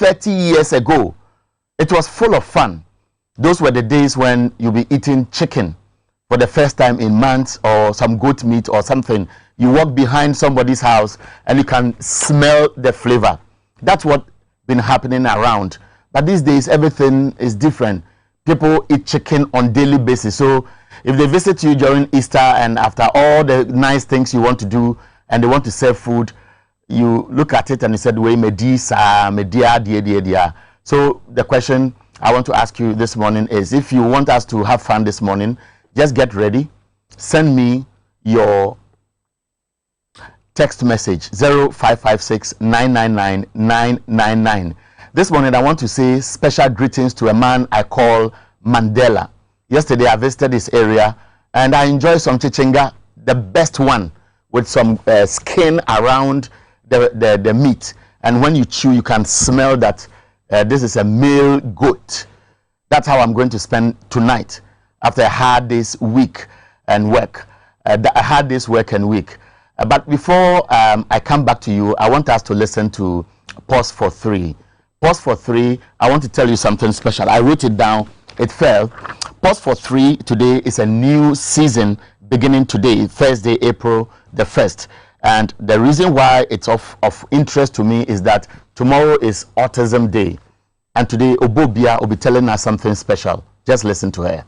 30 years ago. It was full of fun. Those were the days when you'll be eating chicken for the first time in months, or some goat meat or something. You walk behind somebody's house and you can smell the flavor. That's what been happening around. But these days, everything is different. People eat chicken on daily basis. So if they visit you during Easter and after all the nice things you want to do and they want to serve food, you look at it and you said, "Wait, media." So the question I want to ask you this morning is, if you want us to have fun this morning, just get ready. Send me your text message 0556 999 999. This morning I want to say special greetings to a man I call Mandela. Yesterday I visited this area and I enjoyed some chichinga, the best one, with some skin around the meat. And when you chew, you can smell that this is a male goat. That's how I'm going to spend tonight after a hard day's week and work. A hard day's work and week. But before I come back to you, I want us to listen to Pause for 3. Pause for 3, I want to tell you something special. I wrote it down, it fell. Pause for 3 today is a new season beginning today, Thursday, April the 1st. And the reason why it's of interest to me is that tomorrow is Autism Day. And today, Obobia will be telling us something special. Just listen to her.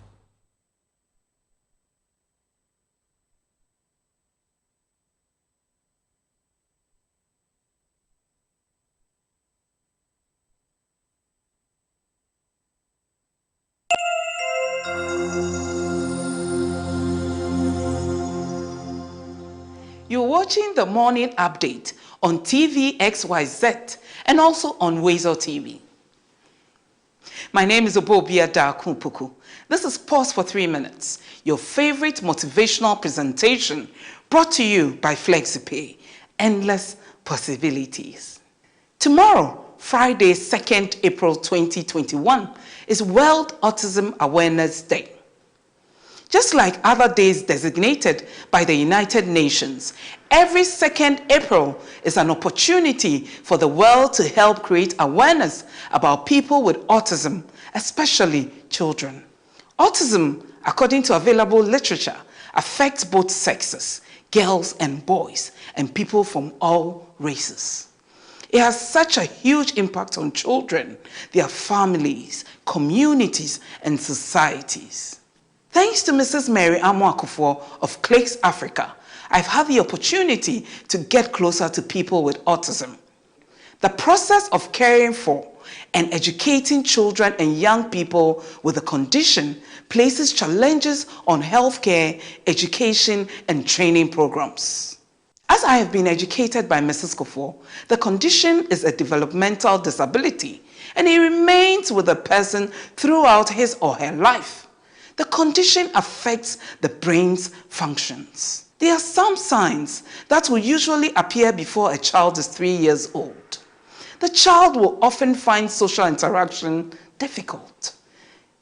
You're watching the morning update on TV Xyz and also on Xyz TV. My name is Obobia Dakumpuku. This is Pause for 3 minutes, your favorite motivational presentation brought to you by FlexiPay. Endless possibilities. Tomorrow, Friday, 2nd April 2021, is World Autism Awareness Day. Just like other days designated by the United Nations, every 2nd April is an opportunity for the world to help create awareness about people with autism, especially children. Autism, according to available literature, affects both sexes, girls and boys, and people from all races. It has such a huge impact on children, their families, communities, and societies. Thanks to Mrs. Mary Amoakufo of Clicks Africa, I've had the opportunity to get closer to people with autism. The process of caring for and educating children and young people with the condition places challenges on healthcare, education, and training programs. As I have been educated by Mrs. Kufo, the condition is a developmental disability and it remains with the person throughout his or her life. The condition affects the brain's functions. There are some signs that will usually appear before a child is 3 years old. The child will often find social interaction difficult.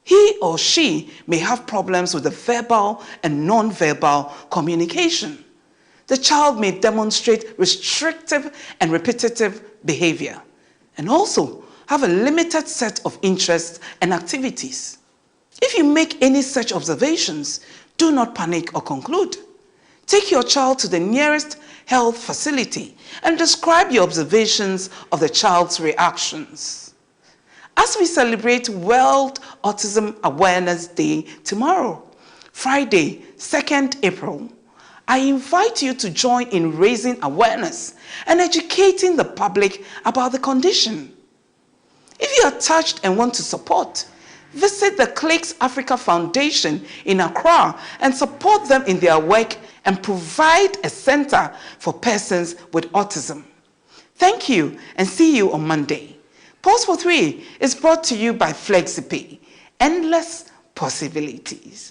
He or she may have problems with the verbal and non-verbal communication. The child may demonstrate restrictive and repetitive behavior and also have a limited set of interests and activities. If you make any such observations, do not panic or conclude. Take your child to the nearest health facility and describe your observations of the child's reactions. As we celebrate World Autism Awareness Day tomorrow, Friday, 2nd April, I invite you to join in raising awareness and educating the public about the condition. If you are touched and want to support, visit the Clicks Africa Foundation in Accra and support them in their work and provide a center for persons with autism. Thank you and see you on Monday. Pause for 3 is brought to you by FlexiPay. Endless possibilities.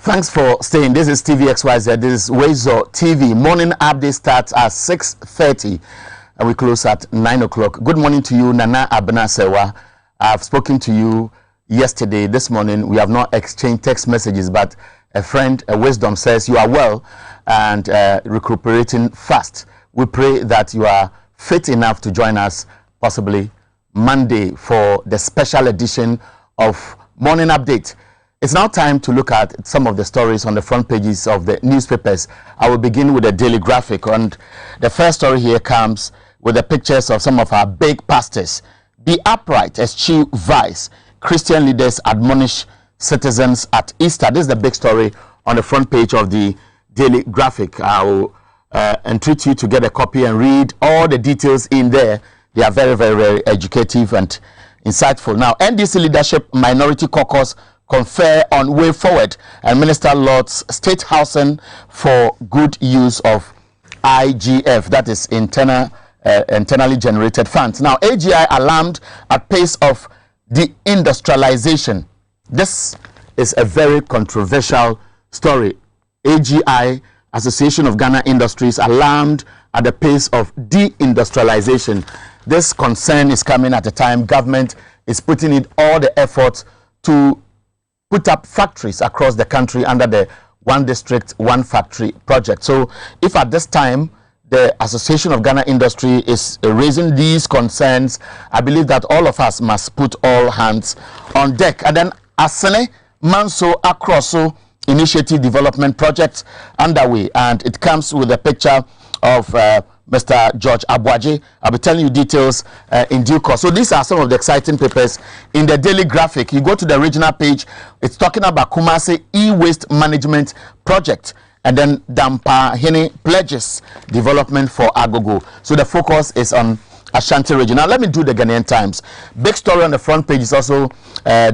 Thanks for staying. This is TVXYZ. This is Xyz TV. Morning update starts at 6:30 and we close at 9 o'clock. Good morning to you, Nana Abena Sewa. I've spoken to you yesterday. This morning we have not exchanged text messages, but a friend, a wisdom, says you are well and recuperating fast. We pray that you are fit enough to join us possibly Monday for the special edition of Morning Update. It's now time to look at some of the stories on the front pages of the newspapers. I will begin with the Daily Graphic, and the first story here comes with the pictures of some of our big pastors. Be upright, eschew vice. Christian leaders admonish citizens at Easter. This is the big story on the front page of the Daily Graphic. I will entreat you to get a copy and read all the details in there. They are very, very, very educative and insightful. Now, NDC Leadership Minority Caucus confer on way forward, and Minister Lord's state housing for good use of IGF, that is internally generated funds. Now, AGI alarmed at pace of deindustrialization. This is a very controversial story. AGI, Association of Ghana Industries, alarmed at the pace of deindustrialization. This concern is coming at a time government is putting in all the efforts to put up factories across the country under the One District, One Factory project. So if at this time the Association of Ghana Industry is raising these concerns, I believe that all of us must put all hands on deck. And then Asene Manso Akroso Initiative Development Project underway, and it comes with a picture of Mr. George Abwaje. I'll be telling you details in due course. So these are some of the exciting papers in the Daily Graphic. You go to the regional page, it's talking about Kumasi e-waste management project, and then Dampa Hene pledges development for Agogo. So the focus is on Ashanti region. Now let me do the Ghanaian Times. Big story on the front page is also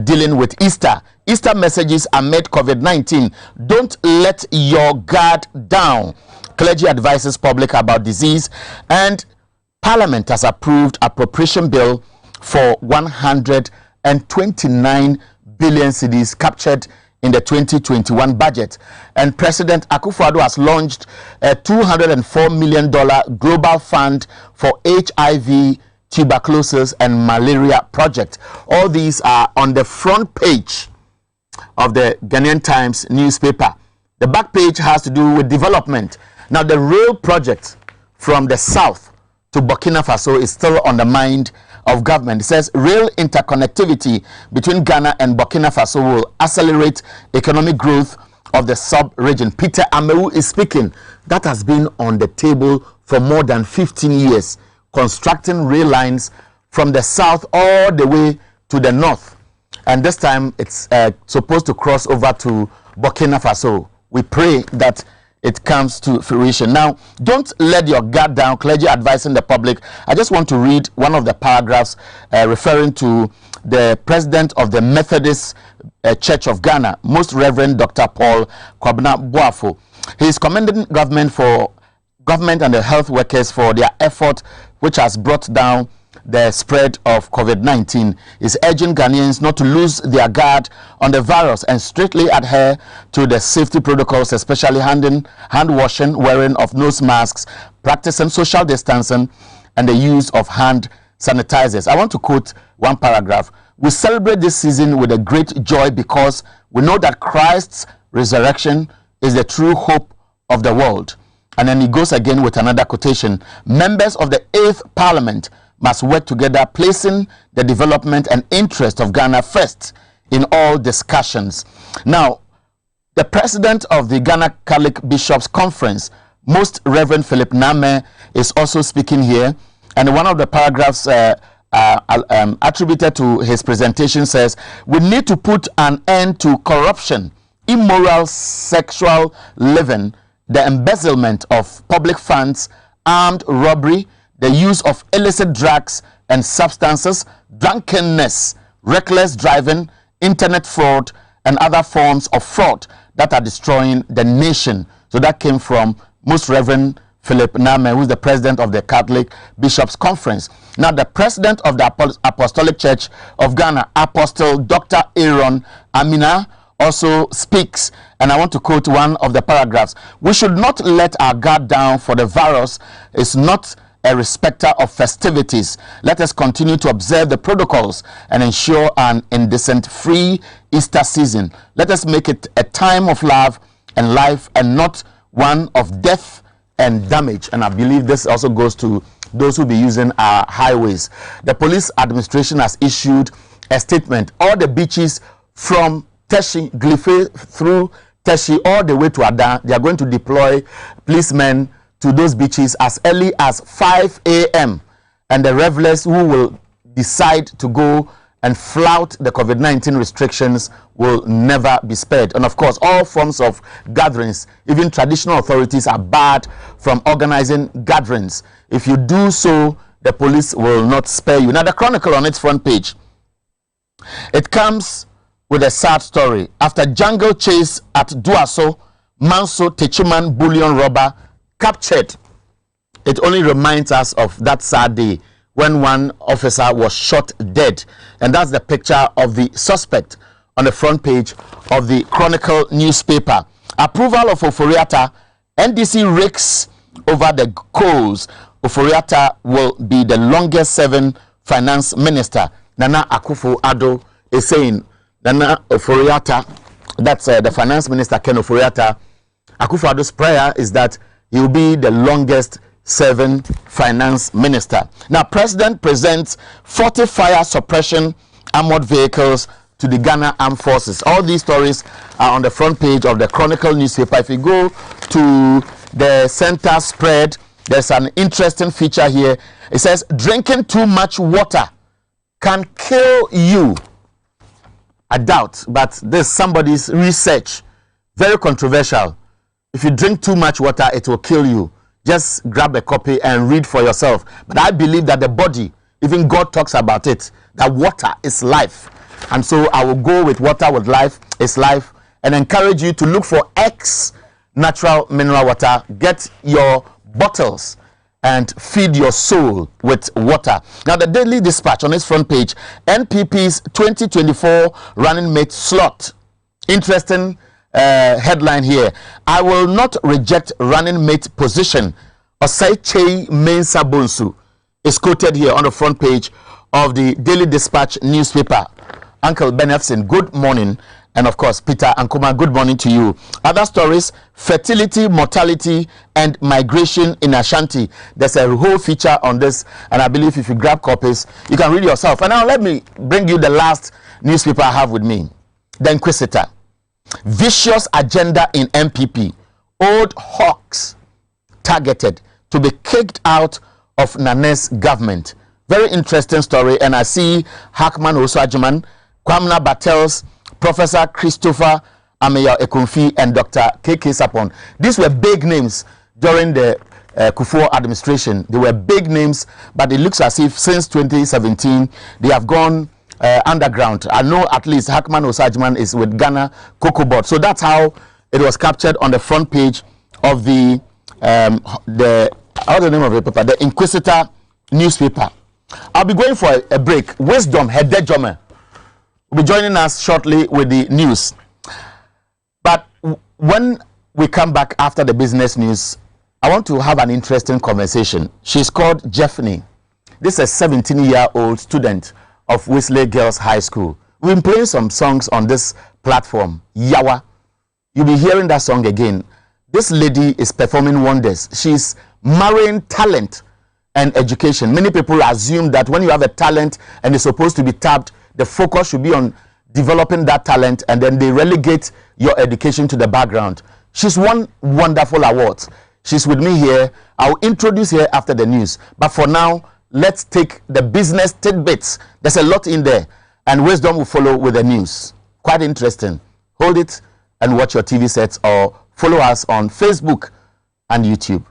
dealing with Easter. Easter messages amid COVID-19. Don't let your guard down. Clergy advises public about disease, and Parliament has approved appropriation bill for 129 billion cedis captured in the 2021 budget. And President Akufo-Addo has launched a $204 million global fund for HIV, tuberculosis, and malaria project. All these are on the front page of the Ghanaian Times newspaper. The back page has to do with development. Now, the rail project from the south to Burkina Faso is still on the mind of government. It says rail interconnectivity between Ghana and Burkina Faso will accelerate economic growth of the sub-region. Peter Amewu is speaking. That has been on the table for more than 15 years, constructing rail lines from the south all the way to the north. And this time it's supposed to cross over to Burkina Faso. We pray that it comes to fruition. Now, don't let your guard down. Clergy advising the public. I just want to read one of the paragraphs referring to the president of the Methodist Church of Ghana, Most Reverend Dr. Paul Kwabena Boafo. He is commending government and the health workers for their effort, which has brought down the spread of COVID-19. Is urging Ghanaians not to lose their guard on the virus and strictly adhere to the safety protocols, especially hand washing, wearing of nose masks, practicing social distancing, and the use of hand sanitizers. I want to quote one paragraph. We celebrate this season with a great joy because we know that Christ's resurrection is the true hope of the world. And then he goes again with another quotation. Members of the 8th Parliament must work together, placing the development and interest of Ghana first in all discussions. Now, the president of the Ghana Catholic Bishops Conference, Most Reverend Philip Name, is also speaking here. And one of the paragraphs attributed to his presentation says, we need to put an end to corruption, immoral sexual living, the embezzlement of public funds, armed robbery, the use of illicit drugs and substances, drunkenness, reckless driving, internet fraud, and other forms of fraud that are destroying the nation. So that came from Most Reverend Philip Name, who is the president of the Catholic Bishops Conference. Now, the president of the Apostolic Church of Ghana, Apostle Dr. Aaron Amina, also speaks, and I want to quote one of the paragraphs. We should not let our guard down, for the virus is not a respecter of festivities. Let us continue to observe the protocols and ensure an indecent-free Easter season. Let us make it a time of love and life, and not one of death and damage. And I believe this also goes to those who be using our highways. The police administration has issued a statement. All the beaches from Teshi, Glife through Teshi all the way to Ada, they are going to deploy policemen to those beaches as early as 5 a.m. and the revelers who will decide to go and flout the COVID-19 restrictions will never be spared. And of course, all forms of gatherings, even traditional authorities, are barred from organizing gatherings. If you do so, the police will not spare you. Now, the Chronicle on its front page, it comes with a sad story. After jungle chase at Duaso, Manso Techiman bullion robber captured. It only reminds us of that sad day when one officer was shot dead. And that's the picture of the suspect on the front page of the Chronicle newspaper. Approval of Oforiatta, NDC rakes over the coals. Oforiatta will be the longest serving finance minister. Nana Akufo-Addo is saying, Nana Oforiatta, that's the finance minister, Ken Oforiatta, Akufo-Addo's prayer is that he will be the longest serving finance minister. Now, President presents 40 fire suppression armored vehicles to the Ghana Armed Forces. All these stories are on the front page of the Chronicle newspaper. If you go to the center spread, there's an interesting feature here. It says, drinking too much water can kill you. I doubt, but there's somebody's research. Very controversial. If you drink too much water, it will kill you. Just grab a copy and read for yourself. But I believe that the body, even God talks about it, that water is life. And so I will go with water with life is life, and encourage you to look for X natural mineral water. Get your bottles and feed your soul with water. Now, the Daily Dispatch on its front page, NPP's 2024 running mate slot. Interesting headline here. I will not reject running mate position. Osaiche Mensa Bonsu is quoted here on the front page of the Daily Dispatch newspaper. Uncle Ben Efson, good morning. And of course, Peter Ankuma, good morning to you. Other stories, fertility, mortality, and migration in Ashanti. There's a whole feature on this, and I believe if you grab copies, you can read yourself. And now let me bring you the last newspaper I have with me. The Inquisitor. Vicious agenda in MPP. Old hawks targeted to be kicked out of Nane's government. Very interesting story. And I see Hackman Osuajiman, Kwamna Battels, Professor Christopher Ameya Ekunfi, and Dr. KK Sapon. These were big names during the Kufuor administration. They were big names, but it looks as if since 2017 they have gone underground. I know at least Hackman Osuajiman is with Ghana Cocoa Board. So that's how it was captured on the front page of the what's the name of the paper? The Inquisitor newspaper. I'll be going for a break. Wisdom Hedejome will be joining us shortly with the news. But when we come back after the business news, I want to have an interesting conversation. She's called Jeffney. This is a 17-year-old student of Wesley Girls High School. We've been playing some songs on this platform, Yawa. You'll be hearing that song again. This lady is performing wonders. She's marrying talent and education. Many people assume that when you have a talent and it's supposed to be tapped, the focus should be on developing that talent, and then they relegate your education to the background. She's won wonderful awards. She's with me here. I'll introduce her after the news. But for now, let's take the business tidbits. There's a lot in there, and Wisdom will follow with the news. Quite interesting. Hold it and watch your TV sets, or follow us on Facebook and YouTube.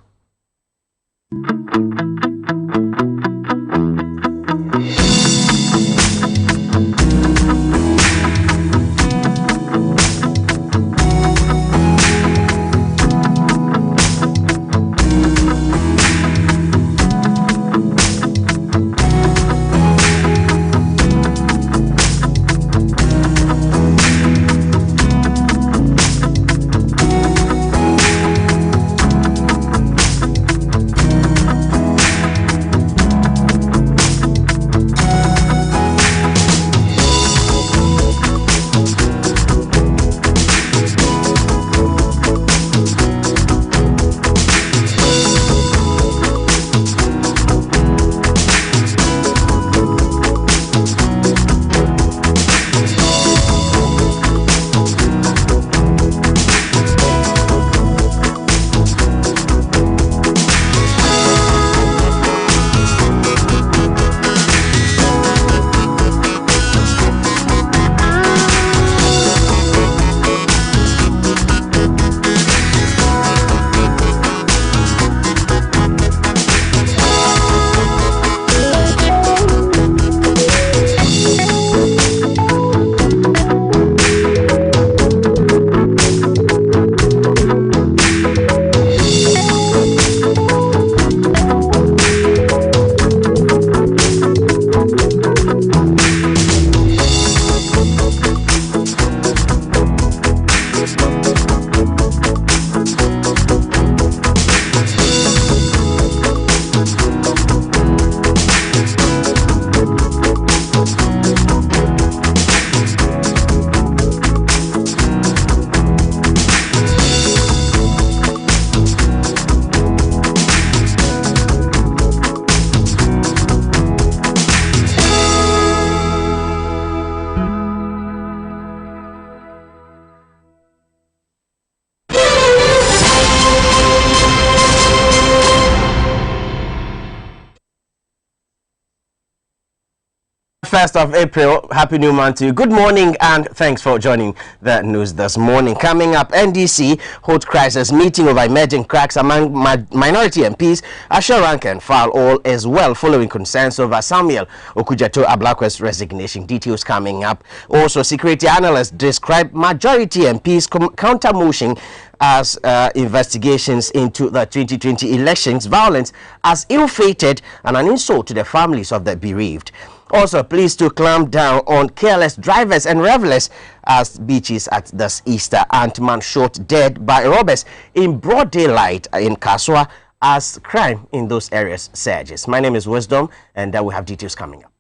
First of April, happy new month to you. Good morning and thanks for joining the news this morning. Coming up, NDC holds crisis meeting over emerging cracks among minority MPs. Assure rank and file all as well following concerns over Samuel Okudzeto Ablakwa's resignation. Details coming up. Also, security analysts describe majority MPs counter motion as investigations into the 2020 elections violence as ill-fated and an insult to the families of the bereaved. Also, please to clamp down on careless drivers and revelers as beaches at this Easter. Ant-man shot dead by robbers in broad daylight in Kaswa as crime in those areas surges. My name is Wisdom, and we have details coming up.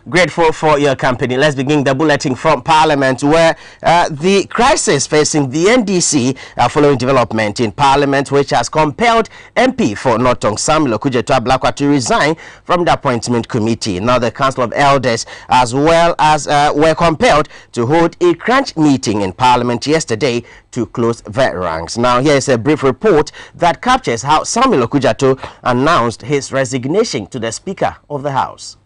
Grateful for your company. Let's begin the bulletin from Parliament, where the crisis facing the NDC following development in Parliament, which has compelled MP for Northong Samuel Okudzeto Ablakwa to resign from the appointment committee. Now the Council of Elders, as well as were compelled to hold a crunch meeting in Parliament yesterday to close the ranks. Now here is a brief report that captures how Samuel Okudzeto announced his resignation to the Speaker of the House.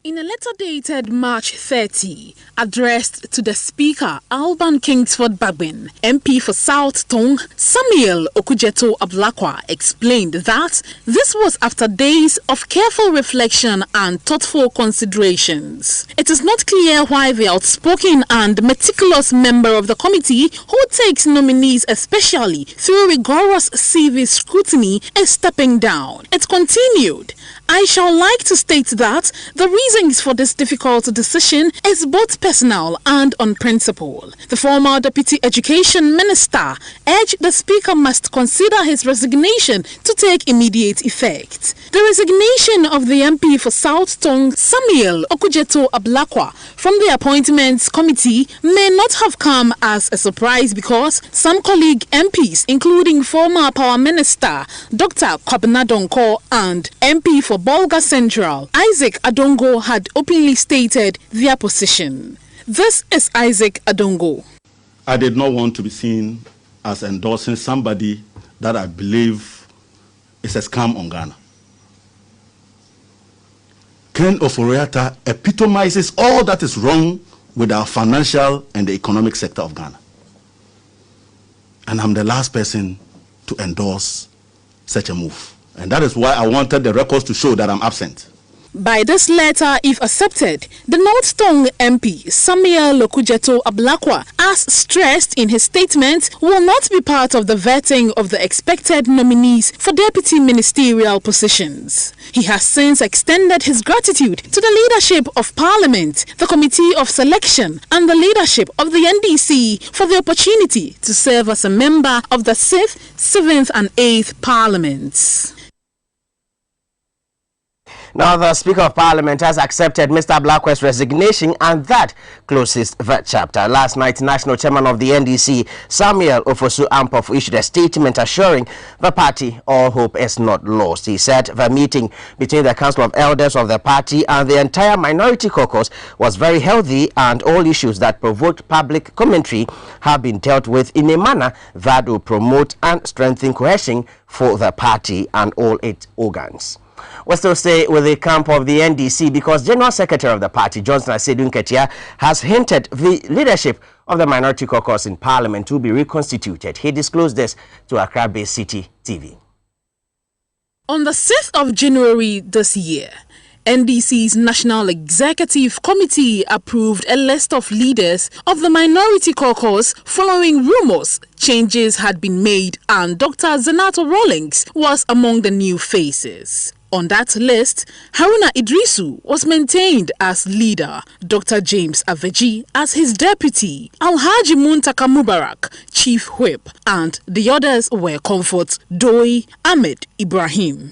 In a letter dated March 30, addressed to the Speaker, Alban Kingsford Bagbin, MP for South Tong, Samuel Okudzeto Ablakwa explained that this was after days of careful reflection and thoughtful considerations. It is not clear why the outspoken and meticulous member of the committee, who takes nominees especially through rigorous CV scrutiny, is stepping down. It continued, I shall like to state that the reasons for this difficult decision is both personal and on principle. The former Deputy Education Minister urged the Speaker must consider his resignation to take immediate effect. The resignation of the MP for South Tong, Samuel Okudzeto Ablakwa, from the Appointments Committee may not have come as a surprise because some colleague MPs, including former Power Minister Dr. Kwabena Donkor and MP for Bolga Central, Isaac Adongo, had openly stated their position. This is Isaac Adongo. I did not want to be seen as endorsing somebody that I believe is a scam on Ghana. Ken Oforiatta epitomizes all that is wrong with our financial and the economic sector of Ghana. And I'm the last person to endorse such a move. And that is why I wanted the records to show that I'm absent. By this letter, if accepted, the North Tong MP, Samuel Okudzeto Ablakwa, as stressed in his statement, will not be part of the vetting of the expected nominees for deputy ministerial positions. He has since extended his gratitude to the leadership of Parliament, the Committee of Selection, and the leadership of the NDC for the opportunity to serve as a member of the 6th, 7th, and 8th Parliaments. Now, the Speaker of Parliament has accepted Mr. Ablakwa's resignation, and that closes that chapter. Last night, National Chairman of the NDC, Samuel Ofosu Ampof, issued a statement assuring the party all hope is not lost. He said the meeting between the Council of Elders of the party and the entire minority caucus was very healthy, and all issues that provoked public commentary have been dealt with in a manner that will promote and strengthen cohesion for the party and all its organs. We'll still stay with the camp of the NDC because General Secretary of the party, Johnson Asedu Nketia, has hinted the leadership of the minority caucus in Parliament to be reconstituted. He disclosed this to Accra-based City TV. On the 6th of January this year, NDC's National Executive Committee approved a list of leaders of the Minority Caucus following rumors changes had been made and Dr. Zenato Rawlings was among the new faces. On that list, Haruna Idrisu was maintained as leader, Dr. James Aveji as his deputy, Alhaji Muntaka Mubarak, chief whip, and the others were Comfort Doi Ahmed Ibrahim.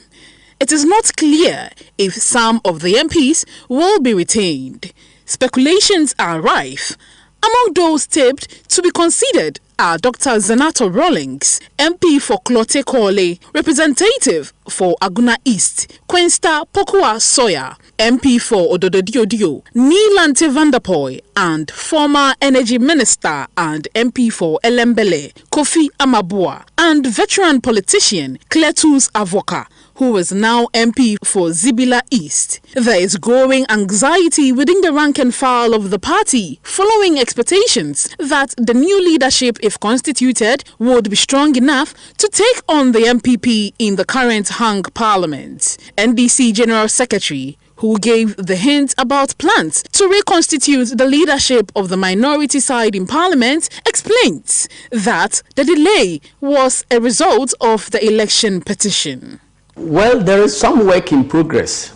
It is not clear if some of the MPs will be retained. Speculations are rife. Among those tipped to be considered are Dr. Zenato Rawlings, MP for Klote Kole, representative for Aguna East, Quensta Pokua Soya, MP for Odododiodio, Nilante Vanderpoy, and former Energy Minister and MP for Elembele, Kofi Amabua, and veteran politician Cletus Avoka, who is now MP for Zibila East. There is growing anxiety within the rank and file of the party following expectations that the new leadership, if constituted, would be strong enough to take on the MPP in the current hung parliament. NDC General Secretary, who gave the hint about plans to reconstitute the leadership of the minority side in parliament, explains that the delay was a result of the election petition. Well, there is some work in progress.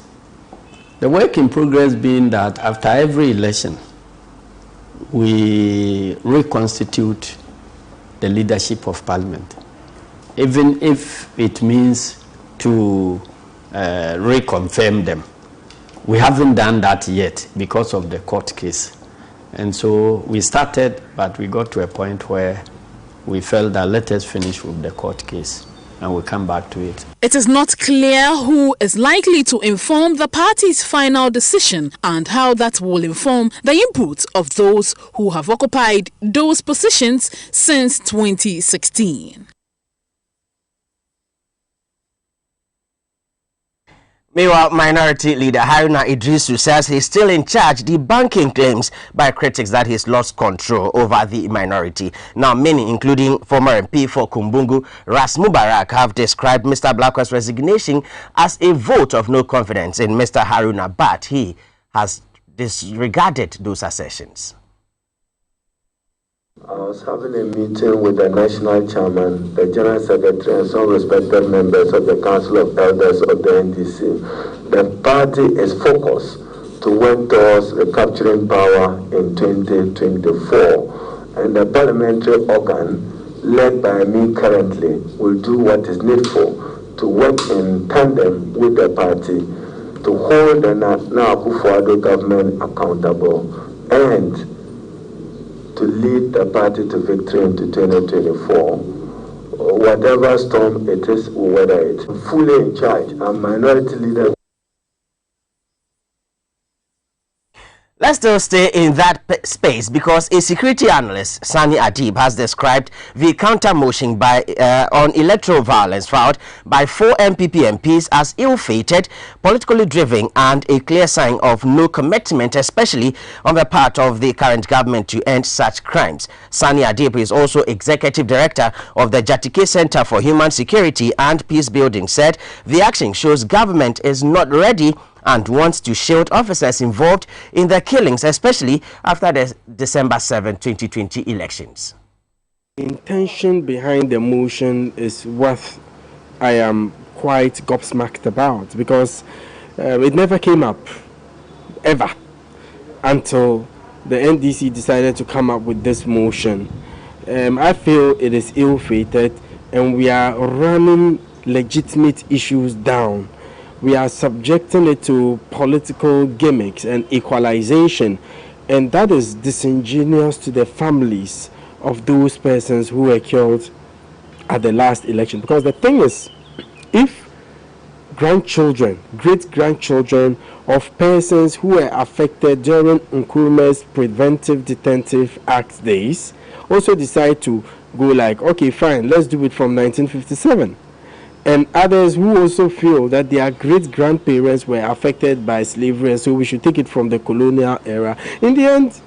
The work in progress being that after every election, we reconstitute the leadership of parliament, even if it means to reconfirm them. We haven't done that yet because of the court case. And so we started, but we got to a point where we felt that let us finish with the court case and we'll come back to it. It is not clear who is likely to inform the party's final decision and how that will inform the input of those who have occupied those positions since 2016. Meanwhile, Minority Leader Haruna Idrisu says he's still in charge, debunking claims by critics that he's lost control over the minority. Now, many, including former MP for Kumbungu, Ras Mubarak, have described Mr. Blakwa's resignation as a vote of no confidence in Mr. Haruna, but he has disregarded those assertions. I was having a meeting with the national chairman, the general secretary, and some respected members of the Council of Elders of the NDC. The party is focused to work towards recapturing power in 2024, and the parliamentary organ, led by me currently, will do what is needful to work in tandem with the party to hold the Nana Akufo-Addo government accountable and to lead the party to victory into 2024. Whatever storm it is, we'll weather it. I'm fully in charge. I'm minority leader. Let's still stay in that space because a security analyst, Sani Adib, has described the counter motion by on electoral violence filed by 4 MPP MPs as ill-fated, politically driven, and a clear sign of no commitment, especially on the part of the current government to end such crimes. Sani Adib is also executive director of the Jatike Center for Human Security and Peace Building, said the action shows government is not ready and wants to shield officers involved in the killings, especially after the December 7, 2020 elections. The intention behind the motion is what I am quite gobsmacked about, because it never came up, ever, until the NDC decided to come up with this motion. I feel it is ill-fated, and we are running legitimate issues down. We are subjecting it to political gimmicks and equalization, and that is disingenuous to the families of those persons who were killed at the last election. Because the thing is, if grandchildren, great-grandchildren of persons who were affected during Nkrumah's Preventive Detentive Act days also decide to go like, okay, fine, let's do it from 1957. And others who also feel that their great-grandparents were affected by slavery, and so we should take it from the colonial era. In the end,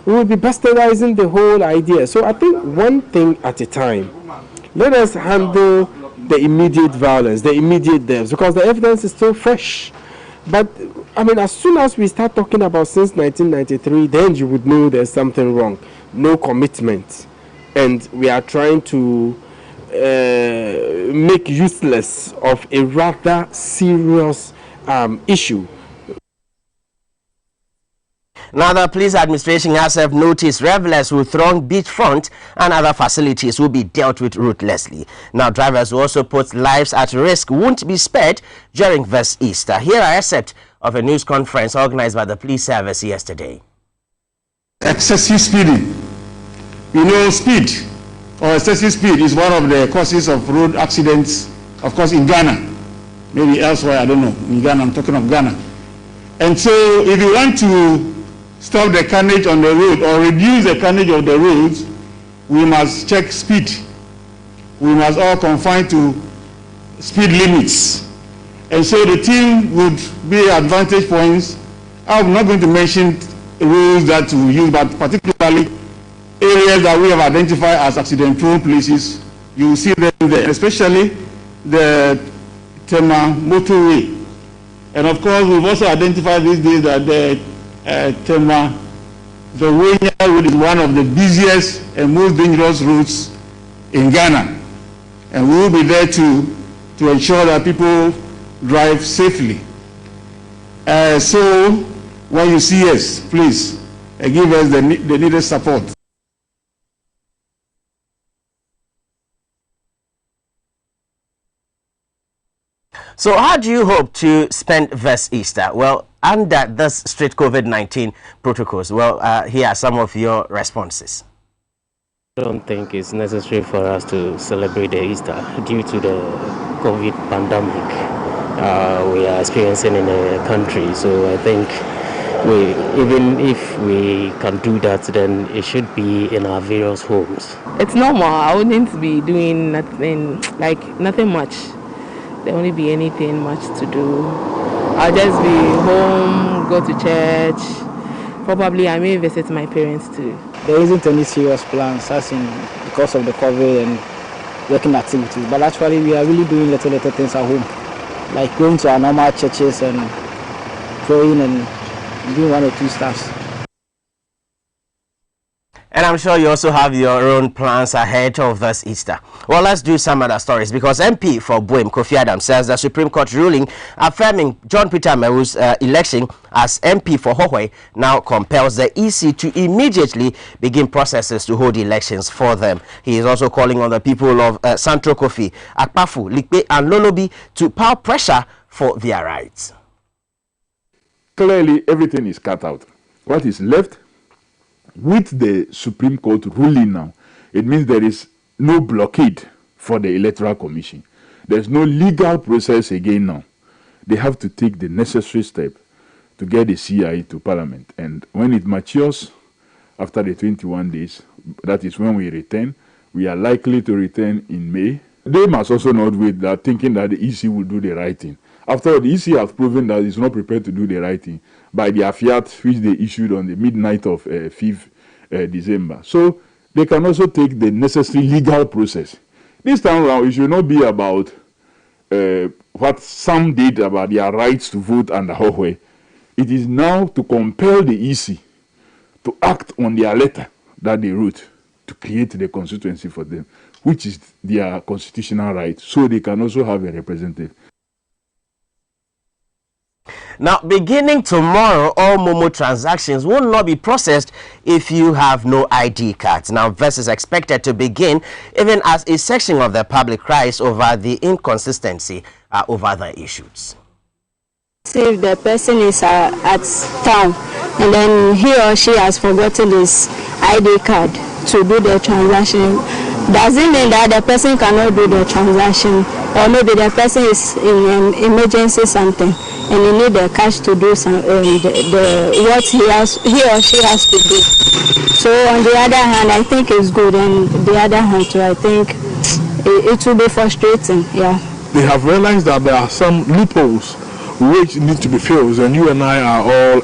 we will be bastardizing the whole idea. So I think one thing at a time. Let us handle the immediate violence, the immediate deaths, because the evidence is still fresh. But I mean, as soon as we start talking about since 1993, then you would know there's something wrong. No commitment, and we are trying to make useless of a rather serious issue. Now, the police administration has noticed revelers who throng beachfront and other facilities will be dealt with ruthlessly. Now, drivers who also put lives at risk won't be spared during this Easter. Here are excerpts of a news conference organized by the police service yesterday. Excessive speeding. You know, speed or excessive speed is one of the causes of road accidents, of course, in Ghana. Maybe elsewhere, I don't know. In Ghana, I'm talking of Ghana. And so if you want to stop the carnage on the road or reduce the carnage of the roads, we must check speed. We must all confine to speed limits. And so the team would be advantage points. I'm not going to mention rules that we use, but particularly areas that we have identified as accident-prone places, you will see them there, especially the Tema motorway. And of course, we've also identified these days that the Tema, the Wenya road is one of the busiest and most dangerous routes in Ghana. And we will be there to ensure that people drive safely. So when you see us, please give us the needed support. So how do you hope to spend this Easter? Well, under this strict COVID-19 protocols, well, here are some of your responses. I don't think it's necessary for us to celebrate the Easter due to the COVID pandemic we are experiencing in the country. So I think even if we can do that, then it should be in our various homes. It's normal. I wouldn't be doing nothing much. There won't be anything much to do. I'll just be home, go to church. Probably I may visit my parents too. There isn't any serious plans as in because of the COVID and working activities. But actually we are really doing little things at home. Like going to our normal churches and praying and doing one or two stuffs. And I'm sure you also have your own plans ahead of this Easter. Well, let's do some other stories, because MP for Buem, Kofi Adams, says the Supreme Court ruling affirming John Peter Mewu's election as MP for Hohwe now compels the EC to immediately begin processes to hold elections for them. He is also calling on the people of Santro Kofi, Akpafu, Likpe and Lolobi to power pressure for their rights. Clearly, everything is cut out. What is left? With the Supreme Court ruling now, it means there is no blockade for the Electoral Commission. There's no legal process again now. They have to take the necessary step to get the CI to Parliament. And when it matures, after the 21 days, that is when we return. We are likely to return in May. They must also not wait that thinking that the EC will do the right thing. After all, the EC has proven that it's not prepared to do the right thing by their fiat, which they issued on the midnight of 5th December. So they can also take the necessary legal process. This time around, it should not be about what some did about their rights to vote under Hohwe. It is now to compel the EC to act on their letter that they wrote to create the constituency for them, which is their constitutional right, so they can also have a representative. Now, beginning tomorrow, all Momo transactions will not be processed if you have no ID cards. Now, this is expected to begin even as a section of the public cries over the inconsistency over the issues. See, if the person is at town and then he or she has forgotten his ID card to do the transaction, doesn't mean that the person cannot do the transaction, or maybe the person is in an emergency something and you need the cash to do some what he or she has to do. So on the other hand, I think it's good, and the other hand too, I think it will be frustrating. Yeah. They have realized that there are some loopholes which need to be filled, and you and I are all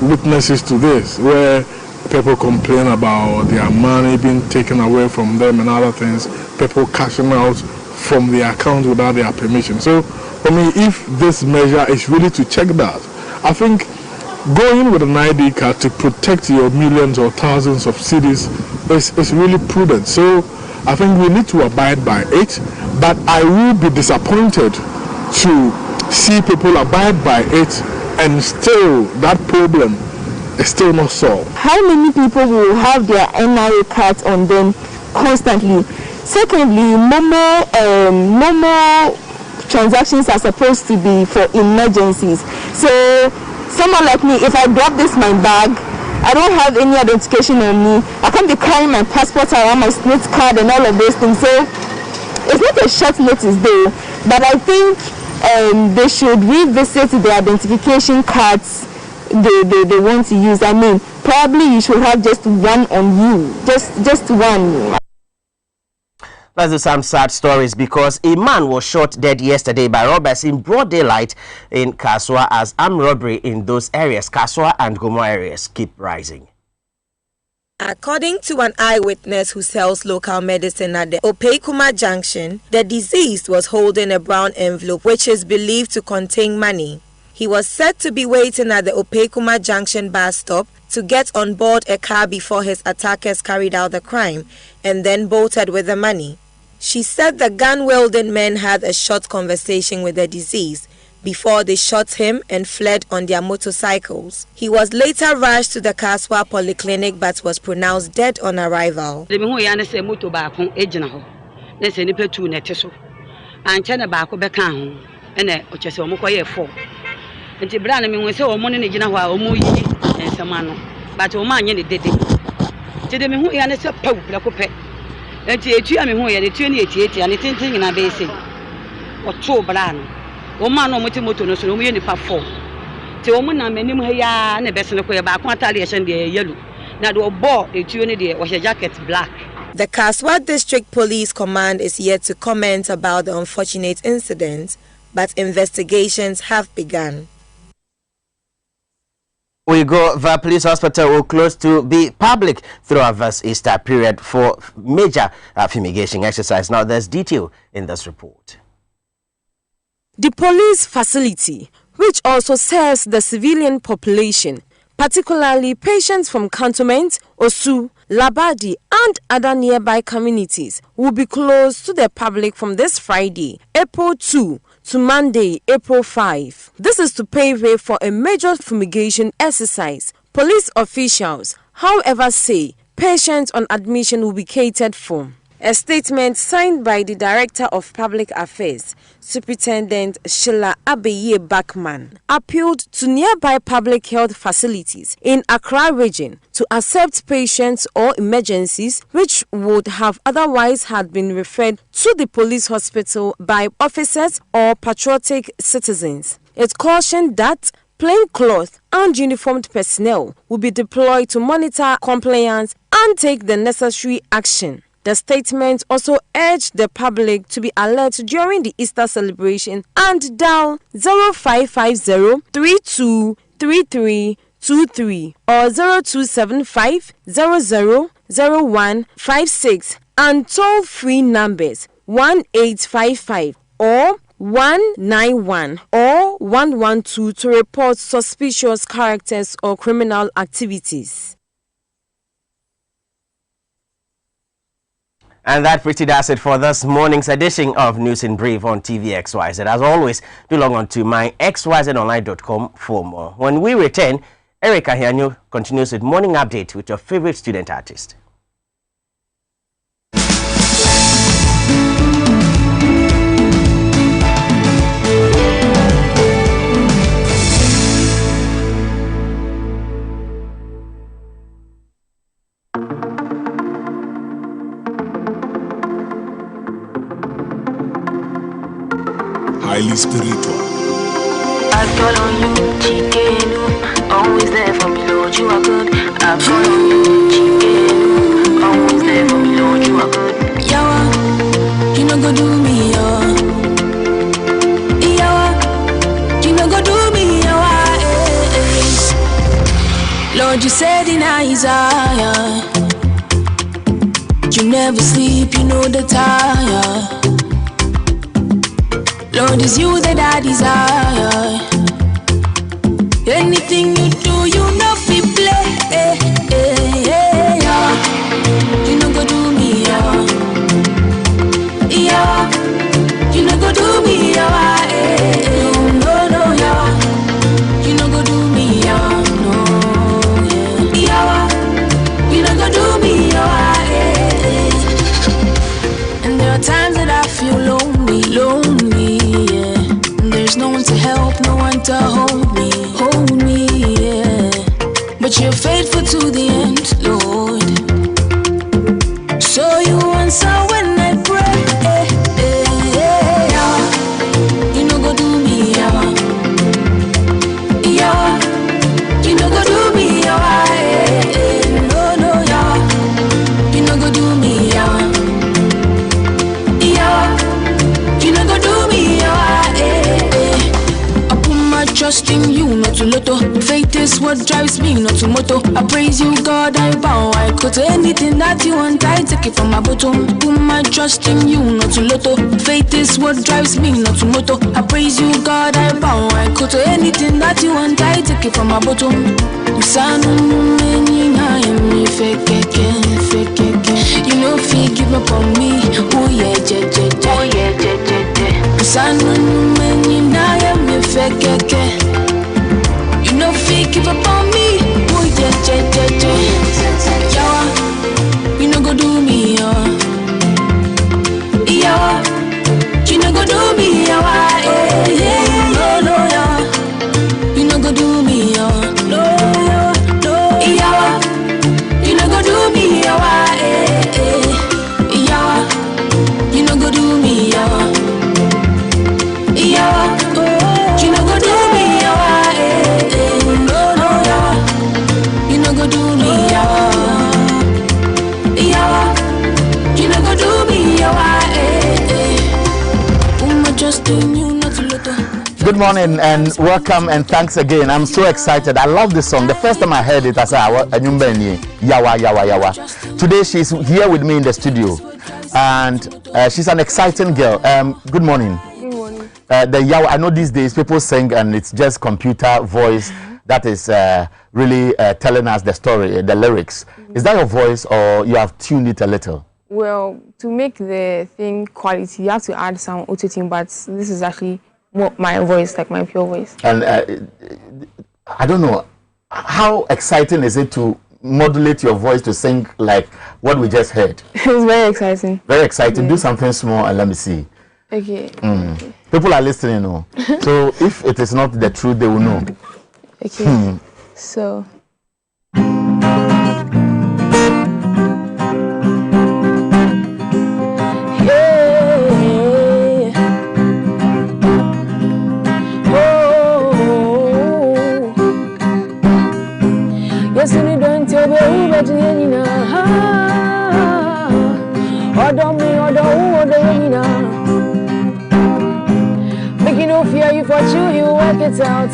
witnesses to this, where people complain about their money being taken away from them and other things, people cashing out from their account without their permission. So, for me, if this measure is really to check that, I think going with an ID card to protect your millions or thousands of cedis is really prudent. So, I think we need to abide by it, but I will be disappointed to see people abide by it and still that problem is still not solved. How many people will have their NIA cards on them constantly? Secondly, normal transactions are supposed to be for emergencies. So someone like me, if I drop this in my bag, I don't have any identification on me, I can't be carrying my passport around, my SNIT card and all of those things. So it's not a short notice though, but I think they should revisit the identification cards they want to use. I mean, probably you should have just one on you, just one. Let's do some sad stories because a man was shot dead yesterday by robbers in broad daylight in Kaswa as armed robbery in those areas, Kaswa and Gomo areas, keep rising. According to an eyewitness who sells local medicine at the Opeikuma Junction, the deceased was holding a brown envelope which is believed to contain money. He was said to be waiting at the Opeikuma Junction bus stop to get on board a car before his attackers carried out the crime and then bolted with the money. She said the gun-wielding men had a short conversation with the deceased before they shot him and fled on their motorcycles. He was later rushed to the Kaswa Polyclinic but was pronounced dead on arrival. The Kaswa District Police Command is yet to comment about the unfortunate incident, but investigations have begun. We go, the police hospital will close to be public throughout this Easter period for major fumigation exercise. Now, there's detail in this report. The police facility, which also serves the civilian population, particularly patients from Cantonment, Osu, Labadi, and other nearby communities, will be closed to the public from this Friday, April 2, to Monday, April 5. This is to pave way for a major fumigation exercise. Police officials, however, say patients on admission will be catered for. A statement signed by the Director of Public Affairs, Superintendent Sheila Abeye Bachman, appealed to nearby public health facilities in Accra region to accept patients or emergencies which would have otherwise had been referred to the police hospital by officers or patriotic citizens. It cautioned that plainclothes and uniformed personnel will be deployed to monitor compliance and take the necessary action. The statement also urged the public to be alert during the Easter celebration and dial 0550-323323 or 0275-000156 and toll-free numbers 1855 or 191 or 112 to report suspicious characters or criminal activities. And that pretty does it for this morning's edition of News in Brief on TV XYZ. As always, do log on to myxyzonline.com for more. When we return, Erica Hianyo continues with Morning Update with your favorite student artist. Highly spiritual. I've got on you, chicken, always there for me, Lord, you are good. I've got on you, chicken, always there for me, Lord, you are good. Yawa, you no go do me, yawa. Yawa, you no go do me, yawa. Lord, you said in Isaiah, you never sleep, you know the tire. Lord, it's you that I desire. Anything you do, you know fi play. You know go do me, you know go do me, no, no, you know go do me, no, you know go do me, And there are times that I feel lonely, yeah. And there's no one to help, no one to hold me, yeah. But you're faithful to the end, Lord. So you answer when I pray. You know go do me, you know go do me, no, no, you know go do me, you know go do me, I put my trust in you, not to lotto. Faith is what drives me, not to motto. I praise you, God, I bow. I go to anything that you want, I take it from my bottom. Put my trust in you, not to lotto. Faith is what drives me, not to motto. I praise you, God, I bow. I go to anything that you want, I take it from my bottom. You know, fake give up on me. Oh yeah, oh yeah, you know, fake give up on me. Oh yeah, you know go do me, you know go do me, no, no, you know go do me, no, you know go do me, you know go do me, you know go do me, no, no, you know go do me, you know go do me, just in you, not to let her. Good morning and welcome and thanks again. I'm so excited. I love this song. The first time I heard it, I said, Yawa, Yawa, Yawa. Today she's here with me in the studio and she's an exciting girl. Good morning. Good morning. The Yawa, I know these days people sing and it's just computer voice that is really telling us the story, the lyrics. Is that your voice or you have tuned it a little? Well, to make the thing quality, you have to add some auto-tune, but this is actually my voice, like my pure voice. And I don't know, how exciting is it to modulate your voice to sing like what we just heard? It's very exciting. Very exciting. Yeah. Do something small and let me see. Okay. Okay. People are listening, no? So if it is not the truth, they will know. Okay. So. Yes, you don't tell me what you know. Order me, order you know. Making no fear you for you work it out.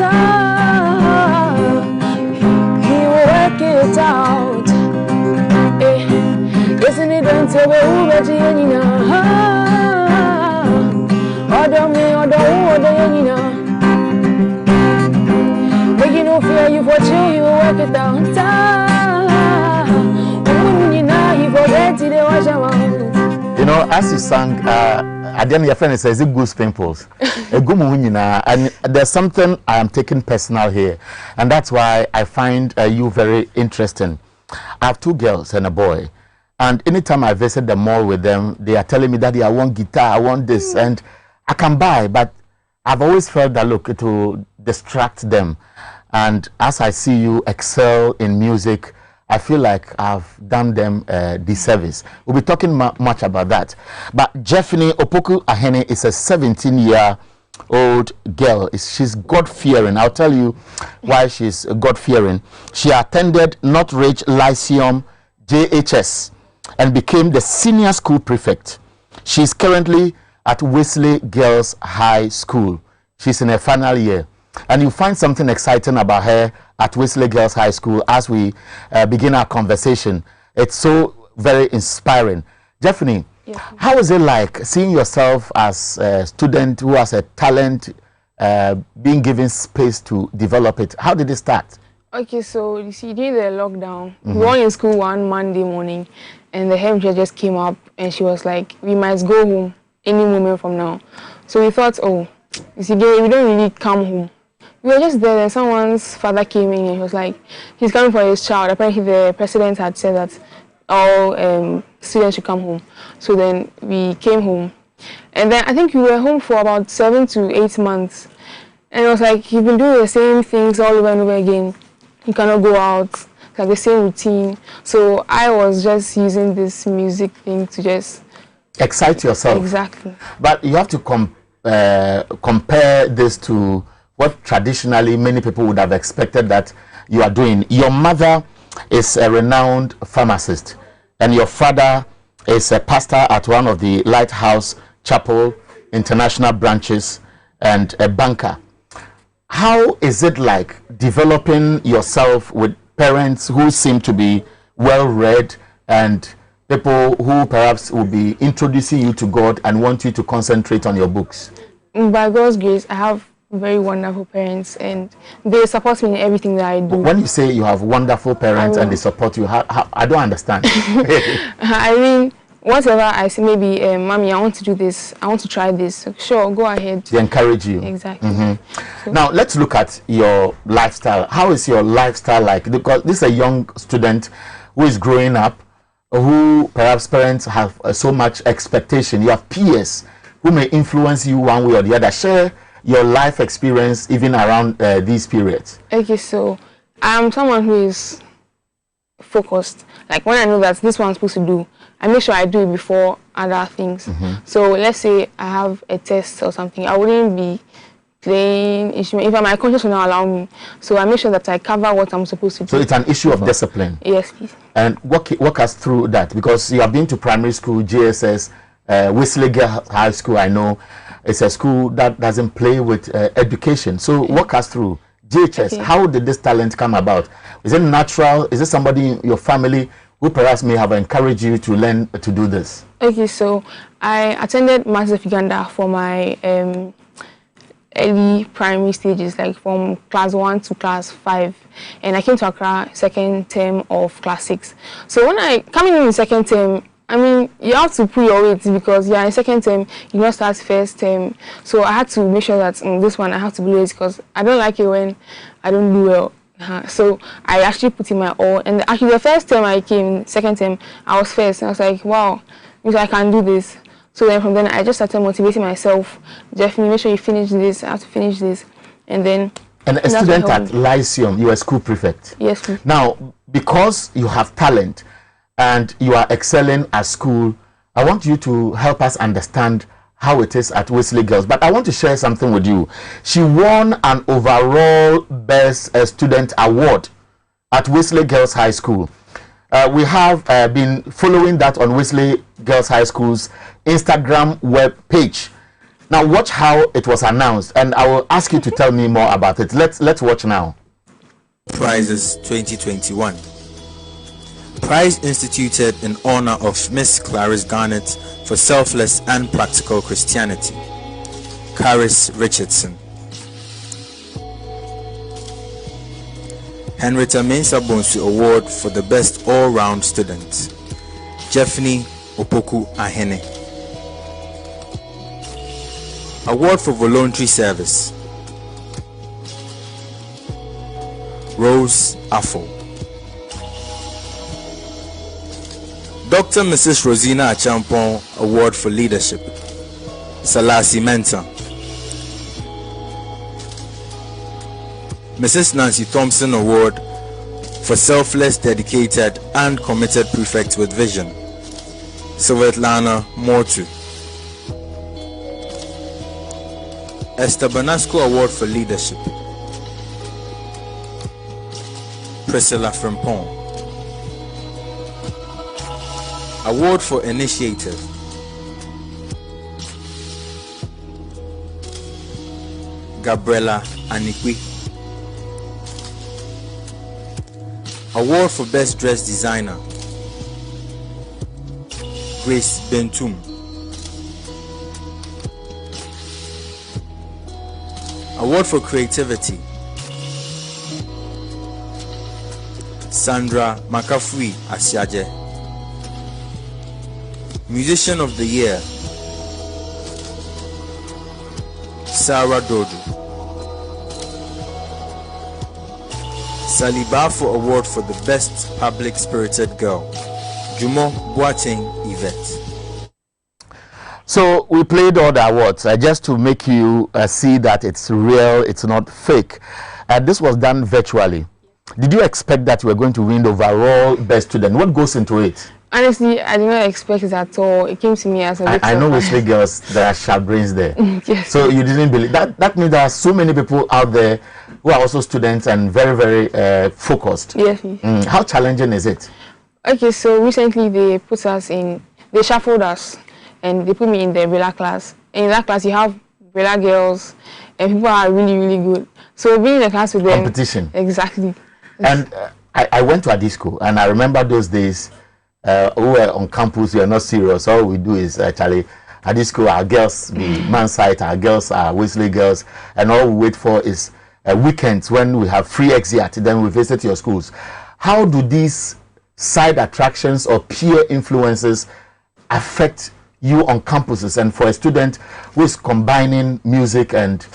You work it out. Yes, you don't tell me what you know. Order me, order you know. Making no fear you for you work it out. You know, as you sang, at the end your friend says it goose pimples. And there's something I am taking personal here, and that's why I find you very interesting. I have two girls and a boy, and anytime I visit the mall with them, they are telling me, Daddy, I want guitar, I want this, and I can buy, but I've always felt that, look, it will distract them. And as I see you excel in music, I feel like I've done them disservice. We'll be talking much about that. But Jeffney Opoku Ahene is a 17-year-old girl. She's God-fearing. I'll tell you why she's God-fearing. She attended Northridge Lyceum JHS and became the senior school prefect. She's currently at Wesley Girls High School. She's in her final year. And you find something exciting about her at Wesley Girls High School as we begin our conversation. It's so very inspiring. Jeffney, Yes. How is it like seeing yourself as a student who has a talent, being given space to develop it? How did it start? Okay, so you see, during the lockdown, we were in school one Monday morning, and the headmistress just came up and she was like, we might go home any moment from now. So we thought, oh, you see, we don't really come home. We were just there, and someone's father came in and he was like, he's coming for his child. Apparently the president had said that all students should come home. So then we came home. And then I think we were home for about 7 to 8 months. And it was like, you've been doing the same things all over and over again. You cannot go out, it's like the same routine. So I was just using this music thing to just excite yourself. Exactly. But you have to compare this to what traditionally many people would have expected that you are doing. Your mother is a renowned pharmacist, and your father is a pastor at one of the Lighthouse Chapel international branches and a banker. How is it like developing yourself with parents who seem to be well-read and people who perhaps will be introducing you to God and want you to concentrate on your books? By God's grace, I have very wonderful parents, and they support me in everything that I do. When you say you have wonderful parents and they support you, I don't understand. I mean, whatever I say, maybe, Mommy, I want to do this, I want to try this. Sure, go ahead. They encourage you. Exactly. So, now, let's look at your lifestyle. How is your lifestyle like? Because this is a young student who is growing up, who perhaps parents have so much expectation. You have peers who may influence you one way or the other. Share your life experience even around these periods. Okay, so I'm someone who is focused. Like when I know that this one I'm supposed to do, I make sure I do it before other things. So let's say I have a test or something, I wouldn't be playing instrument if my conscience will not allow me. So I make sure that I cover what I'm supposed to do. So it's an issue of discipline. Yes, please. And walk us through that, because you have been to primary school, GSS, Wesley Girls High School. I know it's a school that doesn't play with education. So walk us through GHS. Okay. How did this talent come about? Is it natural? Is it somebody in your family who perhaps may have encouraged you to learn to do this? Okay, so I attended Massive Uganda for my early primary stages, like from class 1 to class 5, and I came to Accra second term of class 6. So when I coming in second term, I mean, you have to pull your weight because you're in second term, you must start first term. So I had to make sure that this one I have to pull it because I don't like it when I don't do well. So I actually put in my all, and actually the first time I came, second term, I was first, and I was like, wow, I can do this. So then from then I just started motivating myself. Definitely make sure you finish this. I have to finish this, and then. And a student at Lyceum, you are a school prefect. Yes, please. Now, because you have talent and you are excelling at school, I want you to help us understand how it is at Wesley Girls. But I want to share something with you. She won an overall Best Student Award at Wesley Girls High School. We have been following that on Wesley Girls High School's Instagram web page. Now watch how it was announced, and I will ask you to tell me more about it. Let's watch now. Prizes 2021. Prize instituted in honor of Miss Clarice Garnett for selfless and practical Christianity. Caris Richardson. Henrietta Mensah Bonsu Award for the best all-round student. Jeffney Opoku Ahene. Award for voluntary service. Rose Afo. Dr. Mrs. Rosina Achampon Award for Leadership. Salasi Mensah. Mrs. Nancy Thompson Award for Selfless, Dedicated and Committed Prefect with Vision. Svetlana Mortu. Esther Banasco Award for Leadership. Priscilla Frimpong. Award for Initiative. Gabriela Anikwi. Award for Best Dressed Designer. Grace Bentum. Award for Creativity, Sandra Makafui Asiaje. Musician of the Year, Sarah Dodu. Salibafo Award for the Best Public Spirited Girl, Jumo Boateng Yvette. So we played all the awards just to make you see that it's real, it's not fake. This was done virtually. Did you expect that you were going to win the overall best student? What goes into it? Honestly, I did not expect it at all. It came to me as a big I know Wesley girls, there are sharp brains there. Yes. So you didn't believe that. That means there are so many people out there who are also students and very, very focused. Yes. How challenging is it? Okay, so recently they shuffled us and they put me in the Bella class. And in that class you have Bella girls and people are really, really good. So being in the class with them. Competition. Exactly. And I went to a disco and I remember those days we were on campus, we are not serious. All we do is actually at this school, our girls be man side, our girls are Wesley girls, and all we wait for is weekends when we have free exit, then we visit your schools. How do these side attractions or peer influences affect you on campuses and for a student who is combining music and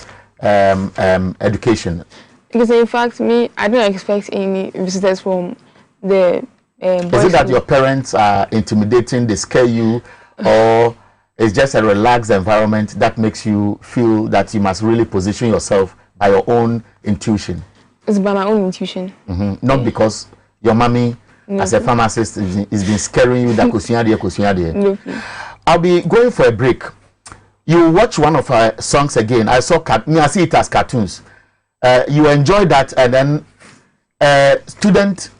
education? Because in fact, I don't expect any visitors from the is it that your parents are intimidating, they scare you, or it's just a relaxed environment that makes you feel that you must really position yourself by your own intuition? It's by my own intuition. Not because your mommy, as a pharmacist, is been scaring you that No. I'll be going for a break. You watch one of our songs again. I see it as cartoons. You enjoy that, and then student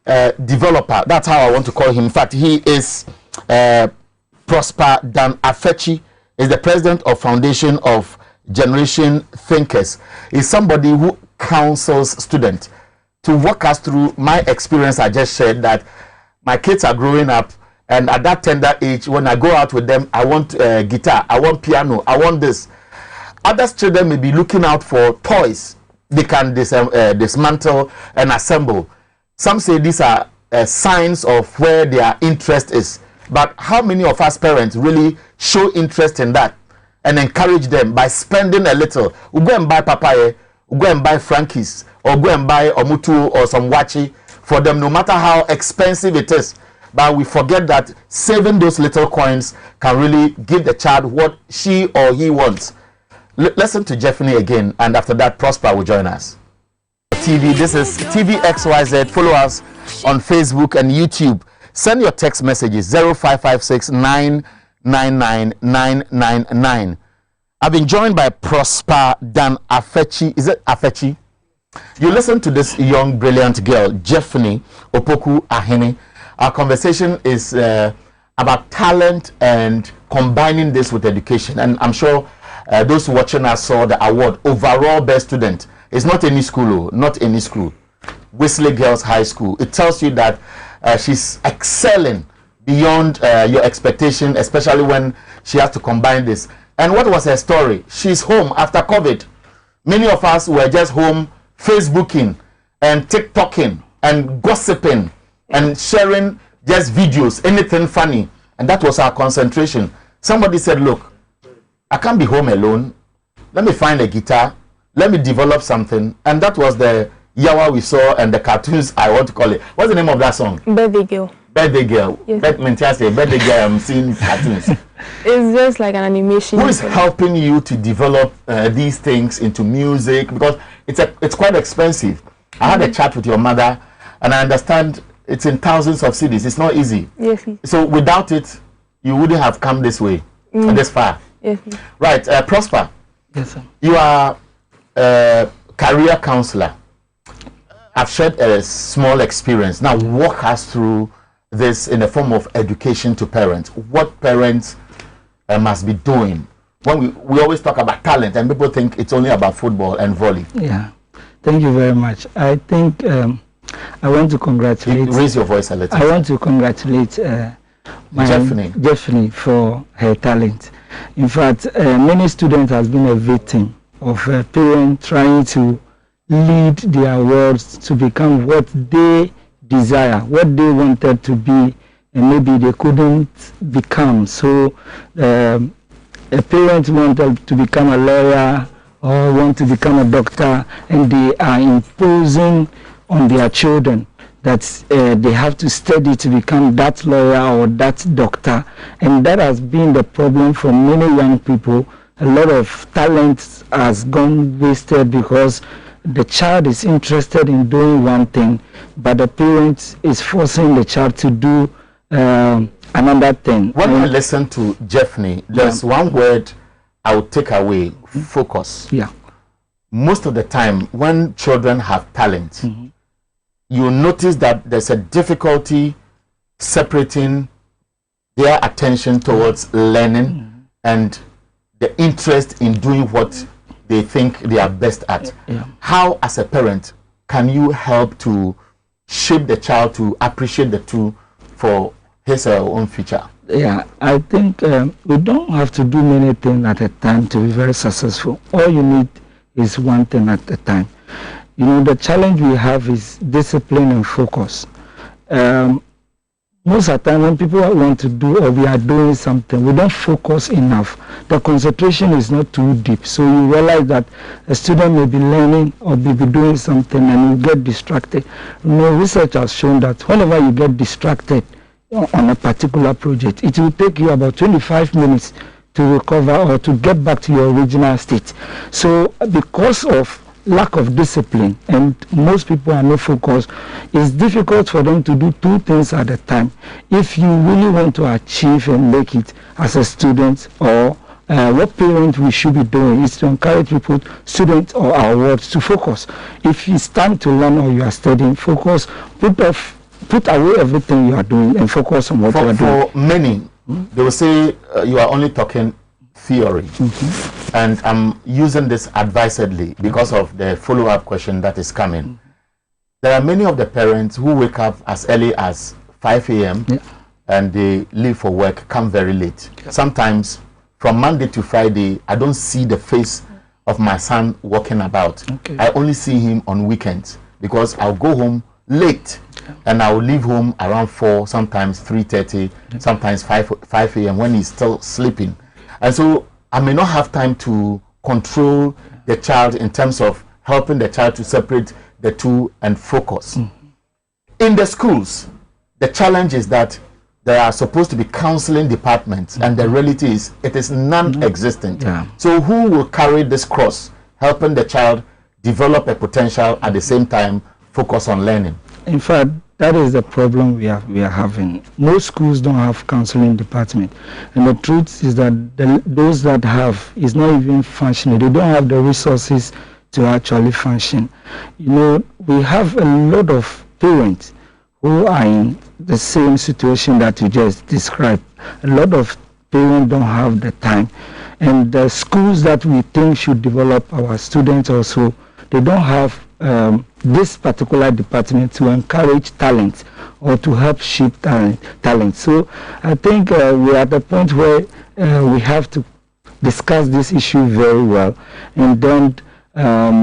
developer, that's how I want to call him. In fact, he is Prosper Dan Afechi, is the president of Foundation of Generation Thinkers. He's somebody who counsels students to walk us through my experience. I just shared that my kids are growing up, and at that tender age, when I go out with them, I want guitar, I want piano, I want this. Other children may be looking out for toys they can dismantle and assemble. Some say these are signs of where their interest is. But how many of us parents really show interest in that and encourage them by spending a little? We'll go and buy papaya, we'll go and buy Frankie's, or go and buy omutu or some wachi for them, no matter how expensive it is. But we forget that saving those little coins can really give the child what she or he wants. Listen to Jeffney again, and after that, Prosper will join us. TV, this is TV XYZ. Follow us on Facebook and YouTube. Send your text messages 0556 999 999. I've been joined by Prosper Dan Afechi. Is it Afechi? You listen to this young, brilliant girl, Jeffney Opoku Ahene. Our conversation is about talent and combining this with education. And I'm sure those watching us saw the award, overall best student. It's not any school, not any school. Wesley Girls High School. It tells you that she's excelling beyond your expectation, especially when she has to combine this. And what was her story? She's home after COVID. Many of us were just home Facebooking and TikToking and gossiping and sharing just videos, anything funny. And that was our concentration. Somebody said, look, I can't be home alone. Let me find a guitar. Let me develop something. And that was the yawa we saw and the cartoons, I want to call it. What's the name of that song? Birthday Girl. Birthday Girl. Yes. Birthday Girl, I'm seeing cartoons. It's just like an animation. Who is helping you to develop these things into music? Because it's quite expensive. I had a chat with your mother, and I understand it's in thousands of CDs. It's not easy. Yes. So without it, you wouldn't have come this way, this far. Yes. Right, Prosper. Yes, sir. You are a career counselor. I've shared a small experience. Now walk us through this in the form of education to parents. What parents must be doing. When we always talk about talent and people think it's only about football and volley. Yeah, thank you very much. I think I want to congratulate... Raise your voice a little. I want to congratulate Jeffney for her talent. In fact, many students have been a victim of a parent trying to lead their words to become what they desire, what they wanted to be, and maybe they couldn't become. So a parent wanted to become a lawyer or want to become a doctor, and they are imposing on their children that they have to study to become that lawyer or that doctor. And that has been the problem for many young people. A lot of talent has gone wasted because the child is interested in doing one thing, but the parent is forcing the child to do another thing. When I listen to Jeffney, there's one word I would take away: focus. Yeah. Most of the time, when children have talent, you notice that there's a difficulty separating their attention towards learning and the interest in doing what they think they are best at. How, as a parent, can you help to shape the child to appreciate the two for his or her own future? Yeah, I think we don't have to do many things at a time to be very successful. All you need is one thing at a time. You know, the challenge we have is discipline and focus. Most of the time when people want to do or we are doing something, we don't focus enough. The concentration is not too deep. So you realize that a student may be learning or may be doing something and you get distracted. You know, research has shown that whenever you get distracted on a particular project, it will take you about 25 minutes to recover or to get back to your original state. So because of lack of discipline and most people are not focused, it's difficult for them to do two things at a time. If you really want to achieve and make it as a student, or what parent we should be doing is to encourage people, students or our words, to focus. If it's time to learn or you are studying, focus, put away everything you are doing and focus on what you are doing. For many, they will say you are only talking theory. And I'm using this advisedly because of the follow-up question that is coming. There are many of the parents who wake up as early as 5 a.m. and they leave for work, come very late. Sometimes from Monday to Friday, I don't see the face of my son walking about. I only see him on weekends because I'll go home late and I will leave home around 4, sometimes 3:30, sometimes 5 a.m. when he's still sleeping. And so I may not have time to control the child in terms of helping the child to separate the two and focus. In the schools, the challenge is that there are supposed to be counseling departments, and the reality is it is non-existent. So who will carry this cross, helping the child develop a potential at the same time focus on learning? In fact, that is the problem we are having. Most schools don't have counseling department, and the truth is that those that have is not even functioning. They don't have the resources to actually function. You know, we have a lot of parents who are in the same situation that you just described. A lot of parents don't have the time, and the schools that we think should develop our students also, they don't have this particular department to encourage talent or to help shape talent. So I think we're at the point where we have to discuss this issue very well and then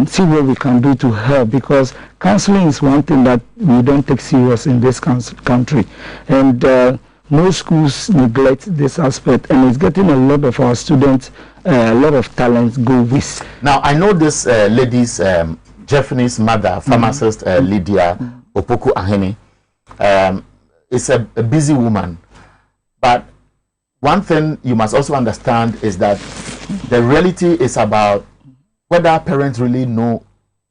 see what we can do to help, because counseling is one thing that we don't take serious in this country, and most schools neglect this aspect, and it's getting a lot of our students, a lot of talents go waste. Now I know this lady's Jeffney's mother, pharmacist Lydia Opoku Ahene, is a busy woman. But one thing you must also understand is that the reality is about whether parents really know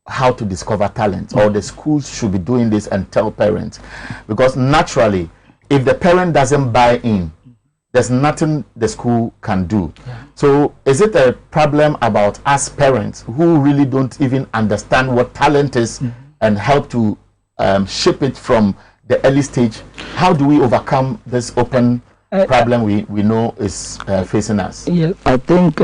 how to discover talent, or the schools should be doing this and tell parents. Because naturally, if the parent doesn't buy in, there's nothing the school can do. So is it a problem about us parents who really don't even understand what talent is and help to shape it from the early stage? How do we overcome this open problem we know is facing us? Yeah, I think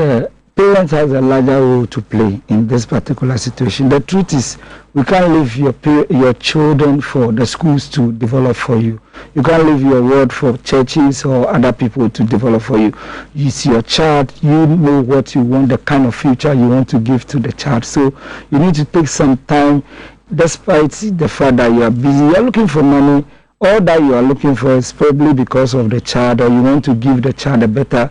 parents have a larger role to play in this particular situation. The truth is, we can't leave your children for the schools to develop for you. You can't leave your word for churches or other people to develop for you. It's your child. You know what you want, the kind of future you want to give to the child. So you need to take some time, despite the fact that you are busy. You are looking for money. All that you are looking for is probably because of the child, or you want to give the child a better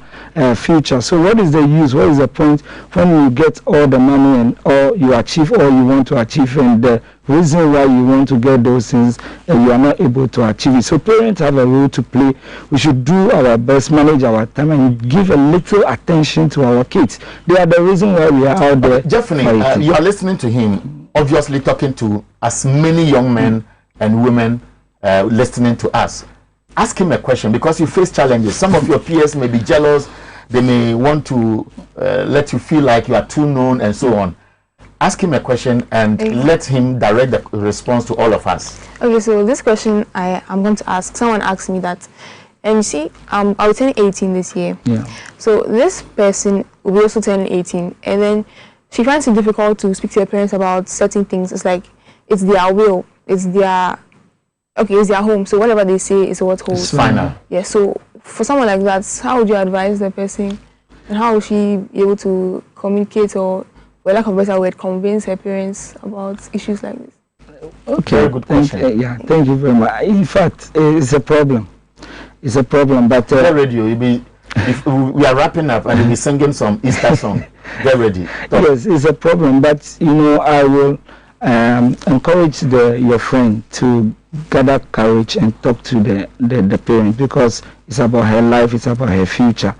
future. So what is the use? What is the point when you get all the money and all you achieve all you want to achieve, and the reason why you want to get those things and you are not able to achieve it? So parents have a role to play. We should do our best, manage our time, and give a little attention to our kids. They are the reason why we are out there. Jeffrey, you are listening to him, obviously talking to as many young men and women listening to us. Ask him a question, because you face challenges. Some of your peers may be jealous. They may want to let you feel like you are too known and so on. Ask him a question and let him direct the response to all of us. Okay, so this question I'm going to ask. Someone asked me that, and you see, I'll turn 18 this year. Yeah. So this person will be also turning 18, and then she finds it difficult to speak to her parents about certain things. It's like it's their will, it's their home. So whatever they say is what holds. It's final. Yeah. So for someone like that, how would you advise the person, and how would she be able to communicate, or, for lack of a better word, convince her parents about issues like this? Okay. Very good question. Thank you very much. In fact, it's a problem. It's a problem, but get ready. If we are wrapping up and you'll be singing some Easter song. Get ready. Yes, it's a problem, but I will encourage your friend to gather courage and talk to the parent, because it's about her life, it's about her future.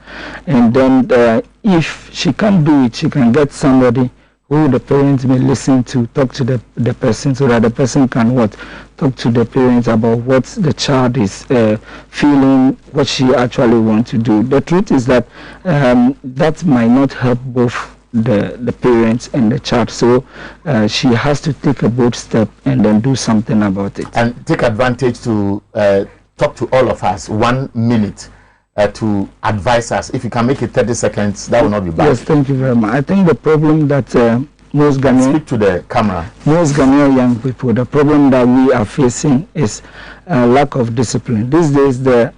And then if she can't do it, she can get somebody who the parents may listen to, talk to the person, so that the person can talk to the parents about what the child is feeling, what she actually wants to do. The truth is that that might not help both the parents and the child, so she has to take a bold step and then do something about it. And take advantage to talk to all of us 1 minute to advise us. If you can make it 30 seconds, that will not be bad. Yes, thank you very much. I think the problem that most Ghanaian, speak to the camera. Most Ghanaian young people, the problem that we are facing is lack of discipline. These days, the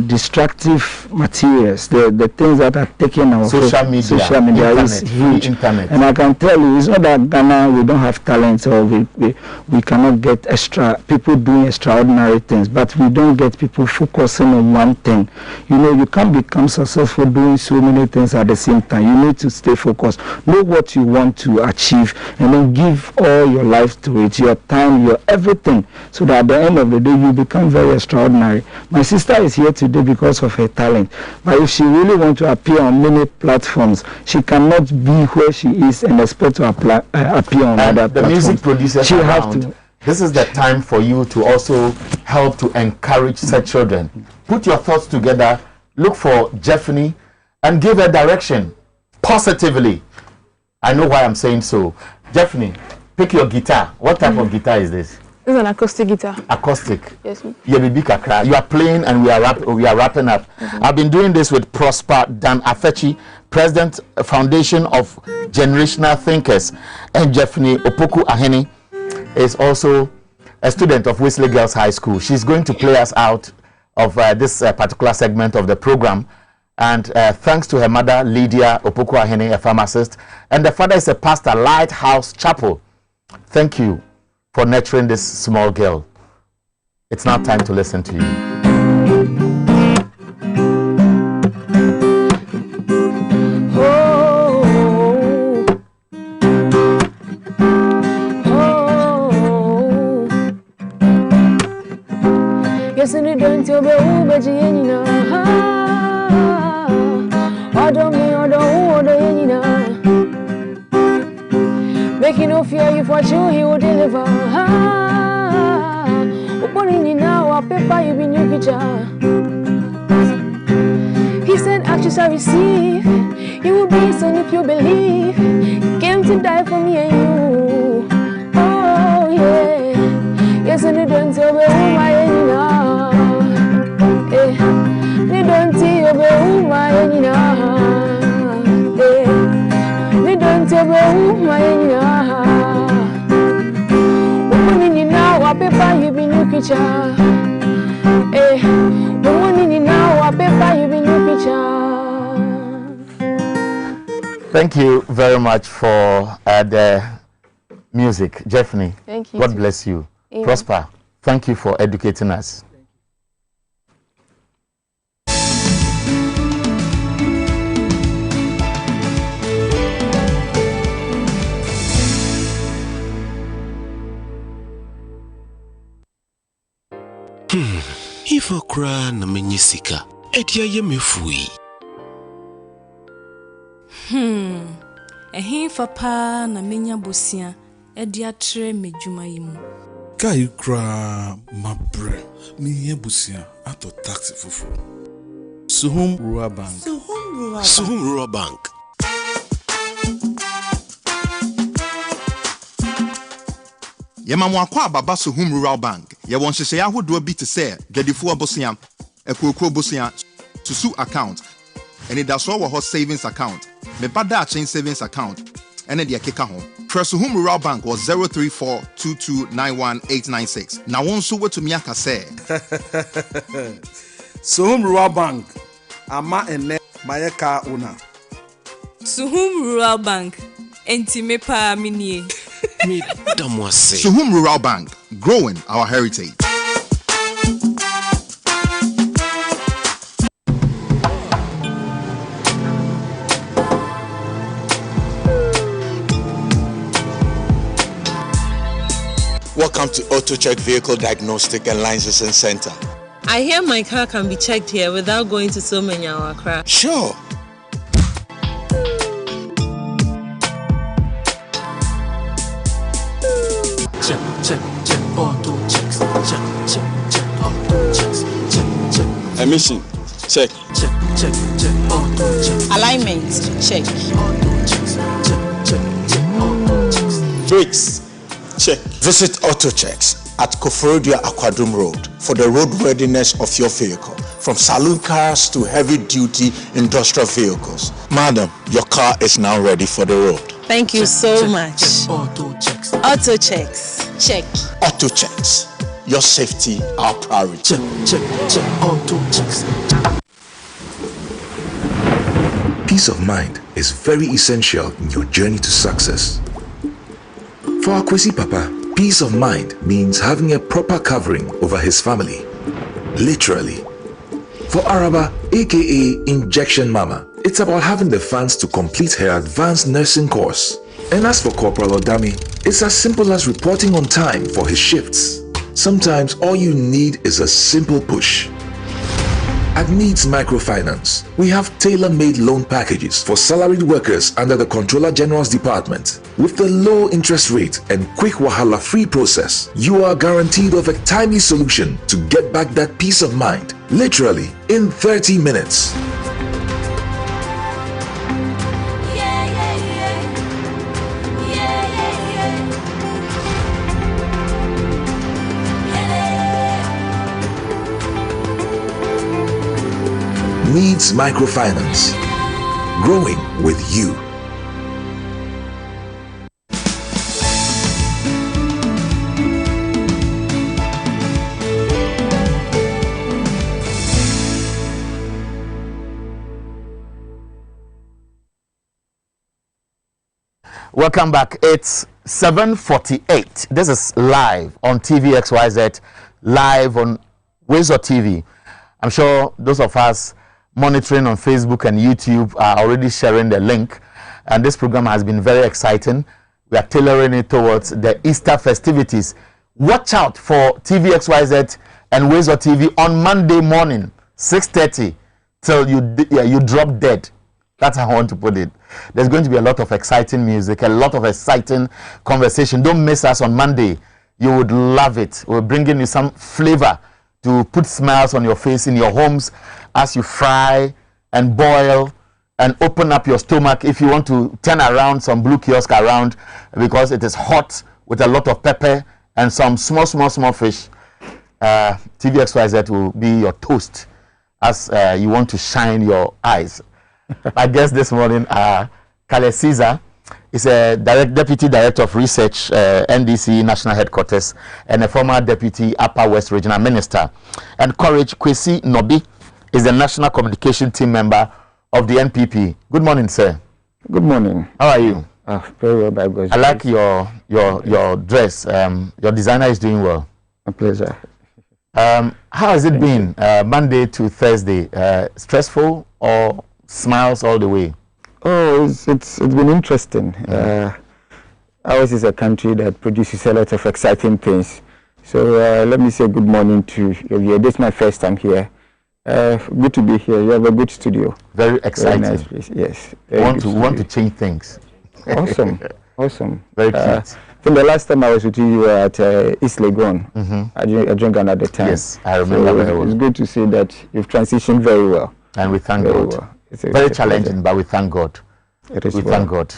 destructive materials, the things that are taking our social media is huge. And I can tell you, it's not that Ghana, we don't have talent, or we cannot get people doing extraordinary things, but we don't get people focusing on one thing. You can't become successful doing so many things at the same time. You need to stay focused, know what you want to achieve, and then give all your life to it, your time, your everything, so that at the end of the day, you become very extraordinary. My sister is here today because of her talent, but if she really wants to appear on many platforms, she cannot be where she is and expect to appear on other platforms. The music producers she have to. This is the time for you to also help to encourage such children. Put your thoughts together, look for Jeffrey, and give her direction positively. I know why I'm saying so. Jeffrey, pick your guitar. What type of guitar is this? This is an acoustic guitar. Acoustic. Yes. You are playing and we are wrapping up. I've been doing this with Prosper Dan Afechi, President Foundation of Generational Thinkers, and Jeffrey Opoku Ahene is also a student of Wesley Girls High School. She's going to play us out of this particular segment of the program. And thanks to her mother, Lydia Opoku Ahene, a pharmacist, and the father is a pastor, Lighthouse Chapel. Thank you for nurturing this small girl. It's now time to listen to you. Yes, and you don't tell me who, but you know. I don't making no fear if what he will deliver. Opening you now, I'll paper you be new picture. He said, actions I receive. You will be son if you believe. He came to die for me and you. Oh, yeah. Yes, and you don't tell me who my enemy now. You don't tell me who my enemy now. You don't tell me who my enemy now. Opening you now, I'll paper you be new creature. Thank you very much for the music, Jeffney. Thank you. God bless you. Amen. Prosper. Thank you for educating us. If I cry na menyisika, edia ye mefui. Ehin fa na menya bosia, edia tre medwuma yimu. Kai kra mabre, me busia ato taxi fufu. Suhum Rural Bank. Suhum Rural Bank. Yemamu akwa baba Suhum Rural Bank. Ye won hyehyɛ ahodo bi te sɛ gadifo abosia, ekoko abosia, susu account, ene da so wo ho savings account, me bada chain savings account, ene de akeka ho. Suhum Rural Bank was 034229186. Na won so wetumi aka sɛ Suhum Rural Bank ama ene mayeka una. Suhum Rural Bank enti me pa minie. Suhum Rural Bank, growing our heritage. Welcome to Auto Check Vehicle Diagnostic and Licensing Center. I hear my car can be checked here without going to so many hour crash. Sure. Check, auto checks. Check, auto checks. Check. Emission, check. Check, auto checks. Alignment, check. Auto checks. Check, auto checks. Brakes, check. Visit Auto Checks at Koforodia Aquadrum Road for the roadworthiness of your vehicle, from saloon cars to heavy-duty industrial vehicles. Madam, your car is now ready for the road. Thank you so much. Check, auto checks. Auto checks, check. Auto Checks, your safety, our priority. Check, auto checks. Peace of mind is very essential in your journey to success. For Akwesi Papa, peace of mind means having a proper covering over his family. Literally. For Araba, aka Injection Mama, it's about having the funds to complete her advanced nursing course. And as for Corporal Odami, it's as simple as reporting on time for his shifts. Sometimes all you need is a simple push. At Needs Microfinance, we have tailor-made loan packages for salaried workers under the Controller General's Department. With the low interest rate and quick wahala-free process, you are guaranteed of a timely solution to get back that peace of mind, literally in 30 minutes. Needs Microfinance. Growing with you. Welcome back. It's 7:48. This is live on TV XYZ, live on Xyz TV. I'm sure those of us monitoring on Facebook and YouTube are already sharing the link, and this program has been very exciting. We are tailoring it towards the Easter festivities. Watch out for TV XYZ and Xyz TV on Monday morning, 6:30 till you drop dead. That's how I want to put it. There's going to be a lot of exciting music, a lot of exciting conversation. Don't miss us on Monday. You would love it. We're bringing you some flavor to put smiles on your face in your homes as you fry and boil and open up your stomach if you want to turn around some blue kiosk around, because it is hot with a lot of pepper and some small fish. TV XYZ will be your toast as you want to shine your eyes. My guest this morning, Xyz, is a Deputy Director of Research, NDC National Headquarters, and a former Deputy Upper West Regional Minister. And Courage Kwesi Nobi is the National Communication Team member of the NPP. Good morning, sir. Good morning. How are you? Very well, by God's I like your dress. Your designer is doing well. A pleasure. How has it been Monday to Thursday? Stressful or smiles all the way? Oh, it's been interesting. Ours is a country that produces a lot of exciting things. So let me say good morning to you. This is my first time here. Good to be here. You have a good studio. Very exciting. Very nice place. Yes. Want to change things. Awesome. Awesome. Very cute. From the last time I was with you, were at East Legon. I drank another time. Yes, I remember very well. It's good to see that you've transitioned very well. And we thank God. Well. It's very challenging, but we thank God. Thank God.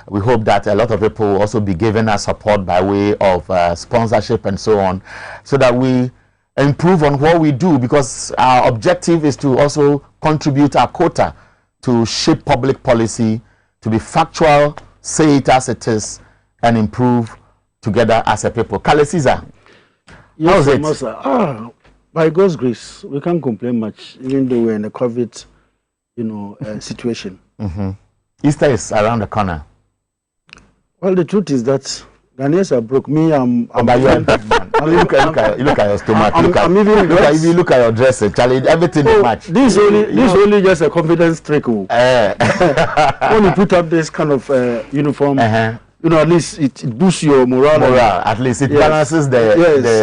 We hope that a lot of people will also be giving us support by way of sponsorship and so on, so that we improve on what we do, because our objective is to also contribute our quota to shape public policy, to be factual, say it as it is, and improve together as a people. Kale Caesar, how's it? Master, by God's grace, we can't complain much, even though we're in a COVID, situation. Easter is around the corner. Well, the truth is that Ghanaians are broke. Me, I'm look at your stomach. Look at your dress, Charlie. Everything is match. This only just a confidence trick. When you put up this kind of uniform, at least it boosts your morale. At least it balances the.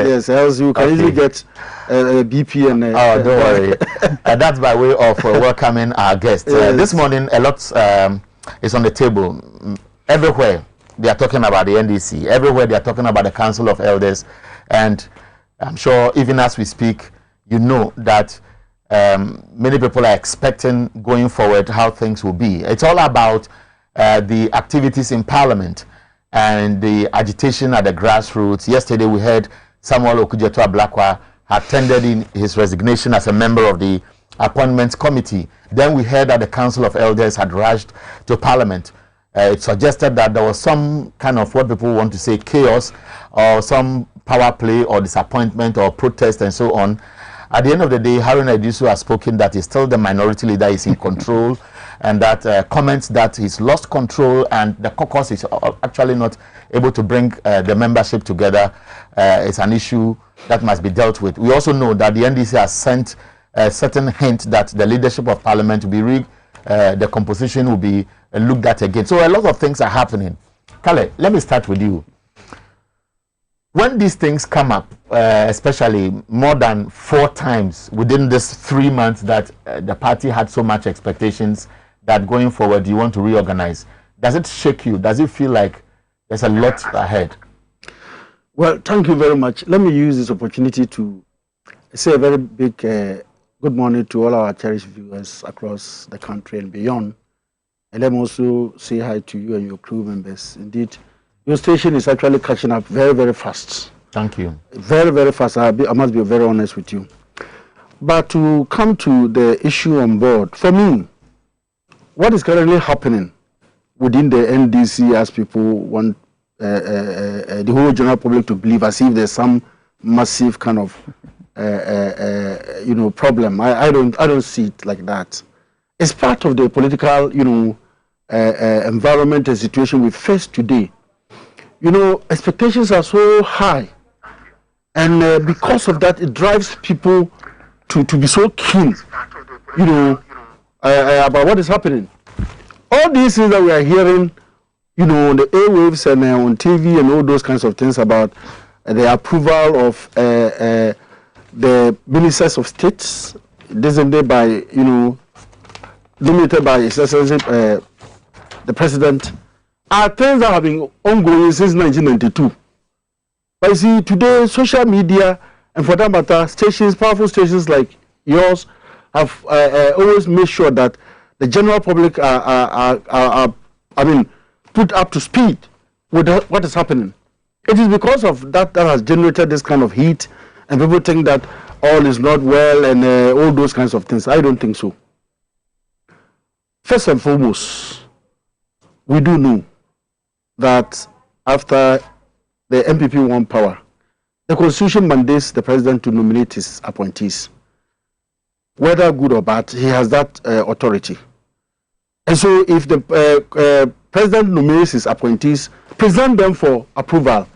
Yes. Else you can easily get a BP and. Don't worry. That's by way of welcoming our guests. This morning, a lot is on the table. Everywhere they are talking about the NDC. Everywhere they are talking about the Council of Elders, and I'm sure even as we speak, you know that many people are expecting going forward how things will be. It's all about the activities in Parliament and the agitation at the grassroots. Yesterday we heard Samuel Okudzeto Ablakwa had tendered in his resignation as a member of the Appointments Committee. Then we heard that the Council of Elders had rushed to Parliament. It suggested that there was some kind of what people want to say chaos, or some power play or disappointment or protest and so on. At the end of the day, Haruna Iddrisu has spoken that he's still the minority leader, is in control, and that comments that he's lost control and the caucus is actually not able to bring the membership together. It's an issue that must be dealt with. We also know that the NDC has sent a certain hint that the leadership of Parliament will be rigged, the composition will be looked at again. So a lot of things are happening. Kale, let me start with you. When these things come up, especially more than 4 times within this 3 months that the party had so much expectations that going forward you want to reorganize, does it shake you? Does it feel like there's a lot ahead? Well, thank you very much. Let me use this opportunity to say a very big good morning to all our cherished viewers across the country and beyond. And let me also say hi to you and your crew members. Indeed, your station is actually catching up very, very fast. Thank you. Very, very fast. I must be very honest with you. But to come to the issue on board, for me, what is currently happening within the NDC, as people want the whole general public to believe as if there's some massive kind of problem. I don't see it like that. It's part of the political environment and situation we face today. Expectations are so high, and because of that, it drives people to be so keen, about what is happening. All these things that we are hearing, on the airwaves and on TV and all those kinds of things about the approval of the ministers of states, designated by, limited by His Excellency the President, are things that have been ongoing since 1992. But you see, today, social media, and for that matter, powerful stations like yours, have always made sure that the general public are put up to speed with what is happening. It is because of that has generated this kind of heat, and people think that all is not well and all those kinds of things. I don't think so. First and foremost, we do know that after the MPP won power, the Constitution mandates the President to nominate his appointees. Whether good or bad, he has that authority. And so if the president nominates his appointees, present them for approval,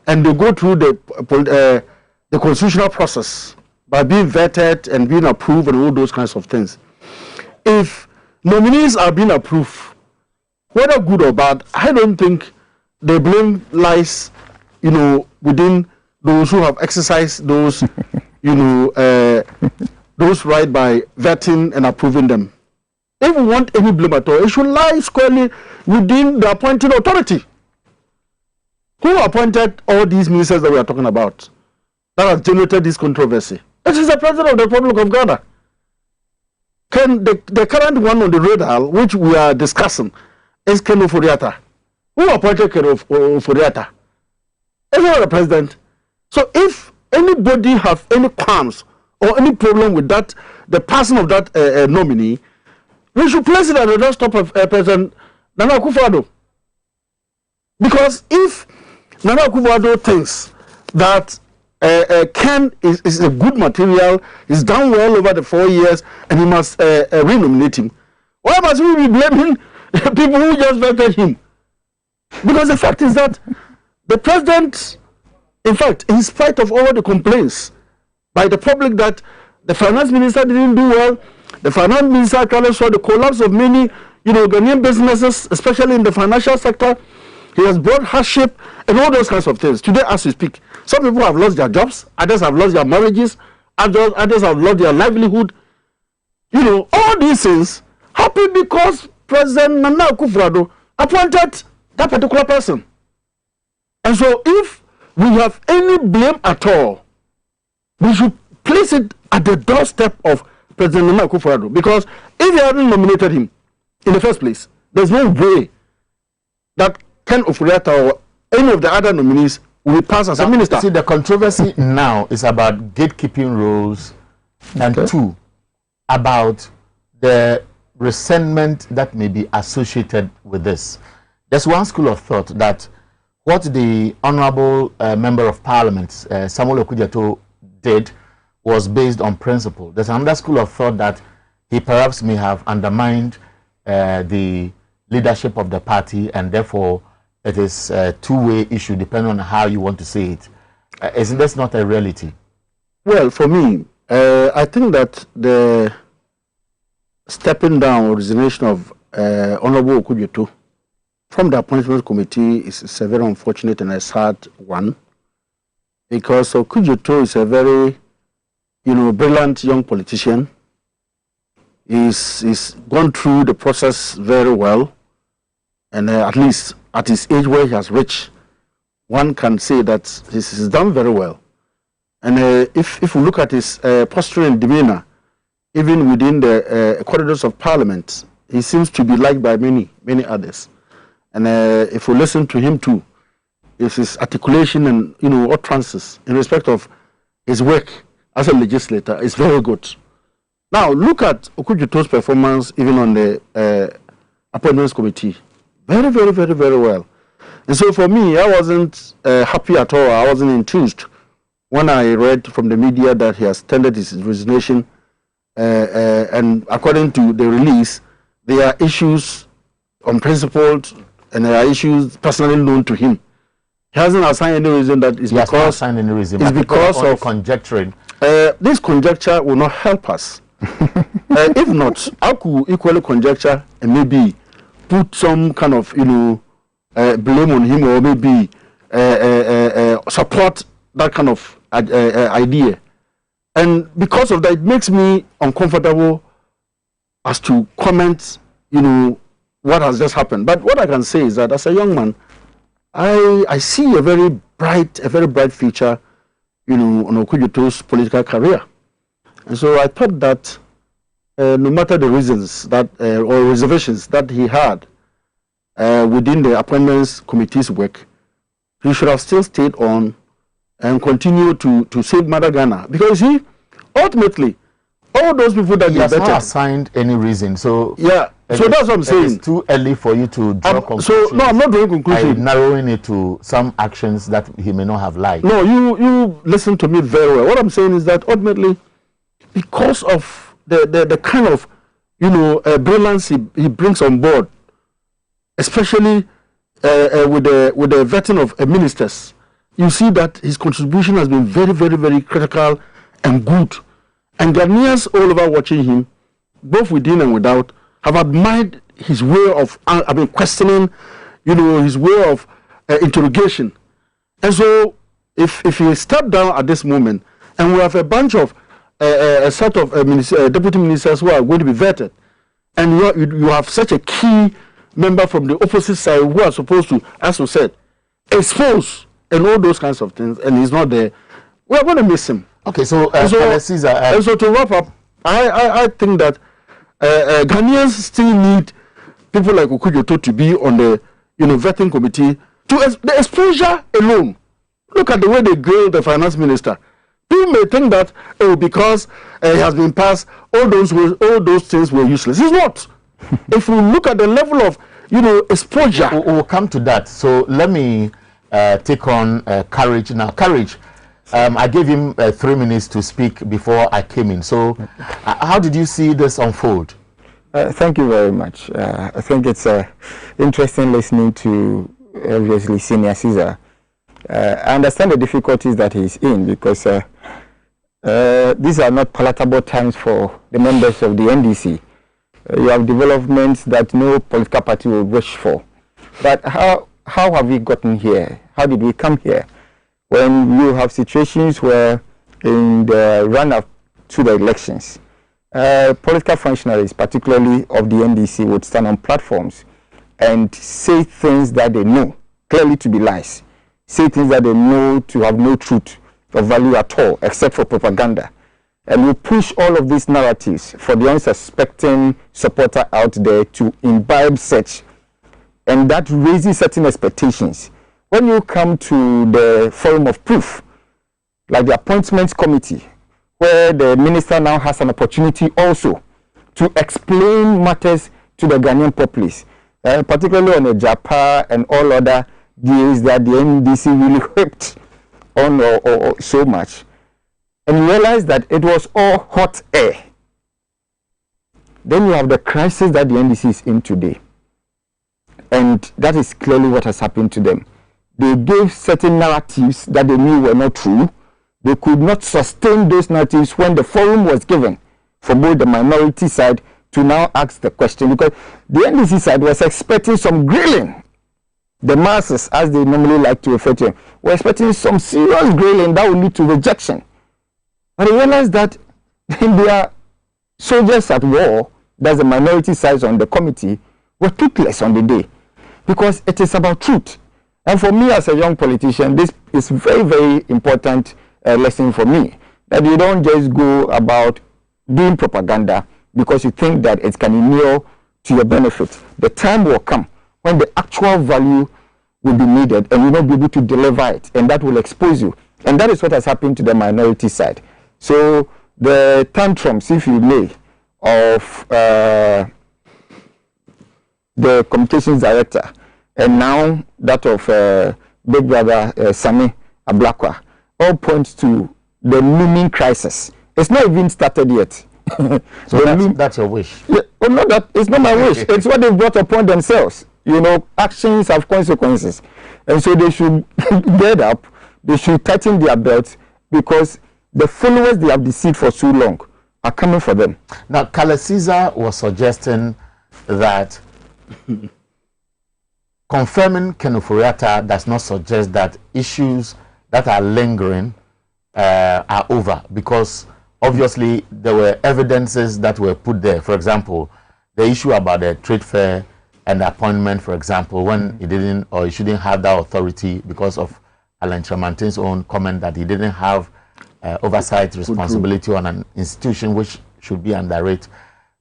and they go through the constitutional process by being vetted and being approved and all those kinds of things. If nominees are being approved, whether good or bad, I don't think the blame lies, within those who have exercised those, those right by vetting and approving them. If we want any blame at all, it should lie squarely within the appointing authority. Who appointed all these ministers that we are talking about that have generated this controversy? It is the President of the Republic of Ghana. Can the current one on the radar, which we are discussing, is Ken Oforiatta. Who appointed Ken Oforiatta? It's not the President. So if anybody has any qualms or any problem with that, the person of that nominee, we should place it at the doorstep of President Nana Akufo-Addo. Because if Nana Akufo-Addo thinks that Ken is a good material, he's done well over the 4 years, and he must renominate him, why must we be blaming people who just vetted him? Because the fact is that the president, in fact, in spite of all the complaints by the public that the finance minister didn't do well, the finance minister actually saw the collapse of many, Ghanaian businesses, especially in the financial sector. He has brought hardship and all those kinds of things. Today, as we speak, some people have lost their jobs, others have lost their marriages, others have lost their livelihood. All these things happen because President Nana Akufo-Addo appointed that particular person. And so if we have any blame at all, we should place it at the doorstep of President Nana Akufo-Addo, because if he hadn't nominated him in the first place, there's no way that Ken Oforiatta or any of the other nominees will pass as a minister. See, the controversy now is about gatekeeping rules, and two, about the resentment that may be associated with this. There's one school of thought that what the Honorable Member of Parliament, Samuel Okudzeto, did was based on principle. There's another school of thought that he perhaps may have undermined the leadership of the party, and therefore it is a two-way issue depending on how you want to say it. Isn't this not a reality? Well, for me, I think that the stepping down or resignation of Honorable Okudzeto from the appointment committee is a very unfortunate and a sad one, because Okudzeto is a very, brilliant young politician. He's gone through the process very well, and at least at his age where he has reached, one can say that he's done very well. And if we look at his posture and demeanor, even within the corridors of Parliament, he seems to be liked by many others. And if we listen to him too, his articulation and utterances in respect of his work as a legislator is very good. Now look at Okudzeto's performance even on the appointments committee. Very, very, very, very well. And so for me, I wasn't happy at all. I wasn't enthused when I read from the media that he has tendered his resignation. And according to the release, there are issues unprincipled and there are issues personally known to him. He hasn't assigned any reason that is because it's because of conjecturing. This conjecture will not help us. If not, I could equally conjecture and maybe put some kind of blame on him, or maybe support that kind of idea. And because of that, it makes me uncomfortable as to comment, what has just happened. But what I can say is that as a young man, I see a very bright future, on Okudzeto's political career. And so I thought that no matter the reasons that or reservations that he had within the appointments committee's work, he should have still stayed on and continue to save Mother Ghana. Because ultimately, all those people that he has not assigned any reason. So yeah, so that's what I'm saying. It's too early for you to draw conclusions. So no, I'm not drawing conclusions. I'm narrowing it to some actions that he may not have liked. No, you listen to me very well. What I'm saying is that ultimately, because of the kind of brilliance he brings on board, especially with the vetting of ministers. You see that his contribution has been very, very, very critical and good. And Ghanaians all over watching him, both within and without, have admired his way of questioning, his way of interrogation. And so, if he stepped down at this moment, and we have a bunch of a set of deputy ministers who are going to be vetted, and you have such a key member from the opposite side who are supposed to, as we said, expose and all those kinds of things, and he's not there, we are going to miss him. Okay, so Caesar, and so to wrap up, I think that Ghanaians still need people like Okujoto to be on the vetting committee. The exposure alone. Look at the way they grilled the finance minister. People may think that because it has been passed, all those things were useless. It's not. If we look at the level of exposure, we'll come to that. So let me take on Courage now. Courage. I gave him 3 minutes to speak before I came in. So, how did you see this unfold? Thank you very much. I think it's interesting listening to, obviously, Senior Caesar. I understand the difficulties that he's in because these are not palatable times for the members of the NDC. You have developments that no political party will wish for. But how have we gotten here? How did we come here? When you have situations where in the run-up to the elections, political functionaries, particularly of the NDC, would stand on platforms and say things that they know clearly to be lies, say things that they know to have no truth or value at all, except for propaganda. And we push all of these narratives for the unsuspecting supporter out there to imbibe such, and that raises certain expectations. When you come to the forum of proof, like the appointments committee, where the minister now has an opportunity also to explain matters to the Ghanaian populace, particularly on the JAPA and all other deals that the NDC really whipped on or so much, and you realize that it was all hot air. Then you have the crisis that the NDC is in today, and that is clearly what has happened to them. They gave certain narratives that they knew were not true. They could not sustain those narratives when the forum was given for both the minority side to now ask the question, because the NDC side was expecting some grilling. The masses, as they normally like to refer to them, were expecting some serious grilling that would lead to rejection. But they realized that their soldiers at war, that's the minority sides on the committee, were toothless on the day, because it is about truth. And for me as a young politician, this is very, very important lesson for me, that you don't just go about doing propaganda because you think that it can inure to your benefit. The time will come when the actual value will be needed and you'll not be able to deliver it, and that will expose you. And that is what has happened to the minority side. So the tantrums, if you may, of the communications director, and now that of Big Brother Sami Ablakwa, all points to the looming crisis. It's not even started yet. So that's your wish? Yeah, well, no, it's not my wish. It's what they've brought upon themselves. Actions have consequences. And so they should get up, they should tighten their belts, because the followers they have deceived for so long are coming for them. Now, Caesar was suggesting that confirming Kenufuriata does not suggest that issues that are lingering are over, because obviously there were evidences that were put there. For example, the issue about the trade fair and the appointment, for example, when he didn't, or he shouldn't have that authority because of Alan Tremantin's own comment that he didn't have oversight responsibility on an institution which should be under it.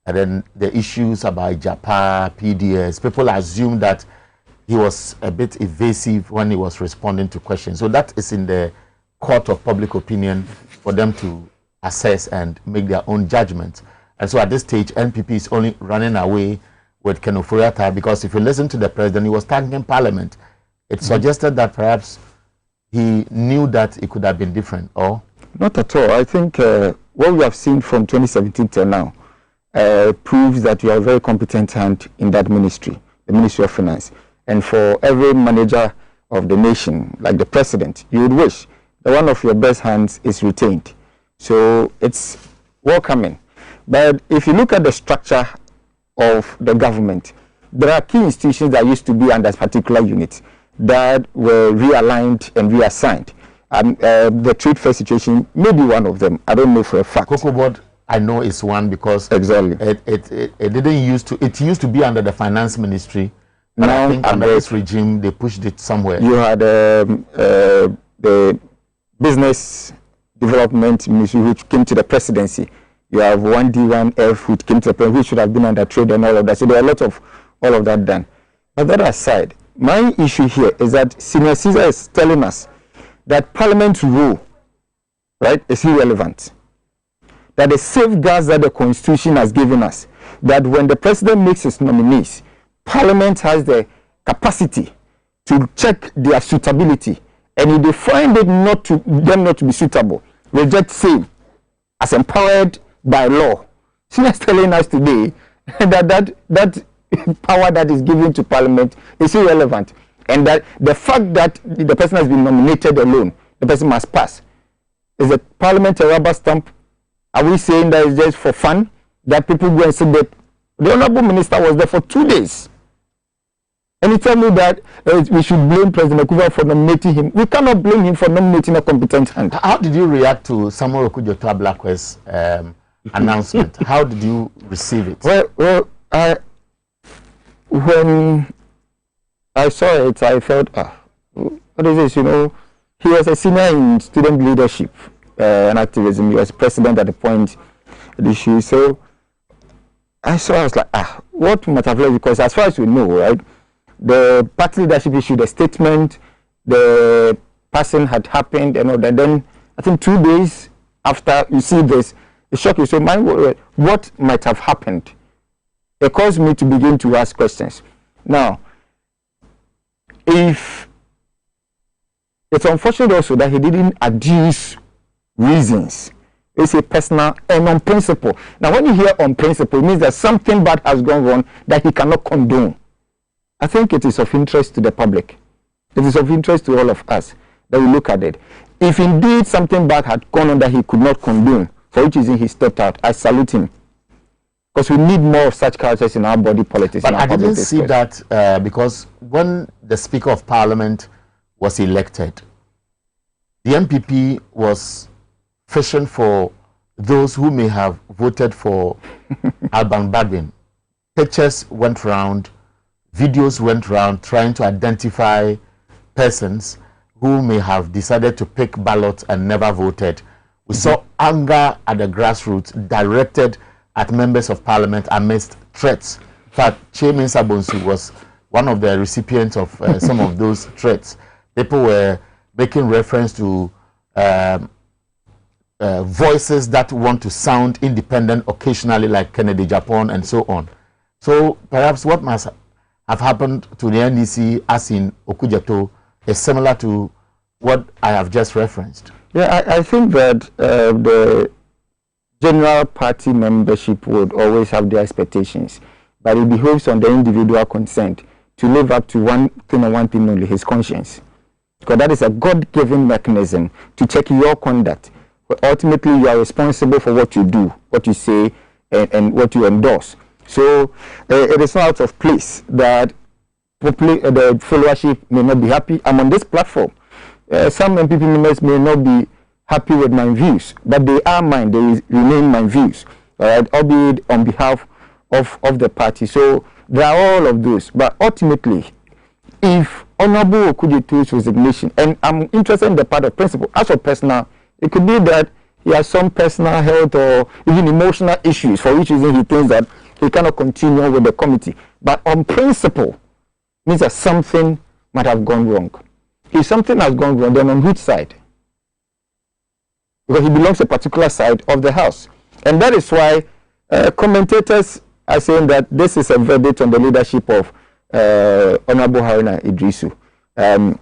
And then the issues about JAPA, PDS, people assume that he was a bit evasive when he was responding to questions. So that is in the court of public opinion for them to assess and make their own judgment. And so at this stage, NPP is only running away with Kenufuriata, because if you listen to the president, he was thanking Parliament. It suggested that perhaps he knew that it could have been different, or? Not at all. I think what we have seen from 2017 till now, proves that you are a very competent hand in that ministry, the Ministry of Finance. And for every manager of the nation, like the president, you would wish that one of your best hands is retained. So it's welcoming. But if you look at the structure of the government, there are key institutions that used to be under particular units that were realigned and reassigned. The trade fair situation may be one of them. I don't know for a fact. Cocoa Board, I know is one because exactly it didn't used to. It used to be under the finance ministry. But now I think under this regime they pushed it somewhere. You had the business development ministry which came to the presidency. You have 1D, 1F which came to the presidency, which should have been under trade and all of that. So there are a lot of all of that done. But that aside, my issue here is that Senior Caesar is telling us that Parliament's role, right, is irrelevant. That the safeguards that the Constitution has given us, that when the President makes his nominees, Parliament has the capacity to check their suitability, and if they find it not to be suitable, reject same as empowered by law. Senior is telling us today that power that is given to Parliament is irrelevant, and that the fact that the person has been nominated alone, the person must pass. Is the Parliament a rubber stamp? Are we saying that it's just for fun, that people go and sit there? The Honorable Minister was there for 2 days, and he told me that we should blame President Akufa for nominating him. We cannot blame him for nominating a competent hand. How did you react to Samuel Okudzeto Blackwell's announcement? How did you receive it? Well, when I saw it, I felt, what is this? You know, he was a senior in student leadership and activism. He was president at the point of the issue. So I was like, what might have led? Because as far as we know, right, the party leadership issued a statement, the passing had happened and all that. Then I think 2 days after you see this, it shocked you. So what might have happened? It caused me to begin to ask questions. Now, if it's unfortunate also that he didn't adduce reasons, it's a personal and on principle. Now, when you hear on principle, it means that something bad has gone wrong that he cannot condone. I think it is of interest to the public. It is of interest to all of us that we look at it. If indeed something bad had gone on that he could not condone, for which reason he stepped out, I salute him. Because we need more of such characters in our body politics. But I didn't see that because when the Speaker of Parliament was elected, the MPP was fishing for those who may have voted for Alban Badwin. Pictures went round, videos went round trying to identify persons who may have decided to pick ballots and never voted. We saw anger at the grassroots directed at members of Parliament amidst threats. In fact, Chairman Sabonsu was one of the recipients of some of those threats. People were making reference to voices that want to sound independent occasionally, like Kennedy Japan and so on. So perhaps what must have happened to the NDC as in Okudzeto is similar to what I have just referenced. Yeah, I think that the general party membership would always have their expectations, but it behoves on the individual consent to live up to one thing and one thing only, his conscience. Because that is a God-given mechanism to check your conduct. But ultimately, you are responsible for what you do, what you say, and what you endorse. So it is not out of place that the followership may not be happy. I'm on this platform. Some MPP members may not be happy with my views, but they are mine. They remain my views, all right, albeit on behalf of the party. So there are all of those. But ultimately, if Honorable Okudzeto's resignation, and I'm interested in the part of principle, as for personal, it could be that he has some personal health or even emotional issues for which reason he thinks that he cannot continue with the committee. But on principle, means that something might have gone wrong. If something has gone wrong, then on which side? Because he belongs to a particular side of the house. And that is why commentators are saying that this is a verdict on the leadership of Honorable Haruna Idrisu. I think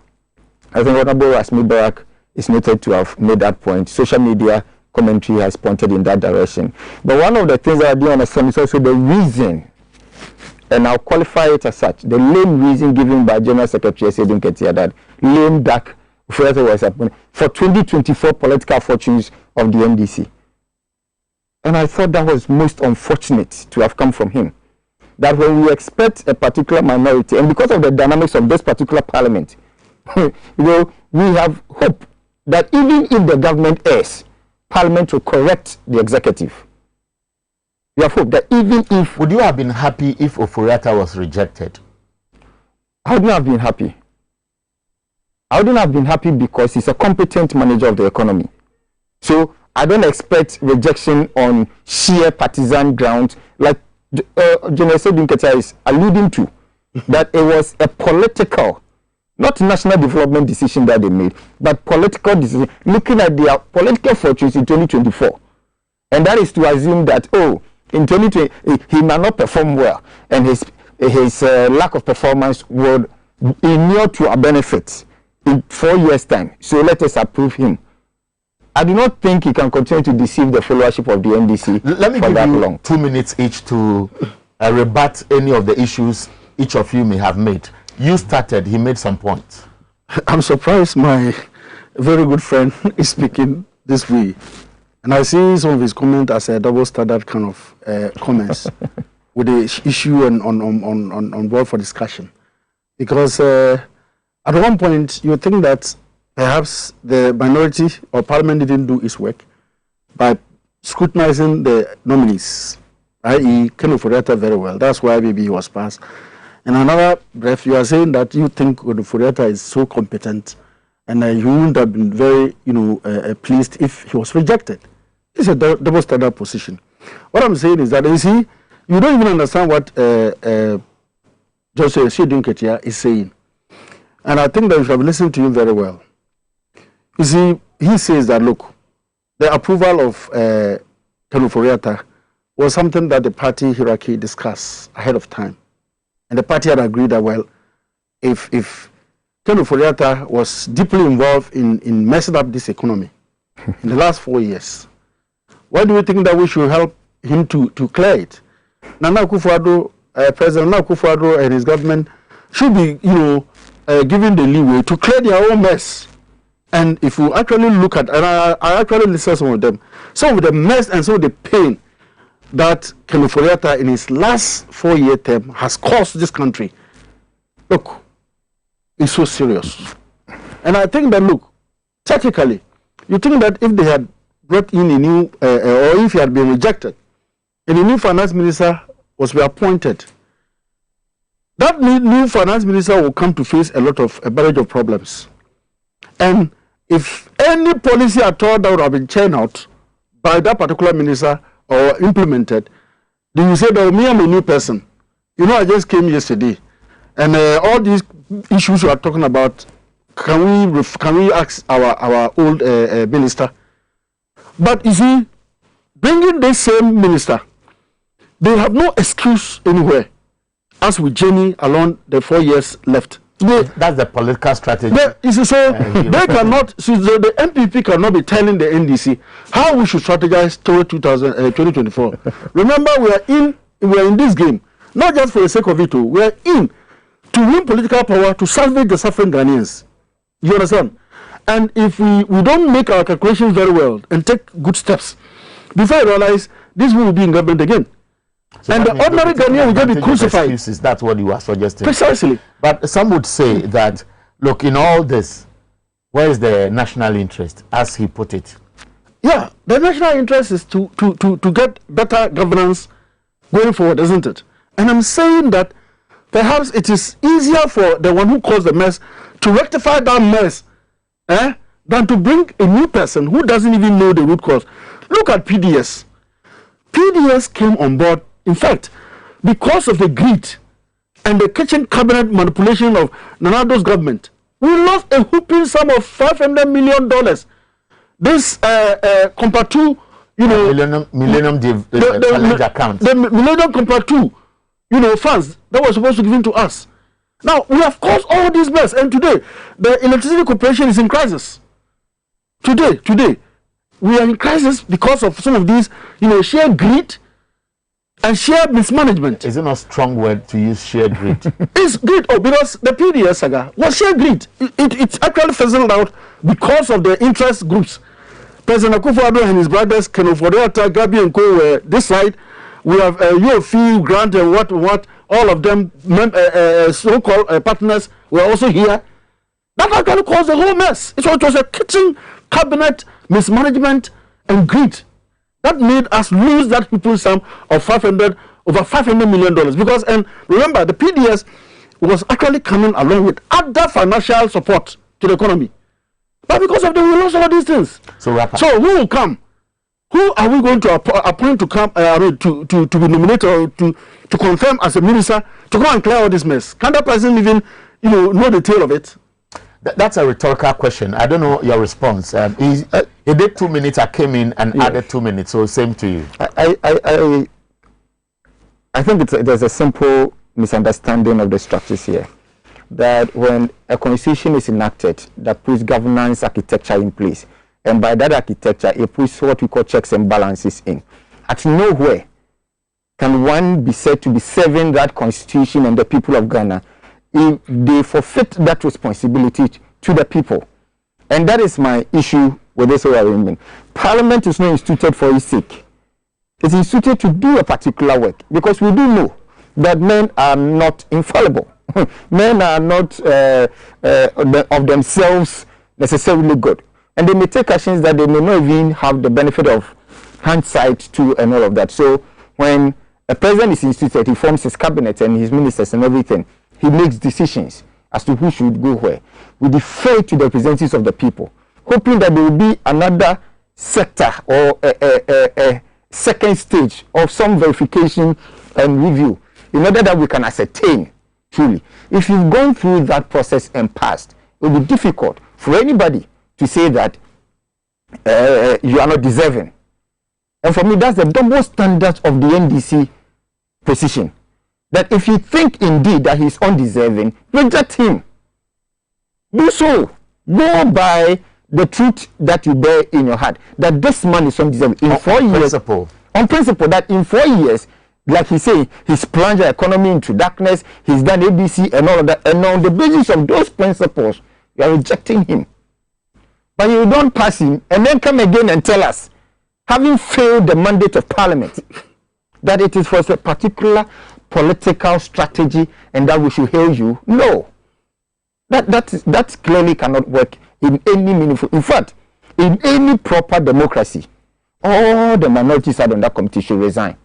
Honorable Rasmi Barak is noted to have made that point. Social media commentary has pointed in that direction. But one of the things that I do understand is also the reason, and I'll qualify it as such, the lame reason given by General Secretary Xyz Morning that lame duck for 2024 political fortunes of the NDC. And I thought that was most unfortunate to have come from him. That when we expect a particular minority, and because of the dynamics of this particular parliament, we have hope that even if the government errs, parliament will correct the executive. We have hope that even if... Would you have been happy if Oforiatta was rejected? I wouldn't have been happy. I wouldn't have been happy because he's a competent manager of the economy. So I don't expect rejection on sheer partisan grounds, like General Xyz Morning is alluding to, that it was a political, not national development decision that they made, but political decision, looking at their political fortunes in 2024. And that is to assume that, in 2020, he might not perform well, and his lack of performance would inure to our benefit in 4 years' time. So let us approve him. I do not think he can continue to deceive the followership of the NDC. Let me give you 2 minutes each to rebut any of the issues each of you may have made. You started, he made some points. I'm surprised my very good friend is speaking this way. And I see some of his comments as a double standard kind of comments with the issue on board for discussion. Because at one point, you think that perhaps the minority or parliament didn't do its work by scrutinizing the nominees, i.e. Ken Oforiatta very well. That's why maybe he was passed. In another breath, you are saying that you think Oforiatta is so competent and you wouldn't have been very, pleased if he was rejected. It's a double standard position. What I'm saying is that, you see, you don't even understand what Joseph Xyz is saying. And I think that you should have listened to him very well. You see, he says that, look, the approval of Ken Oforiatta was something that the party hierarchy discussed ahead of time. And the party had agreed that, well, if Ken Oforiatta was deeply involved in messing up this economy in the last 4 years, why do you think that we should help him to clear it? Nana Akufo-Addo, President Nana Akufo-Addo and his government should be, given the leeway to clear their own mess. And if you actually look at, and I actually listen to some of the mess and some of the pain that Ken Oforiatta in his last 4-year term has caused this country, look, it's so serious. And I think that, look, technically, you think that if they had brought in a new, or if he had been rejected, and a new finance minister was appointed, that new finance minister will come to face a barrage of problems. And if any policy at all that would have been churned out by that particular minister or implemented, then you say that me, I'm a new person. I just came yesterday, and all these issues you are talking about, can we ask our old minister? But you see, bringing this same minister, they have no excuse anywhere, as with Jenny along the 4 years left. That's the political strategy. They cannot, the MPP cannot be telling the NDC how we should strategize toward 2024. Remember, we are in this game, not just for the sake of it. We are in to win political power, to salvage the suffering Ghanaians. You understand? And if we don't make our calculations very well and take good steps, before I realize this will be in government again. So and the ordinary Ghanaian will just be crucified. Excuses, that's what you are suggesting. Precisely. But some would say that, look, in all this, where is the national interest, as he put it? Yeah, the national interest is to get better governance going forward, isn't it? And I'm saying that perhaps it is easier for the one who caused the mess to rectify that mess than to bring a new person who doesn't even know the root cause. Look at PDS. PDS came on board, in fact, because of the greed and the kitchen cabinet manipulation of Nanado's government. We lost a whooping sum of $500 million. This Compact 2, Millennium Challenge account. The Millennium Compact 2, funds that were supposed to be given to us. Now, we have caused all this mess, and today, the electricity corporation is in crisis. Today, we are in crisis because of some of these, sheer greed and sheer mismanagement. Is it not a strong word to use sheer greed? It's greed. Oh, because the PDS saga was sheer greed. It actually fizzled out because of the interest groups. President Akufo-Addo and his brothers, Ken Ofori-Atta, Gabi and Co. were this side. We have UFE, Grant and what, all of them, so-called partners were also here. That actually caused the whole mess. It was a kitchen cabinet mismanagement and greed that made us lose that people sum of over $500 million. Because, and remember, the PDS was actually coming along with other financial support to the economy. But because of we lost all of these things. So who will come? Who are we going to appoint to come to be nominated or to confirm as a minister to go and clear all this mess? Can that person even know the tail of it? That's a rhetorical question. I don't know your response. He did 2 minutes. I came in and added 2 minutes. So same to you. I think there's a simple misunderstanding of the structures here. That when a constitution is enacted, that puts governance architecture in place, and by that architecture, it puts what we call checks and balances in. At nowhere can one be said to be serving that constitution and the people of Ghana if they forfeit that responsibility to the people. And that is my issue with this whole arrangement. Parliament is not instituted for its sake. It's instituted to do a particular work, because we do know that men are not infallible. Men are not of themselves necessarily good. And they may take actions that they may not even have the benefit of hindsight to and all of that. So when a president is instituted, he forms his cabinet and his ministers and everything. He makes decisions as to who should go where. We defer to the representatives of the people, hoping that there will be another sector or a second stage of some verification and review in order that we can ascertain truly. If you've gone through that process and passed, it will be difficult for anybody to say that you are not deserving. And for me, that's the double standard of the NDC position. That if you think indeed that he's undeserving, reject him. Do so. Go by the truth that you bear in your heart, that this man is undeserving. In 4 years, on principle, that in 4 years, like he say, he's plunged the economy into darkness, he's done ABC and all of that, and on the basis of those principles, you are rejecting him. But you don't pass him and then come again and tell us, having failed the mandate of Parliament, that it is for a particular political strategy and that we should hail you. No. That clearly cannot work in any meaningful. In fact, in any proper democracy, all the minorities side on that committee should resign.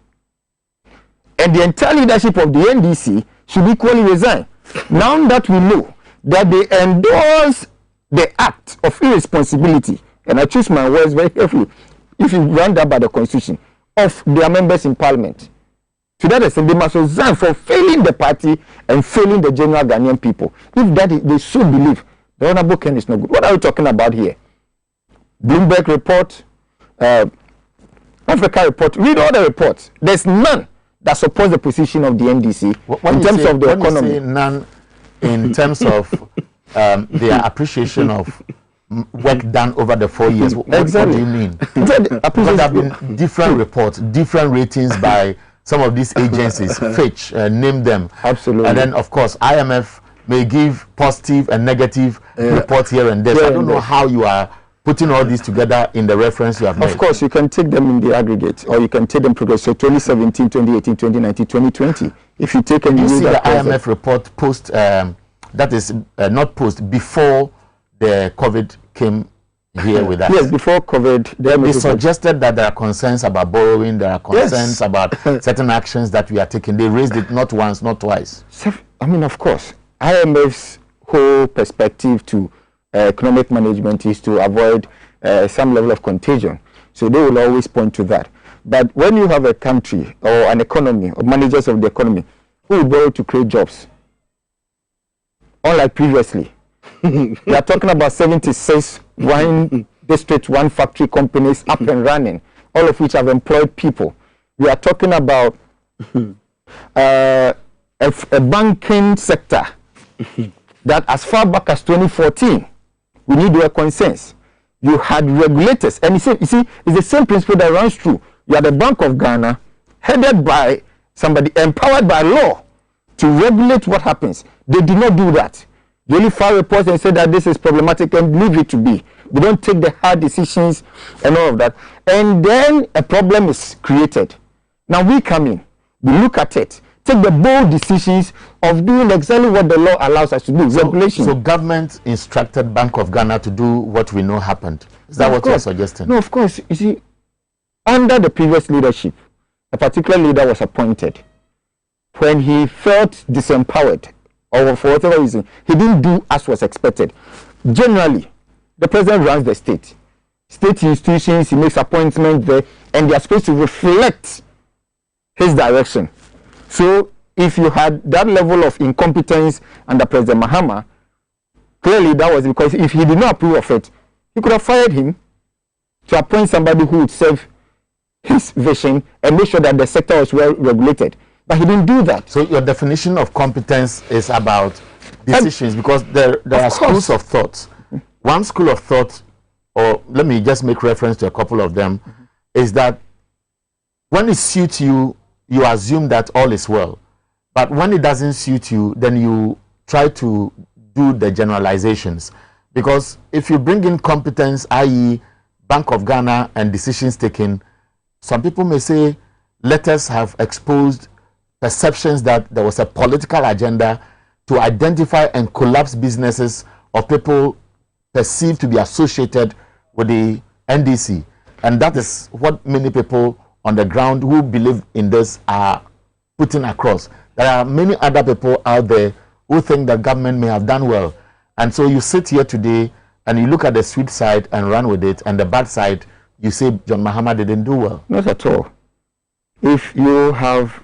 And the entire leadership of the NDC should equally resign. Now that we know that they endorse the act of irresponsibility, and I choose my words very carefully, if you run that by the constitution, of their members in Parliament, to that extent, they must resign for failing the party and failing the general Ghanaian people. If that is, they should believe the Honorable Ken is not good. What are we talking about here? Bloomberg report, Africa report. Read all the reports. There's none that supports the position of the NDC in terms of the economy. You say none in terms of their appreciation of work done over the 4 years. What do you mean? There have been different reports, different ratings by some of these agencies. Fitch, name them. Absolutely. And then, of course, IMF may give positive and negative reports here and there. So I don't know how you are putting all these together in the reference you have made. Of course, you can take them in the aggregate, or you can take them progress. So 2017, 2018, 2019, 2020. If you take and you see the IMF report post, that is not post, before the COVID came here with us. Yes, before COVID. They suggested that there are concerns about borrowing, there are concerns about certain actions that we are taking. They raised it not once, not twice. I mean, of course, IMF's whole perspective to economic management is to avoid some level of contagion. So they will always point to that. But when you have a country or an economy or managers of the economy who will borrow to create jobs, unlike previously, we are talking about 76 wine district, one factory companies up and running, all of which have employed people. We are talking about a banking sector that as far back as 2014, we need a consensus. you had regulators, and you see, it's the same principle that runs through. You are the Bank of Ghana, headed by somebody empowered by law to regulate what happens. They did not do that. They only file reports and say that this is problematic and leave it to be. They don't take the hard decisions and all of that. And then a problem is created. Now we come in, we look at it, take the bold decisions of doing exactly what the law allows us to do, regulation. So government instructed Bank of Ghana to do what we know happened. Is that what you're suggesting? No, of course. You see, under the previous leadership, a particular leader was appointed. When he felt disempowered, or for whatever reason, he didn't do as was expected. Generally, the president runs the state. State institutions, he makes appointments there, and they are supposed to reflect his direction. So, if you had that level of incompetence under President Mahama, clearly that was because if he did not approve of it, he could have fired him to appoint somebody who would serve his vision and make sure that the sector was well regulated. But he didn't do that. So your definition of competence is about decisions, because there are schools of thought. One school of thought, or let me just make reference to a couple of them, is that when it suits you, you assume that all is well. But when it doesn't suit you, then you try to do the generalizations. Because if you bring in competence, i.e. Bank of Ghana and decisions taken, some people may say letters have exposed perceptions that there was a political agenda to identify and collapse businesses of people perceived to be associated with the NDC. And that is what many people on the ground who believe in this are putting across. There are many other people out there who think that government may have done well. And so you sit here today and you look at the sweet side and run with it, and the bad side, you say John Mahama didn't do well. Not at all. If you have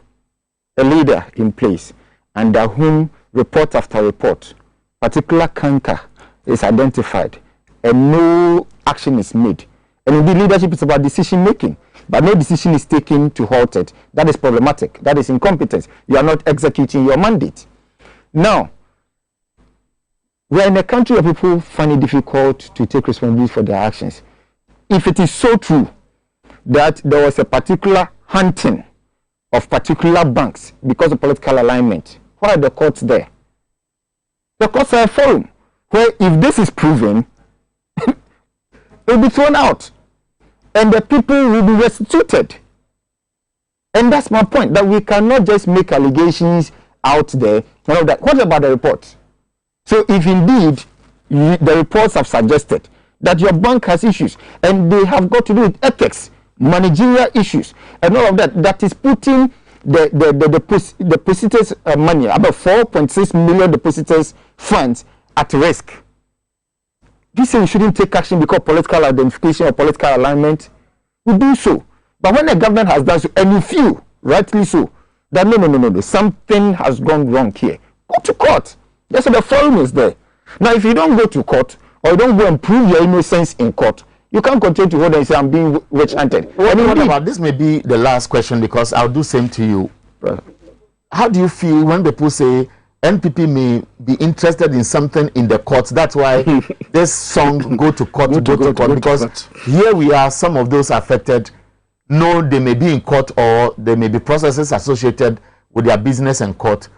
a leader in place under whom report after report, particular canker is identified and no action is made, and indeed leadership is about decision making, but no decision is taken to halt it, that is problematic. That is incompetence. You are not executing your mandate. Now, we are in a country where people find it difficult to take responsibility for their actions. If it is so true that there was a particular hunting of particular banks because of political alignment, why are the courts there? The courts are a forum where if this is proven, it will be thrown out and the people will be restituted. And that's my point, that we cannot just make allegations out there. None of that. What about the reports? So if indeed the reports have suggested that your bank has issues and they have got to do with ethics, managerial issues, and all of that, that is putting the depositors' money, about 4.6 million depositors' funds at risk. This say we shouldn't take action because political identification or political alignment. We do so. But when the government has done so, and you feel, rightly so, that no, something has gone wrong here, go to court. That's what the forum is there. Now, if you don't go to court, or you don't go and prove your innocence in court, you can't continue to hold and say, I'm being witch-hunted. What about this? May be the last question, because I'll do same to you. How do you feel when people say NPP may be interested in something in the courts? That's why this song go to court, because here we are, some of those affected know they may be in court or there may be processes associated with their business and court,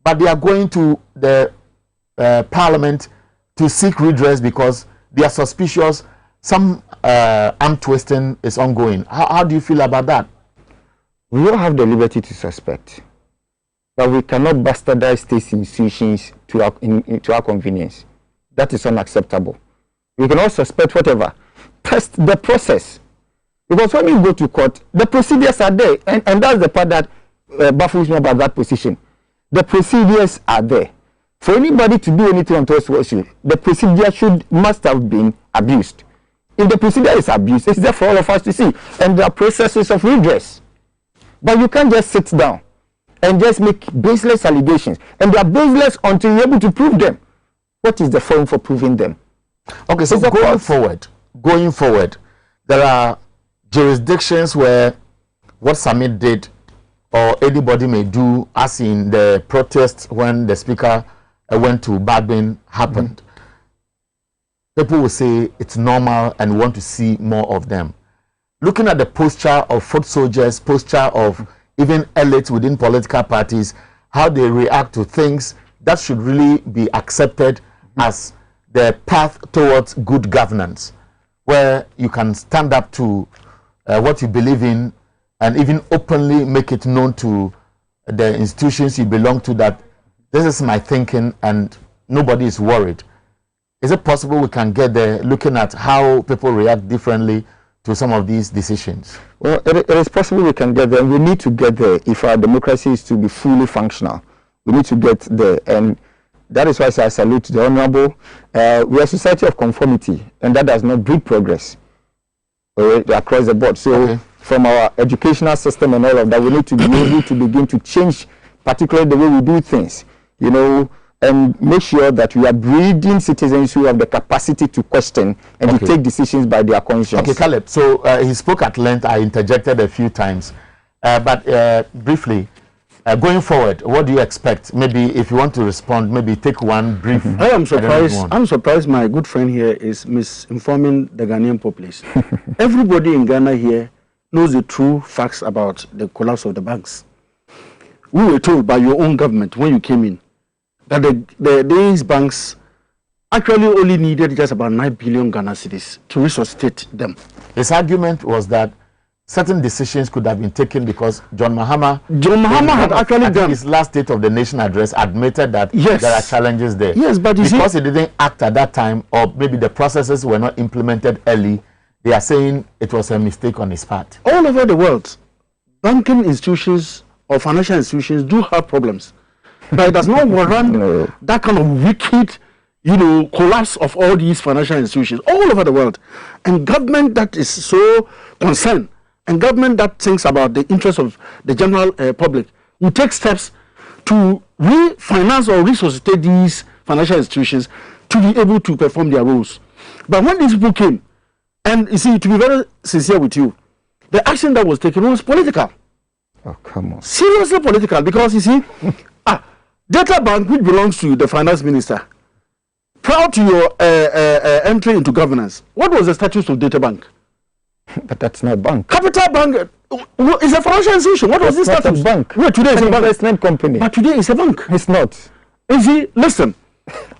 but they are going to the parliament to seek redress because they are suspicious some arm twisting is ongoing. How do you feel about that? We all have the liberty to suspect, but we cannot bastardize state institutions to our convenience. That is unacceptable. We can all suspect whatever. Test the process. Because when you go to court, the procedures are there. And that's the part that baffles me about that position. The procedures are there. For anybody to do anything on this issue, the procedure must have been abused. If the procedure is abused, it's there for all of us to see. And there are processes of redress. But you can't just sit down and just make baseless allegations. And they are baseless until you're able to prove them. What is the form for proving them? Okay, so going forward, there are jurisdictions where what Summit did or anybody may do, as in the protests when the speaker went to Badmin, happened. people will say it's normal and want to see more of them. Looking at the posture of foot soldiers, posture of even elites within political parties, how they react to things that should really be accepted as the path towards good governance, where you can stand up to what you believe in and even openly make it known to the institutions you belong to that this is my thinking and nobody is worried. Is it possible we can get there looking at how people react differently to some of these decisions? Well, it is possible we can get there. We need to get there if our democracy is to be fully functional. We need to get there, and that is why I salute the Honorable. We are a society of conformity, and that does not breed progress across the board. So from our educational system and all of that, we need to be able to begin to change, particularly the way we do things, you know, and make sure that we are breeding citizens who have the capacity to question and to take decisions by their conscience. Okay, Caleb, so he spoke at length. I interjected a few times. But briefly, going forward, what do you expect? Maybe if you want to respond, maybe take one brief. I am surprised. I'm surprised my good friend here is misinforming the Ghanaian populace. Everybody in Ghana here knows the true facts about the collapse of the banks. We were told by your own government when you came in that these banks actually only needed just about 9 billion Ghana cedis to resuscitate them. His argument was that certain decisions could have been taken because John Mahama had actually done his last State of the Nation address, admitted that yes, there are challenges there. Yes, but because he didn't act at that time, or maybe the processes were not implemented early, they are saying it was a mistake on his part. All over the world, banking institutions or financial institutions do have problems. But it does not warrant that kind of wicked, you know, collapse of all these financial institutions all over the world. And government that is so concerned, and government that thinks about the interests of the general public, will take steps to refinance or resuscitate these financial institutions to be able to perform their roles. But when these people came, and you see, to be very sincere with you, the action that was taken was political. Oh, come on. Seriously political, because you see, Data Bank, which belongs to the finance minister, prior to your entry into governance, what was the status of Data Bank? But that's not a bank. Capital Bank is a financial institution. What was this status? A bank. Wait, today is a bank. Investment company. But today it's a bank. It's not. You see, listen,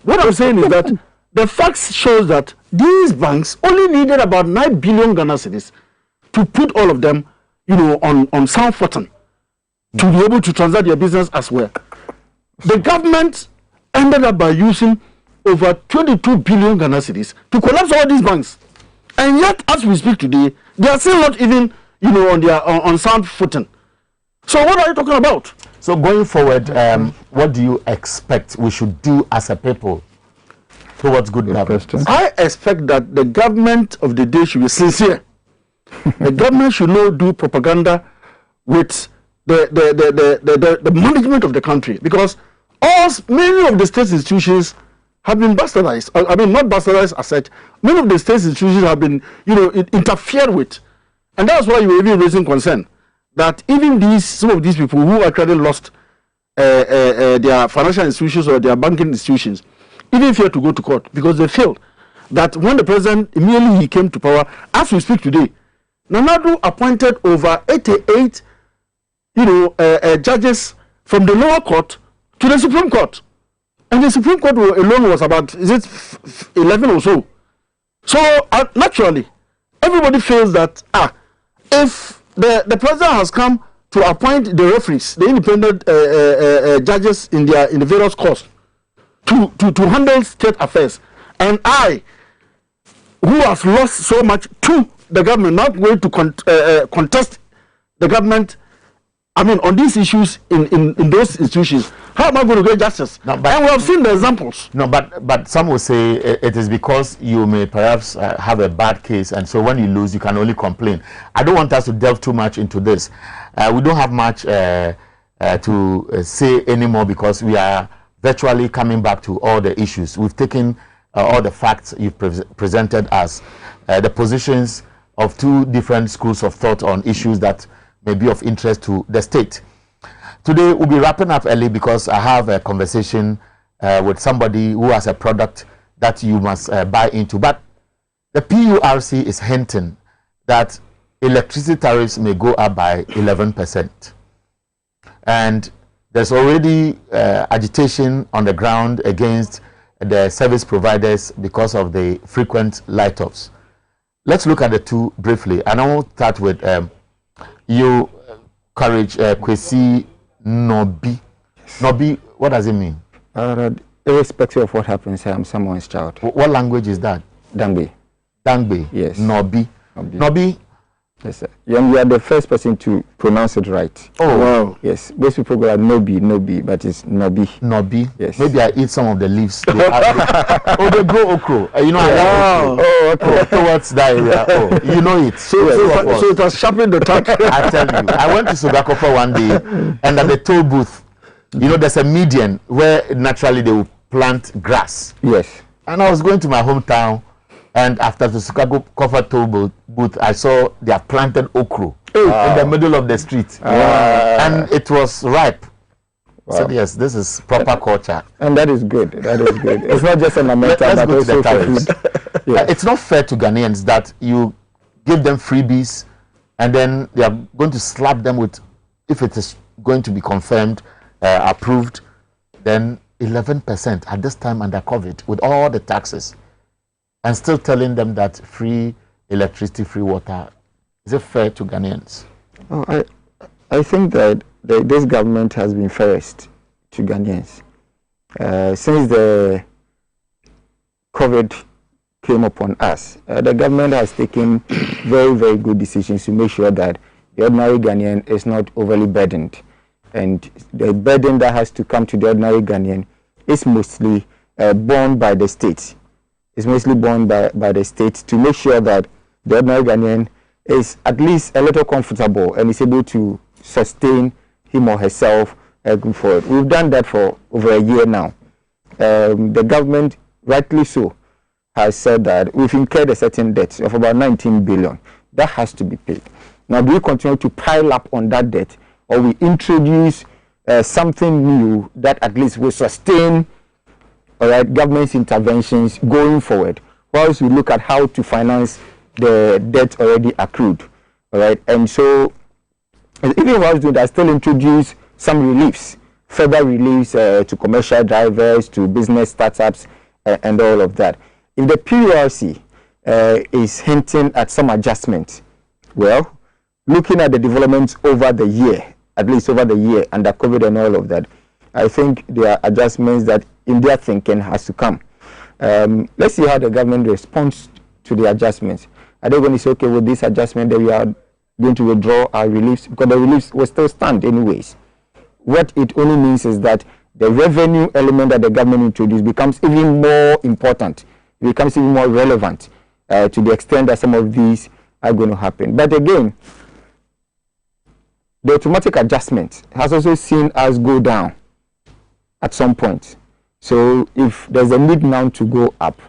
what I'm saying is that the facts shows that these banks only needed about 9 billion Ghana cedis to put all of them, you know, on sound footing to be able to transact their business as well. The government ended up by using over 22 billion Ghana cedis to collapse all these banks. And yet, as we speak today, they are still not even, you know, on their on sound footing. So what are you talking about? So going forward, what do you expect we should do as a people towards good governance? I expect that the government of the day should be sincere. The government should not do propaganda with the management of the country, because many of the state institutions have been bastardized. I mean, not bastardized as such. Many of the state institutions have been, you know, interfered with, and that's why you were even raising concern that even some of these people who actually lost their financial institutions or their banking institutions, even fear to go to court because they feel that when the president immediately he came to power, as we speak today, Nanadu appointed over 88, you know, judges from the lower court to the Supreme Court. And the Supreme Court alone was about, 11 or so. So, naturally, everybody feels that, if the president has come to appoint the referees, the independent judges in the various courts, to handle state affairs, and I, who has lost so much to the government, not going to contest the government, I mean, on these issues in those institutions, how am I going to get justice? No, and we have seen the examples. No, but some will say it is because you may perhaps have a bad case, and so when you lose, you can only complain. I don't want us to delve too much into this. We don't have much to say anymore because we are virtually coming back to all the issues. We've taken all the facts you've presented as the positions of two different schools of thought on issues that may be of interest to the state. Today, we'll be wrapping up early because I have a conversation with somebody who has a product that you must buy into. But the PURC is hinting that electricity tariffs may go up by 11%. And there's already agitation on the ground against the service providers because of the frequent light-offs. Let's look at the two briefly. And I will start with you, Courage Kwesi Nobi. Nobi, what does it mean? Irrespective of what happens, I am someone's child. What language is that? Dangbe. Dangbe. Yes. Nobi. Nobi. Yes, sir. You are the first person to pronounce it right. Oh, wow. Yes. Most people go like Nobi, but it's Nobi. Nobi. Yes. Maybe I eat some of the leaves. They grow okro. You know, towards that area. Oh, you know it. So it has sharpened the tongue. I tell you, I went to Sogakofa one day, and at the toll booth, you know, there's a median where naturally they will plant grass. Yes. And I was going to my hometown, and after the Sogakofa toll booth, I saw they have planted okro in the middle of the street, and it was ripe. Wow. So yes, this is proper culture, and that is good. That is good. It's not just an amendment, but also for food. Yes. It's not fair to Ghanaians that you give them freebies, and then they are going to slap them with, if it is going to be confirmed, approved, then 11% at this time under COVID with all the taxes, and still telling them that free electricity, free water. Is it fair to Ghanaians? Oh, I think that this government has been fairest to Ghanaians. Since the COVID came upon us, the government has taken very, very good decisions to make sure that the ordinary Ghanaian is not overly burdened. And the burden that has to come to the ordinary Ghanaian is mostly borne by the state. It's mostly borne by the state to make sure that the ordinary Ghanaian is at least a little comfortable and is able to sustain him or herself going forward. We've done that for over a year now. The government, rightly so, has said that we've incurred a certain debt of about 19 billion. That has to be paid. Now, do we continue to pile up on that debt, or we introduce something new that at least will sustain government's interventions going forward, whilst we look at how to finance the debt already accrued? All right, and so even whilst doing that, still introduce some reliefs, further reliefs to commercial drivers, to business startups, and all of that. If the PURC is hinting at some adjustment, well, looking at the developments over the year, at least over the year under COVID and all of that, I think there are adjustments that in their thinking has to come. Let's see how the government responds to the adjustments. Are they going to say, okay, with this adjustment that we are going to withdraw our reliefs? Because the reliefs will still stand anyways. What it only means is that the revenue element that the government introduced becomes even more important. It becomes even more relevant to the extent that some of these are going to happen. But again, the automatic adjustment has also seen us go down at some point. So if there's a need now to go up,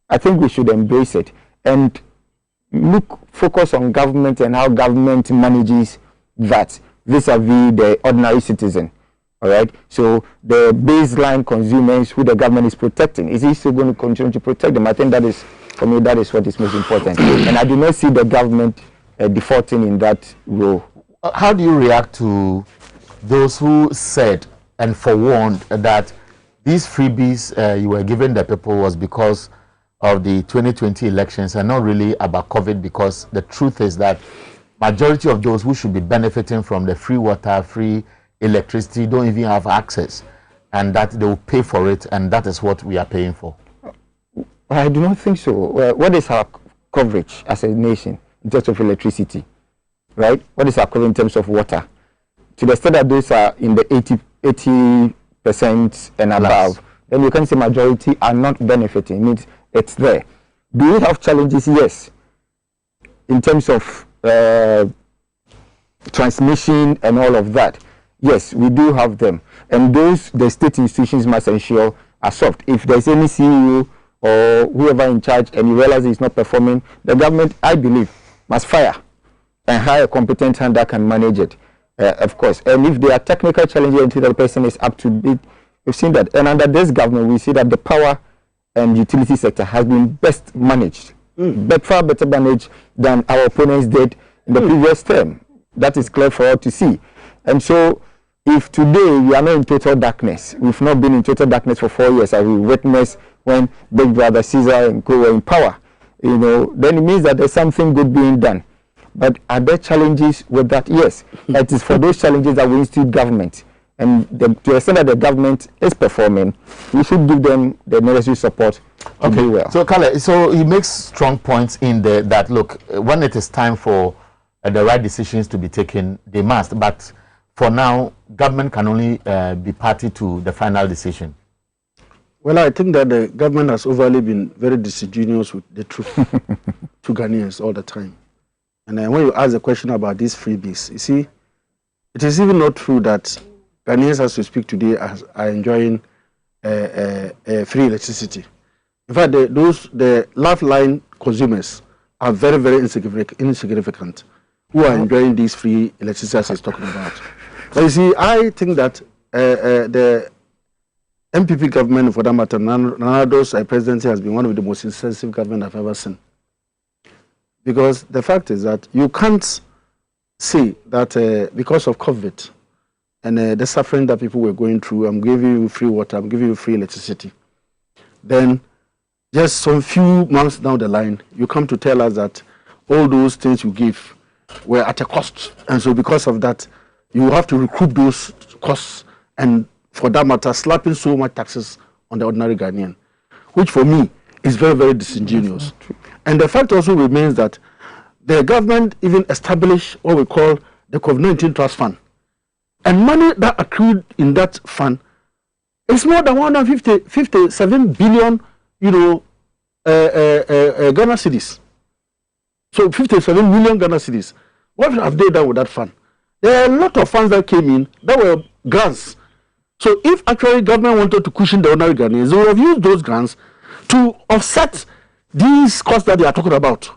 I think we should embrace it and focus on government and how government manages that vis-a-vis the ordinary citizen. All right. So the baseline consumers who the government is protecting, is he still going to continue to protect them? I think that is, for me, that is what is most important. And I do not see the government defaulting in that role. How do you react to those who said and forewarned that these freebies you were giving the people was because of the 2020 elections and not really about COVID? Because the truth is that majority of those who should be benefiting from the free water, free electricity don't even have access, and that they will pay for it, and that is what we are paying for. I do not think so. What is our coverage as a nation in terms of electricity, right? What is our coverage in terms of water? To the extent that those are in the 80% and above, then you can say majority are not benefiting. It means it's there. Do we have challenges? Yes. In terms of transmission and all of that, yes, we do have them. And those the state institutions must ensure are solved. If there's any CEO or whoever in charge and you realize it's not performing, the government, I believe, must fire and hire a competent hand that can manage it, of course. And if there are technical challenges until the person is up to date, we've seen that. And under this government, we see that the power and utility sector has been best managed, but far better managed than our opponents did in the previous term. That is clear for all to see. And so, if today we are not in total darkness, we've not been in total darkness for 4 years, as we witnessed when Big Brother Xyz and co were in power, you know, then it means that there's something good being done. But are there challenges with that? Yes. It is for those challenges that we institute government. And to the extent that the government is performing, we should give them the necessary support to do well. So, Kale, so he makes strong points in there that, look, when it is time for the right decisions to be taken, they must. But for now, government can only be party to the final decision. Well, I think that the government has overly been very disingenuous with the truth to Ghanaians all the time. And when you ask the question about these freebies, you see, it is even not true that Ghanaians, as we speak today, are enjoying free electricity. In fact, the lifeline consumers are very, very insignificant who are enjoying these free electricity as he's talking about. But you see, I think that the MPP government, for that matter, Nanado's presidency has been one of the most insensitive government I've ever seen. Because the fact is that you can't say that because of COVID and the suffering that people were going through, I'm giving you free water, I'm giving you free electricity. Then, just some few months down the line, you come to tell us that all those things you give were at a cost. And so because of that, you have to recoup those costs and, for that matter, slapping so much taxes on the ordinary Ghanaian, which for me is very, very disingenuous. And the fact also remains that the government even established what we call the COVID-19 Trust Fund. And money that accrued in that fund is more than 157 billion, Ghana cedis. So 57 million Ghana cedis. What have they done with that fund? There are a lot of funds that came in that were grants. So if actually government wanted to cushion the ordinary Ghanaians, they would have used those grants to offset these costs that they are talking about.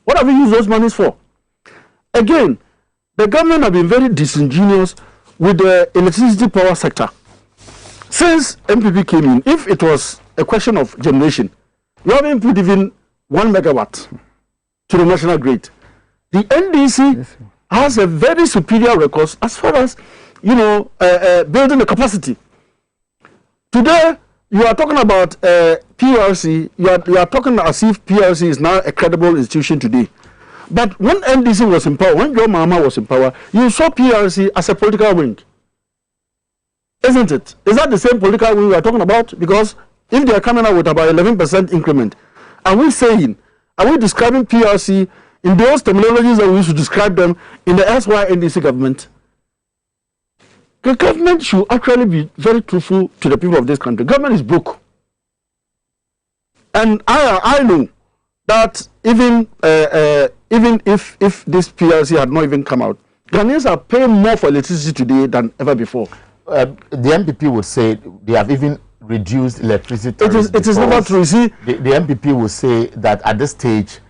What have we used those monies for? Again, the government have been very disingenuous with the electricity power sector. Since MPP came in, if it was a question of generation, you haven't put even 1 megawatt to the national grid. The NDC has a very superior record as far as, building the capacity. Today, you are talking about PRC, you are talking as if PRC is now a credible institution today. But when NDC was in power, when John Mahama was in power, you saw PRC as a political wing. Isn't it? Is that the same political wing we are talking about? Because if they are coming out with about 11% increment, are we describing PRC in those terminologies that we used to describe them in the SY NDC government? The government should actually be very truthful to the people of this country. Government is broke. And I know that even if this PRC had not even come out, Ghanaians are paying more for electricity today than ever before. The MPP would say they have even reduced electricity. It is never true. See, the MPP will say that at this stage,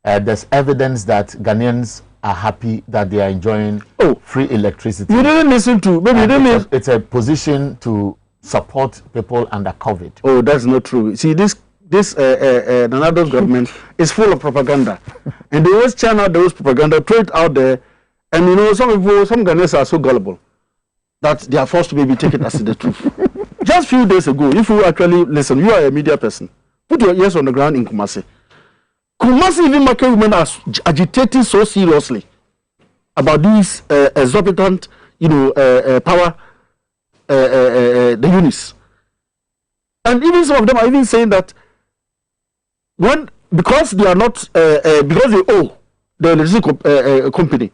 there's evidence that Ghanaians are happy that they are enjoying free electricity. You didn't listen to, maybe you didn't. It's a position to support people under COVID. Oh, that's not true. See, this Nanado's government is full of propaganda, and they always channel those propaganda, throw it out there, and some Ghanaians are so gullible that they are forced to maybe take it as the truth. Just a few days ago, if you actually listen, you are a media person, put your ears on the ground in Kumasi. Kumasi even market women are agitating so seriously about these exorbitant, power, the units. And even some of them are even saying that because they are not, because they owe the electricity company,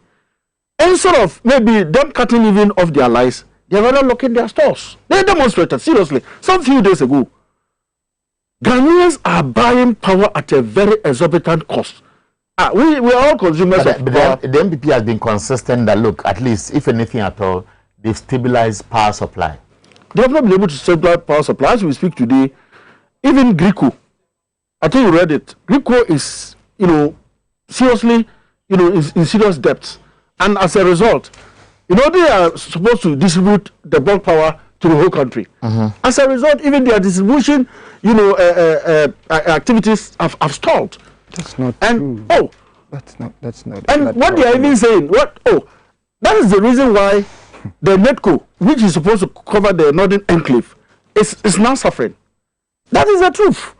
instead of maybe them cutting even off their lives, they are rather locking their stores. They demonstrated seriously some few days ago. Ghanaians are buying power at a very exorbitant cost. We are all consumers of power. The MPP has been consistent that, look, at least, if anything at all, they've stabilized power supply. They have not been able to stabilize power supply. As we speak today, even Grico, I think you read it, Grico is, seriously, in serious debt. And as a result, they are supposed to distribute the bulk power to the whole country. As a result, even their distribution, activities have stalled. That's not true. That's not. And what they are even saying, that is the reason why the NEDCO, which is supposed to cover the northern enclave, is now suffering. That is the truth.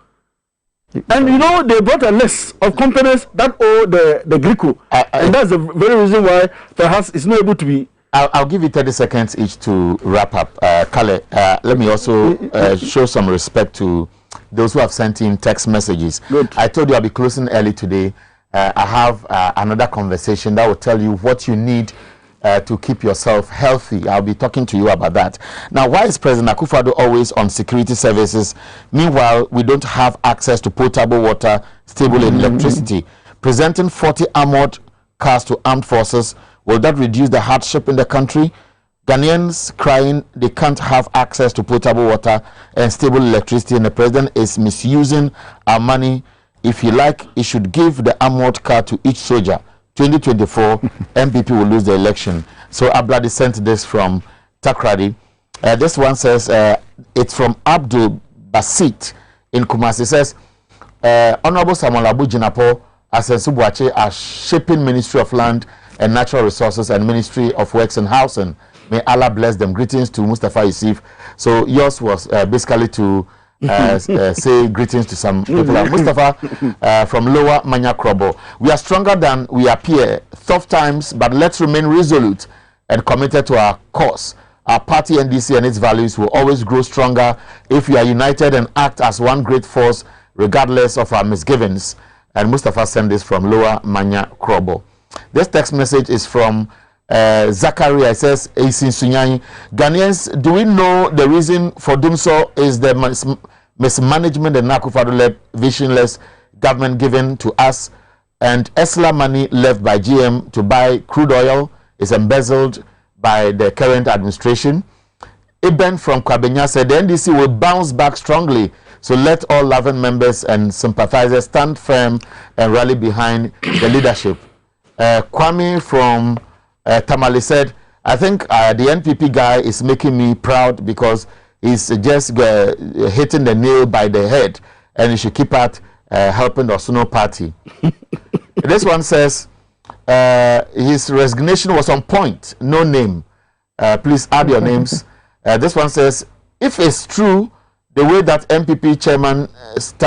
And they brought a list of companies that owe the GRICO, and that's the very reason why perhaps it's not able to be. I'll give you 30 seconds each to wrap up. Kale, let me also show some respect to those who have sent in text messages. Good. I told you I'll be closing early today. I have another conversation that will tell you what you need to keep yourself healthy. I'll be talking to you about that. Now, why is President Akufo-Addo always on security services? Meanwhile, we don't have access to potable water, stable electricity. Presenting 40 armored cars to armed forces, will that reduce the hardship in the country? Ghanaians crying they can't have access to potable water and stable electricity, and the president is misusing our money. If you like, he should give the armored car to each soldier. 2024, MPP will lose the election. So Abladi sent this from Takrady. This one says, it's from Abdul Basit in Kumasi. It says, Honorable Samuel Abu Jinapo, Asensubuache, are shaping Ministry of Land and Natural Resources and Ministry of Works and Housing. May Allah bless them. Greetings to Mustafa Yusuf. So yours was basically to say greetings to some people. Mustafa from Lower Manya Krobo. We are stronger than we appear. Tough times, but let's remain resolute and committed to our cause. Our party NDC and its values will always grow stronger if we are united and act as one great force, regardless of our misgivings. And Mustafa sent this from Lower Manya Krobo. This text message is from Zachariah. It says, Ghanaians, do we know the reason for doing so is the mismanagement and Akufo-Addo-led visionless government given to us, and ESLA money left by GM to buy crude oil is embezzled by the current administration? Eben from Kwabenya said the NDC will bounce back strongly, so let all 11 members and sympathizers stand firm and rally behind the leadership. Kwame from Tamale said, I think the NPP guy is making me proud because he's just hitting the nail by the head, and he should keep at helping the Osuno party. This one says, his resignation was on point, no name. Please add your names. This one says, if it's true, the way that MPP chairman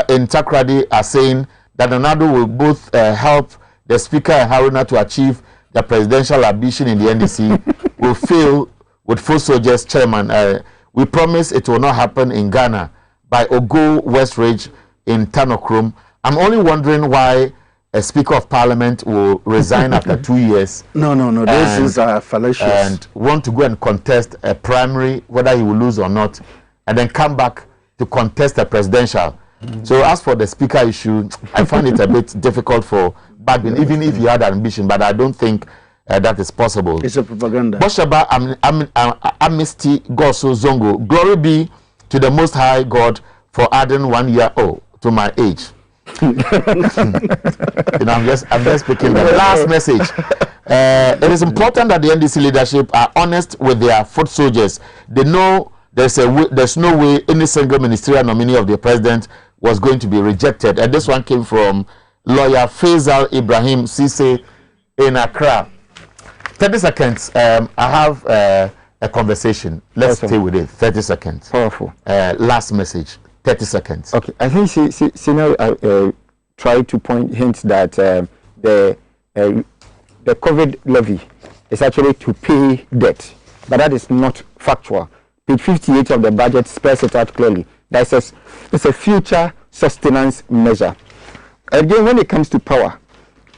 in Takrady are saying that Nonado will both help the Speaker and Haruna to achieve the presidential ambition in the NDC, will fail with full soldiers chairman. We promise it will not happen in Ghana by Ogo Westridge in Tanokrom. I'm only wondering why a Speaker of Parliament will resign after 2 years. No. This is fallacious. And want to go and contest a primary, whether he will lose or not, and then come back to contest a presidential. So as for the Speaker issue, I find it a bit difficult for Bagbin, even if he had an ambition, but I don't think that is possible. It's a propaganda. Boshaba Amnesty Goso Zongo. Glory be to the Most High God for adding 1 year old to my age. I'm just speaking the last message. It is important that the NDC leadership are honest with their foot soldiers. They know there's no way any single ministerial nominee of the president was going to be rejected. And this one came from lawyer Faisal Ibrahim Sise in Accra. 30 seconds. I have a conversation. Let's stay with it. 30 seconds. Powerful. Last message. 30 seconds. Okay. I think Sina tried to hint that the COVID levy is actually to pay debt, but that is not factual. Page 58 of the budget spells it out clearly. That says it's a future sustenance measure. Again, when it comes to power,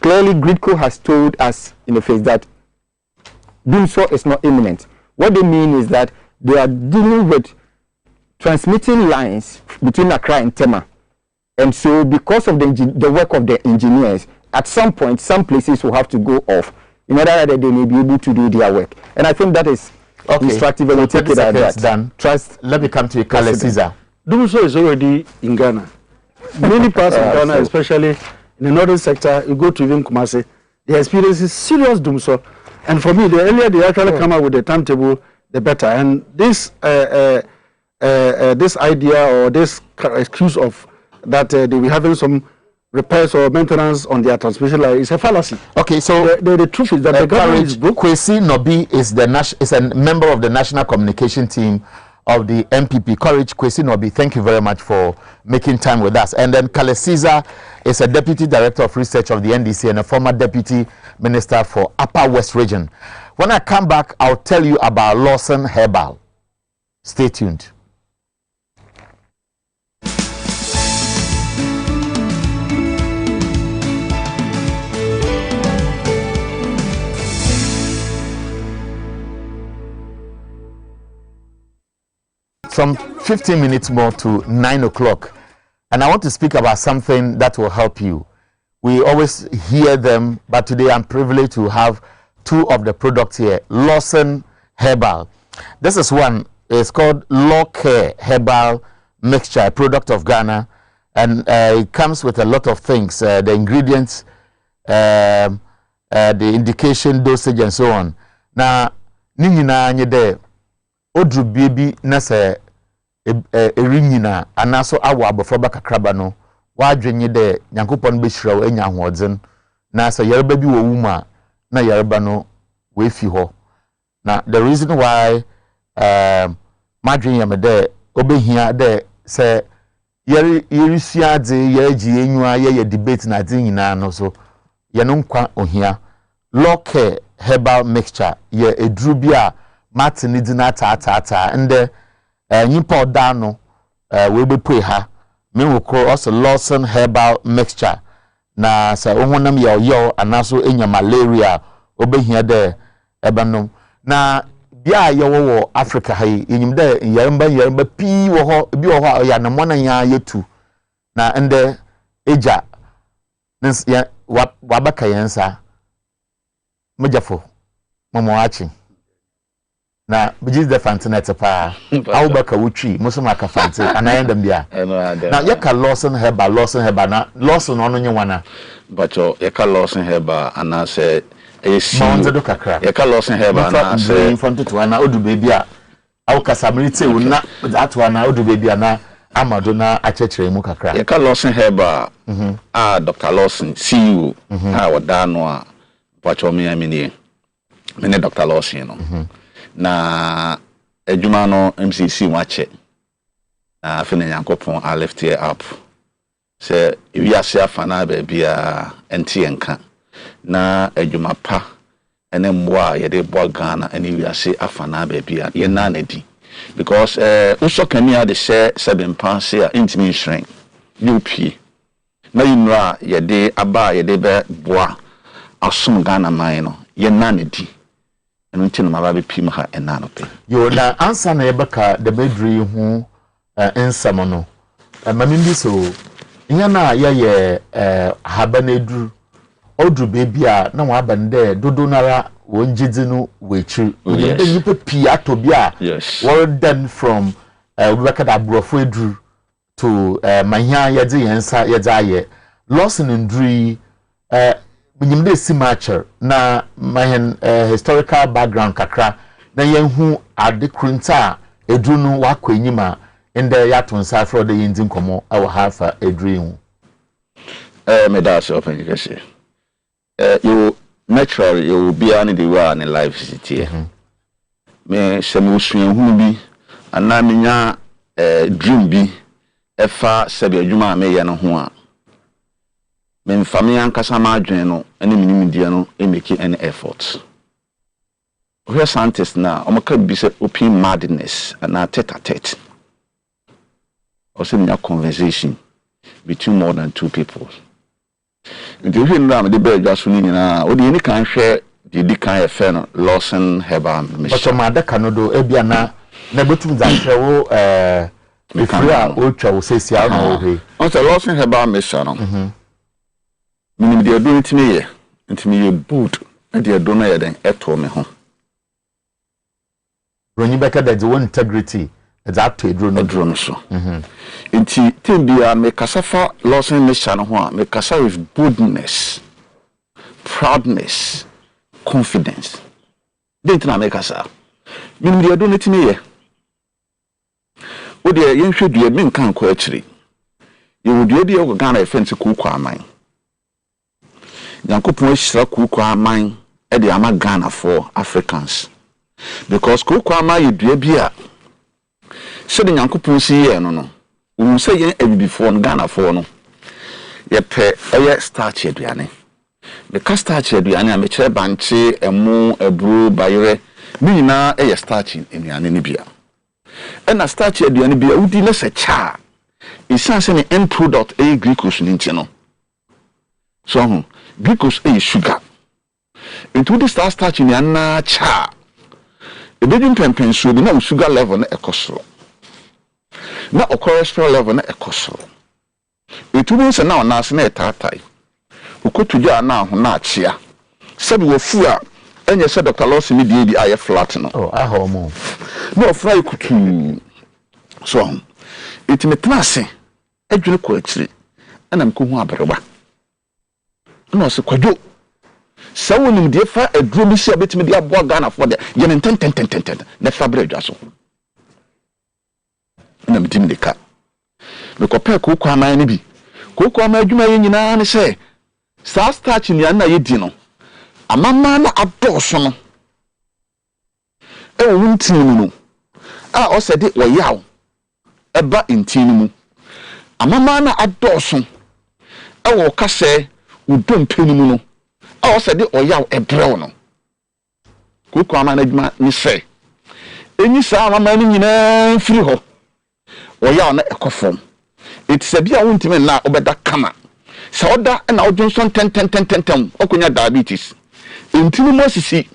clearly GRIDCO has told us in the face that doing so is not imminent. What they mean is that they are dealing with transmitting lines between Accra and Tema. And so because of the work of the engineers, at some point, some places will have to go off in order that they may be able to do their work. And I think that is instructive, and we'll take it at that. Done. Trust. Let me come to you, Kale Caesar. Doing so is already in Ghana. Many parts of Ghana, especially in the northern sector, you go to even Kumasi, they experience serious doomso. And for me, the earlier they actually come out with the timetable, the better. And this this idea or this excuse of that they will having some repairs or maintenance on their transmission line is a fallacy. Okay, so the truth is that the government is broke. Kwesi Nobi is a member of the national communication team of the MPP. Courage, Kwesi Nobi, thank you very much for making time with us. And then Kale Caesar is a deputy director of research of the NDC and a former deputy minister for Upper West Region. When I come back, I'll tell you about Lawson Herbal. Stay tuned. Some 15 minutes more to 9 o'clock, and I want to speak about something that will help you. We always hear them, but today I'm privileged to have two of the products here. Lawson Herbal. This is one. It's called Law Care Herbal Mixture, a product of Ghana, and it comes with a lot of things, the ingredients, the indication, dosage, and so on. Now, nina nyede odru baby na se erinyina anaso awo abofo bakakraba no wadwenye de nyankopon be hirawo enya hoodzen na se yareba bi wo wuma na yareba no we fi ho. Now the reason why madwen yam de obehia de se yeri suade yeji enwa ye debate na din nyina no so ye no nkwa ohia. Law Care Herbal Mixture ye edru bia Martin dina ta and nyipa odano we be pray ha me wo kro also Lawson Herbal Mixture na sa ohonam ya yo anaso enya malaria obehia de ebanom na bia ye wo Africa ha enyim de yaramba pi wo ho bi wo ho ya na mona ya yetu na ende eja nins ya wabaka yensa mejafo momoachi na bijis the fantinete pa awbaka wuchi musoma ka fanti anayenda bia na yeka Lawson Herbal na Lawson ono nye wana bacho yeka Lawson Herbal ana se monze do kakra yeka Lawson Herbal na se infanto to ana odu baby a awkasamrite wona that one odu baby na amado na achechire mu kakra yeka Lawson Herbal Dr. Lawson CEO wada no a bacho me amini me Dr. Lawson no na ejuma no MCC wache na afene yankopon I left here up se wiase afana ba bia enti enka na ejuma pa ene mboa ye de boa Ghana ene wiase afana ba bia ye na nadi because uso kania de share 7 pounds here intimi shrine UP na yinra ye de aba ye de be boa asum Ghana man no ye na nadi ntin ma ba be pim ha enano pe yo na answer na yebeka the bedri hu ensamo no mamimbi so nya na ye habanedru odru baby a na wa bande dodo nara wonjidi no wechi the nipa pi atobi a well done from webeka da brofo edru to mahia yede yensa yede aye Lawson ndri binyimde simacher na mahen historical background kakra na yenhu ade krunta edunu wakwenyima inde yatonsa for the yindin komo awo hafa edream me da so open you say you naturally you be any the way in life city me semu suenhu bi ana menya dream bi efa sebe adwuma me ye no ho a men family ankasa ma adwen no ene minimidie no e make any effort. We are scientists now. Omaka be say open madness and na tete a tete. Also in a conversation between more than 2 people. If you hear the bell just na o di any kan share the kan e fe no Lawson Herbal Mixture. But ma da kanodo e bia na betum za hwe wo before o twa wo sesia na o he. On the Lawson Herbal Mixture no. Minim de do ntimi ye boot e de do na ye den eto me ho. Ronyi beka da the integrity that to drone so. Inti tembia me kasafa Lawson Mixture no ho a me kasa with boldness, proudness, confidence. Didn't na me kasa. Minim de do ntimi ye. Ode yenhwe dua mi nkan kwa akiri. Ye wodua bi e Ghana e fence kuku aman. Nyankopon ahyira kuku aman e de ama Ghana for Africans. Because kuku aman ye dua bi a se de Nyankopon si ye no. Wo se yen abibifo no Ghana for no. Ye pe eye starch aduane. The starch aduane a me kire banche emu ebru bayere ni nyina eye starch aduane ni bia. And starch aduane bia wudi na se cha. Isanse ni end product a glucose ni ntino. So glucose is sugar. Into the starch ni na cha. Ebedin pempen so bi na sugar level na ekosoro. Na cholesterol level na ekosoro. Etubu se na ona se na etatai. Ukotuja na ho na achia. Sabi wo fu a enye se Dr. Lawson di di aye flat no. Oh, aho mo. No fry kutu. So itime tenase adwene ko akiri ana mko hu abereba. No se kwadwo. Sawo nim de fa aduro bi sia betime de aboa Ghana for de ye ten na fa bredwa so. Na mitim de ka. Me ko pe ko aman ni bi. Ko aman adwuma ye nyina ne se sa starch ni na ye di no. Amama na adoso no. E wuntinu no. A o se de woyaw. Eba intinu mu. Amama na adoso. E wo kase udompeni mu no. A o se de oyaw ebrew no. Ko aman adwuma ni se. Enyi sa amama ni nyina firi ho. Oyaw na ekofom. It's a bia wuntime na obeda kama. Sa oda na odwonson ten okunya diabetes. Intinu mosisi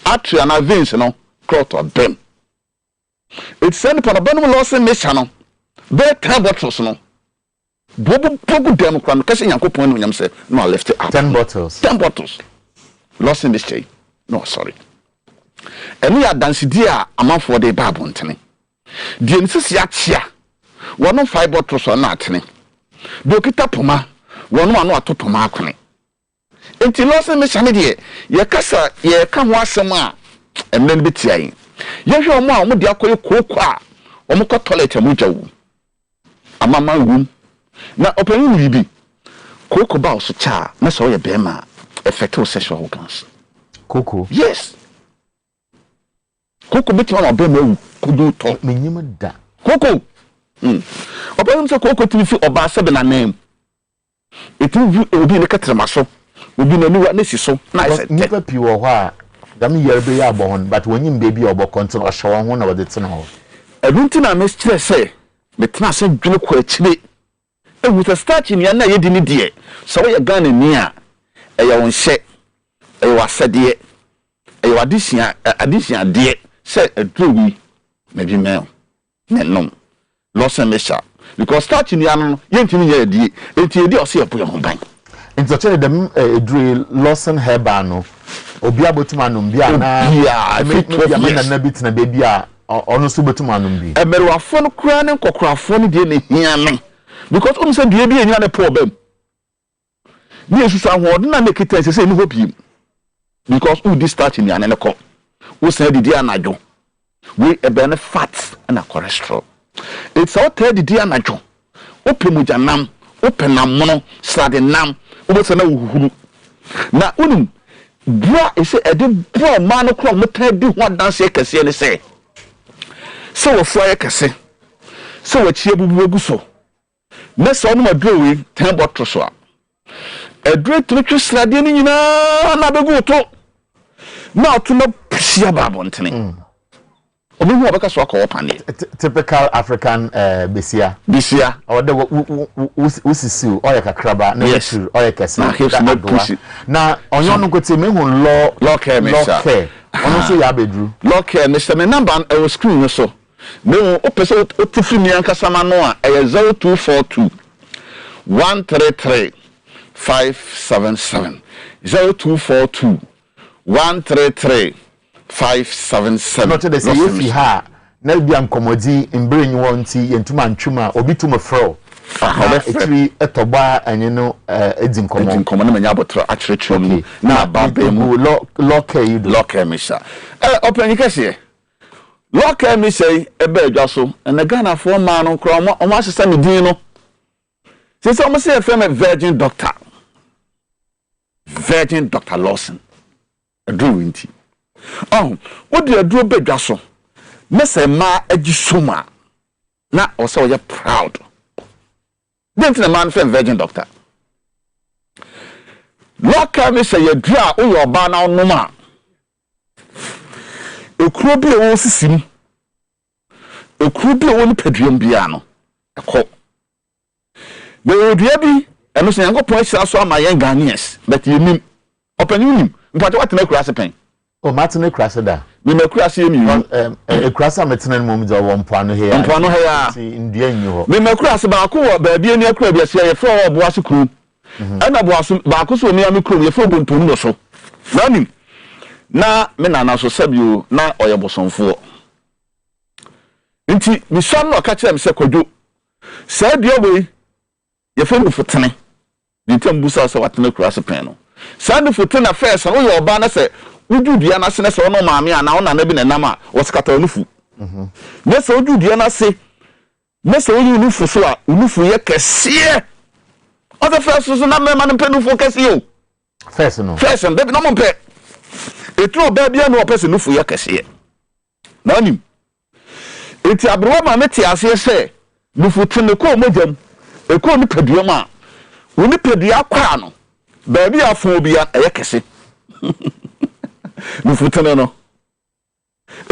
atria na veins no clot or them. It's send for the bottom loss and miss no. Be 10 bottles no. Bogu dem kwan kase Nyankopon no nyam say no left it up. 10 bottles. 10 bottles. Lost in this chain. No, sorry. And we are dancing dear amount for the Bible ntene. The insisi achia. One 5 bottles or not ne. Dokita poma. One atopoma akone. Enti lost in miss de ye kasa ye ka ho asem a emem betia yin. Ye hwe omo a omo de akoye koko a omo ko toilet amuja wu. Amama wum. Na openu bibi. Koko ba so cha na so ye bema effect sexual organs. Koko. Yes. Koko betima na bema wu kudu to menyim da. Koko. Openu se koko timi fi oba se be na name. Etu vi obi ne katrema so. Obi na niwa nesi so. Na ise. Nipa pi wo ho a dam yerbe ya bo hon but wonyim baby obo control ohwe ho na wode tena ho. Edunti na me kire se betena se dwene ko akire. Ewu se starch ni na ye di ni de. So we Ghana ni a eya won hye. Eya wasede. Eya addition de se adrowi na bi mel. Nenom. Loss and mesha. Because starch ni anu yentimi ye die. Enti ye di ose ye po ye ho ban. Enti chere dem edre Lawson Herba no. Obi abotuma no bia na bia na bitina baby a ono so botuma no bi. Emerwafo no kura ne kokorafo no de ne hia me. Because um say dua bi enya ne problem. Ni esusa ho na make it say ni hope. Because who this start in ne ko. Wo say didi anadwo. We e be ne fat and cholesterol. It's all third didi anadwo. Opemuja nam, openam mono, slade nam, wo say na wuhuru. Na unum bra ese ede bra ma no kro mo tan di ho dance kese ne se wo fo kese se wo chie bubu egu so na so no madro we 10 bottles so a edre tretwe slade ni nyina na begu to na to na pia babo ntene obi hu obeka so akọ opane typical African besia or the usisiu oya kakraba na yesu oya kese na onyo no kwete me hu law care ono so ya bedru law care ne se me number e screen no so me opese otifi mi ankasa ma no a e 0242 133 577 0242 133 577. Not the say if you ha na bia nkomodi mbrenyi wonti yentuma ntwuma obi tuma fro etri etoba anyi no edi nkomo na manya botro akyerɛkyerɛ mu na aba ba mu lock you lock misha open you kase Local me say a bed also, and the Ghana for man on Chrome, on my sister Dino. Since I must say a famous virgin doctor. Virgin Dr. Lawson. A doing tea. Oh, what do you do, bed also? Miss a ma edgisuma. Now, also, you're proud. Then the man for virgin doctor. Local me say you draw all your banner no man. A crowd be a sim. A crowd be a one pedrium piano. A cop. There would be, and Mr. Yango points out my young Ghanaians, but you mean, open you, but what no crass a pen. Oh, Martin Crasada. We may crash him, a crass a metin moment or one pano here. And pano here in the end, we may crash about cool, baby, and your crab, yes, a floor of was a crew. And I was Bacchus or near me crew, your phone to so. Running. Na me na na so sabi na oyebosonfo nti mi son no ka kire me se kwadwo sa dio boy ye fe mu fotene ni tambusa so watene kura se pen no sa de fotene first no yo ba na se wudu dua na se na se no maame ana ona na bi na nam a woskata onufu ne se wudu dua na se ne se wudu nufu so a unufu ye kese o the first so na me ma no penufu kese yo first no baby no mo pe etro baby no person no fu ya kese na nim eti abro ma meti ase se no fu tene ko modam e ko ni paduam a woni padua kwa no baby afo obi ya kese no fu tene no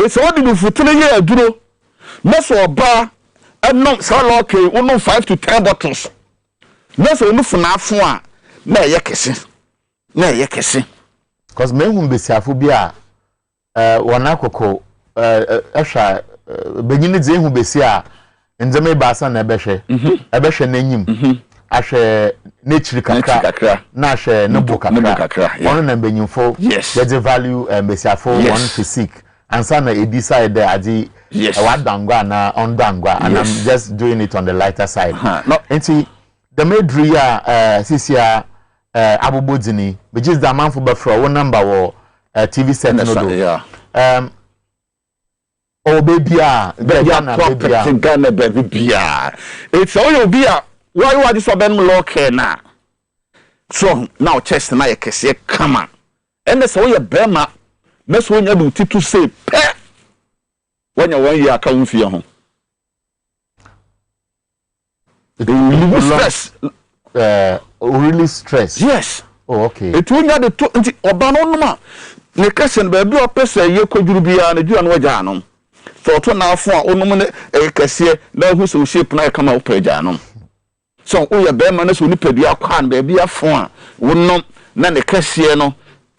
e so di no fu tene ye aduro na so oba enom so loke uno 5 to 10 bottles na so no fu na afo a na ye kese because men who be safu bia wana koko ehwa benyini dze hu besi a nzeme baasa na ebehwe n'enyim ahwe n'echiri kakra na ahwe ne bo kakra ono na benyimfo the value besiafo one physique ansa na e decide adi wadangwa na ondangwa and I'm just doing it on the lighter side enti the medri sisia abobodini which is the man for before one number wo TV set no do oh baby Ghana baby it's all you be why you this oben lock na so now chest na ye kese kama and so you bema na so nya do titu say pe wanya one year aka mfie ho really stress yes okay it will nya the oba no no ne kesen baby o pese ye koduru bia na dua no waja no so to na afo a onum ne kese na hu so shape na kama o paja no so o ye bema na so ni padua kwan baby afo a wonnom na ne kese no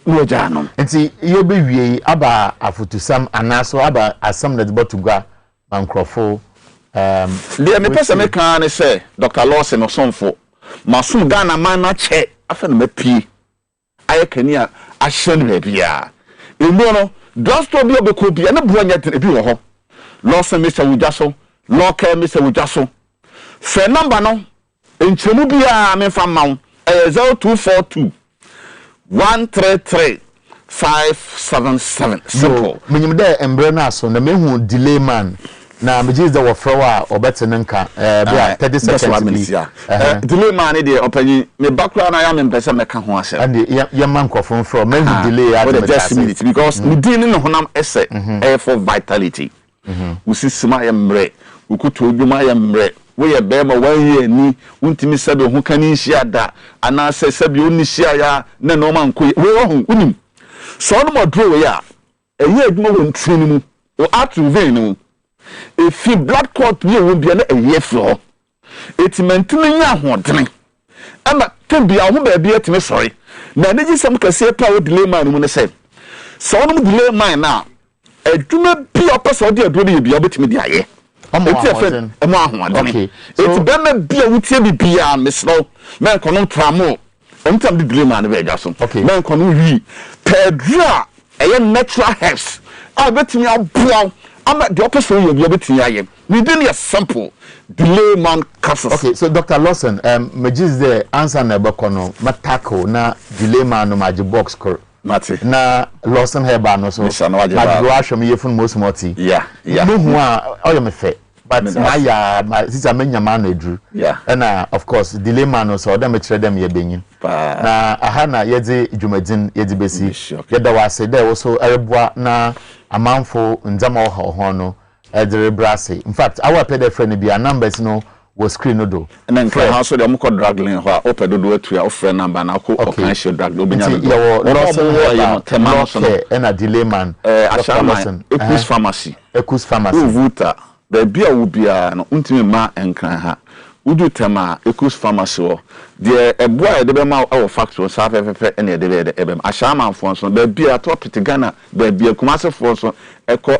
waja no nti ye be wie aba afutusam anaso aba asam na debo to gwa bankrofo le me pese me kan ne say Dr. Lawson no sonfo masum Ghana man na che afa na mapie ayekani a ahye no bia emu no drugstore bi obeko bia na buanya bi wo ho Lawson Mr. Wujaso local Mr. Wujaso fe number no enchemu bia me fa mawo 0242 133 577 simple menyim de embre na so na mehu delay man na mejis the wofrowa obetene nka bia 30 seconds delay man dey opanyi me background na ya me mpese meka ho ase and ye man kwofon from mehu delay at just minute because me din no honam ese for vitality usisima ya mre ukuto odwuma ya mre we ye be ma wan ye ni untimi sabe ho kani hia da ana se sabe onni hia ya na no man ko we ho unim so no modro we ya eye adwuma won training mu o atu vein no if blood clot we will be na eye floor it maintain nya hodene ama tebia ho ba bia timi sorry na neji sam kase pa wo delay man mu ne say so no delay man na adwuma bi opese ode aduro ye bia betimi di aye emo ahoadene it be ma bia wutie bibia meslo men kono tramo entam di delay man be adwa so men kono wi pedra eye natural herbs a betimi aboa ama the opposite you be able to hear within your sample delay man capsules. Okay, so Dr. Lawson, majis the answer na bakono matako na delay man no maji box Mate. Na Lawson Heba no so. But go ashom ye fun most moti. Yeah. No hu a oyo me fe. But my sister menya man edru. Yeah. And of course delay man so dem kire dem ye benyin. Na aha na yedze dwumadin yedze besi. Yeda wase there also ereboa na amanfo nzama ho no edre brase. In fact our pede friend bi numbers no was screen no do. And then can also the moko drag lane ho opedo do atua ofre number na ko okanhye drag do benya do. And a delay man. Ashama Ekus Pharmacy. Ekus Pharmacy. Uvuta. Baby will be no untimi ma enkran ha. Udu tema Ekus Pharmacy wo. De eboa de be ma our factory so afefe ene de be ebem. Ashama afon so baby atop Ghana baby Kumase fo so eko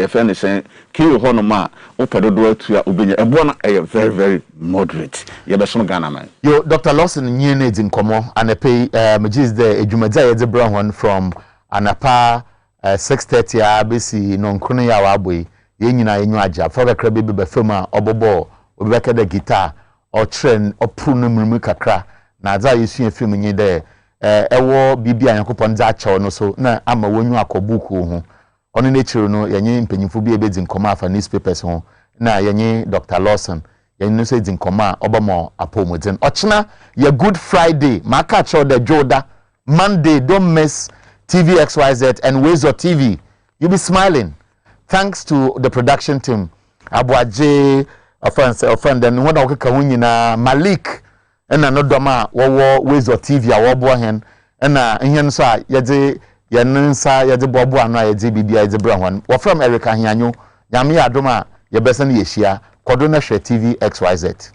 friend say kill ho no ma opedo do atua obenya eboa na very very moderate. Ye be so Ghana man. Yo Dr. Lawson nye na di nkomo anepe magis the edwumadza ye de bra one from anapa 6:30 abesi no nkono ya wa boy ye nyina enyu aja for bekra bebe be fam a obobo obeka da guitar or trend opru no murmu kakra na aza yesu efim nyi de ewo bibia yakopon za acha no so na ama wonyu akobuku ho ono ne chiru no yenye mpanyimfo bi ebedi nkoma afa newspapers ho na yenye Dr. Lawson yenye no se di nkoma obamo apomodin ochina ye Good Friday maka cho the Joda Monday don't miss TV XYZ and Xyz TV. You'll be smiling. Thanks to the production team. Abuaje, offend, and one of the Malik, and another ma, Xyz TV, a wobo and Yansa, Yadi, Yansa, Yadi Bobo, and Yadi Bibia, the brown one. Or from Erica Hiano, Yami Adoma, Yabesan Yeshia, Kodona TV XYZ.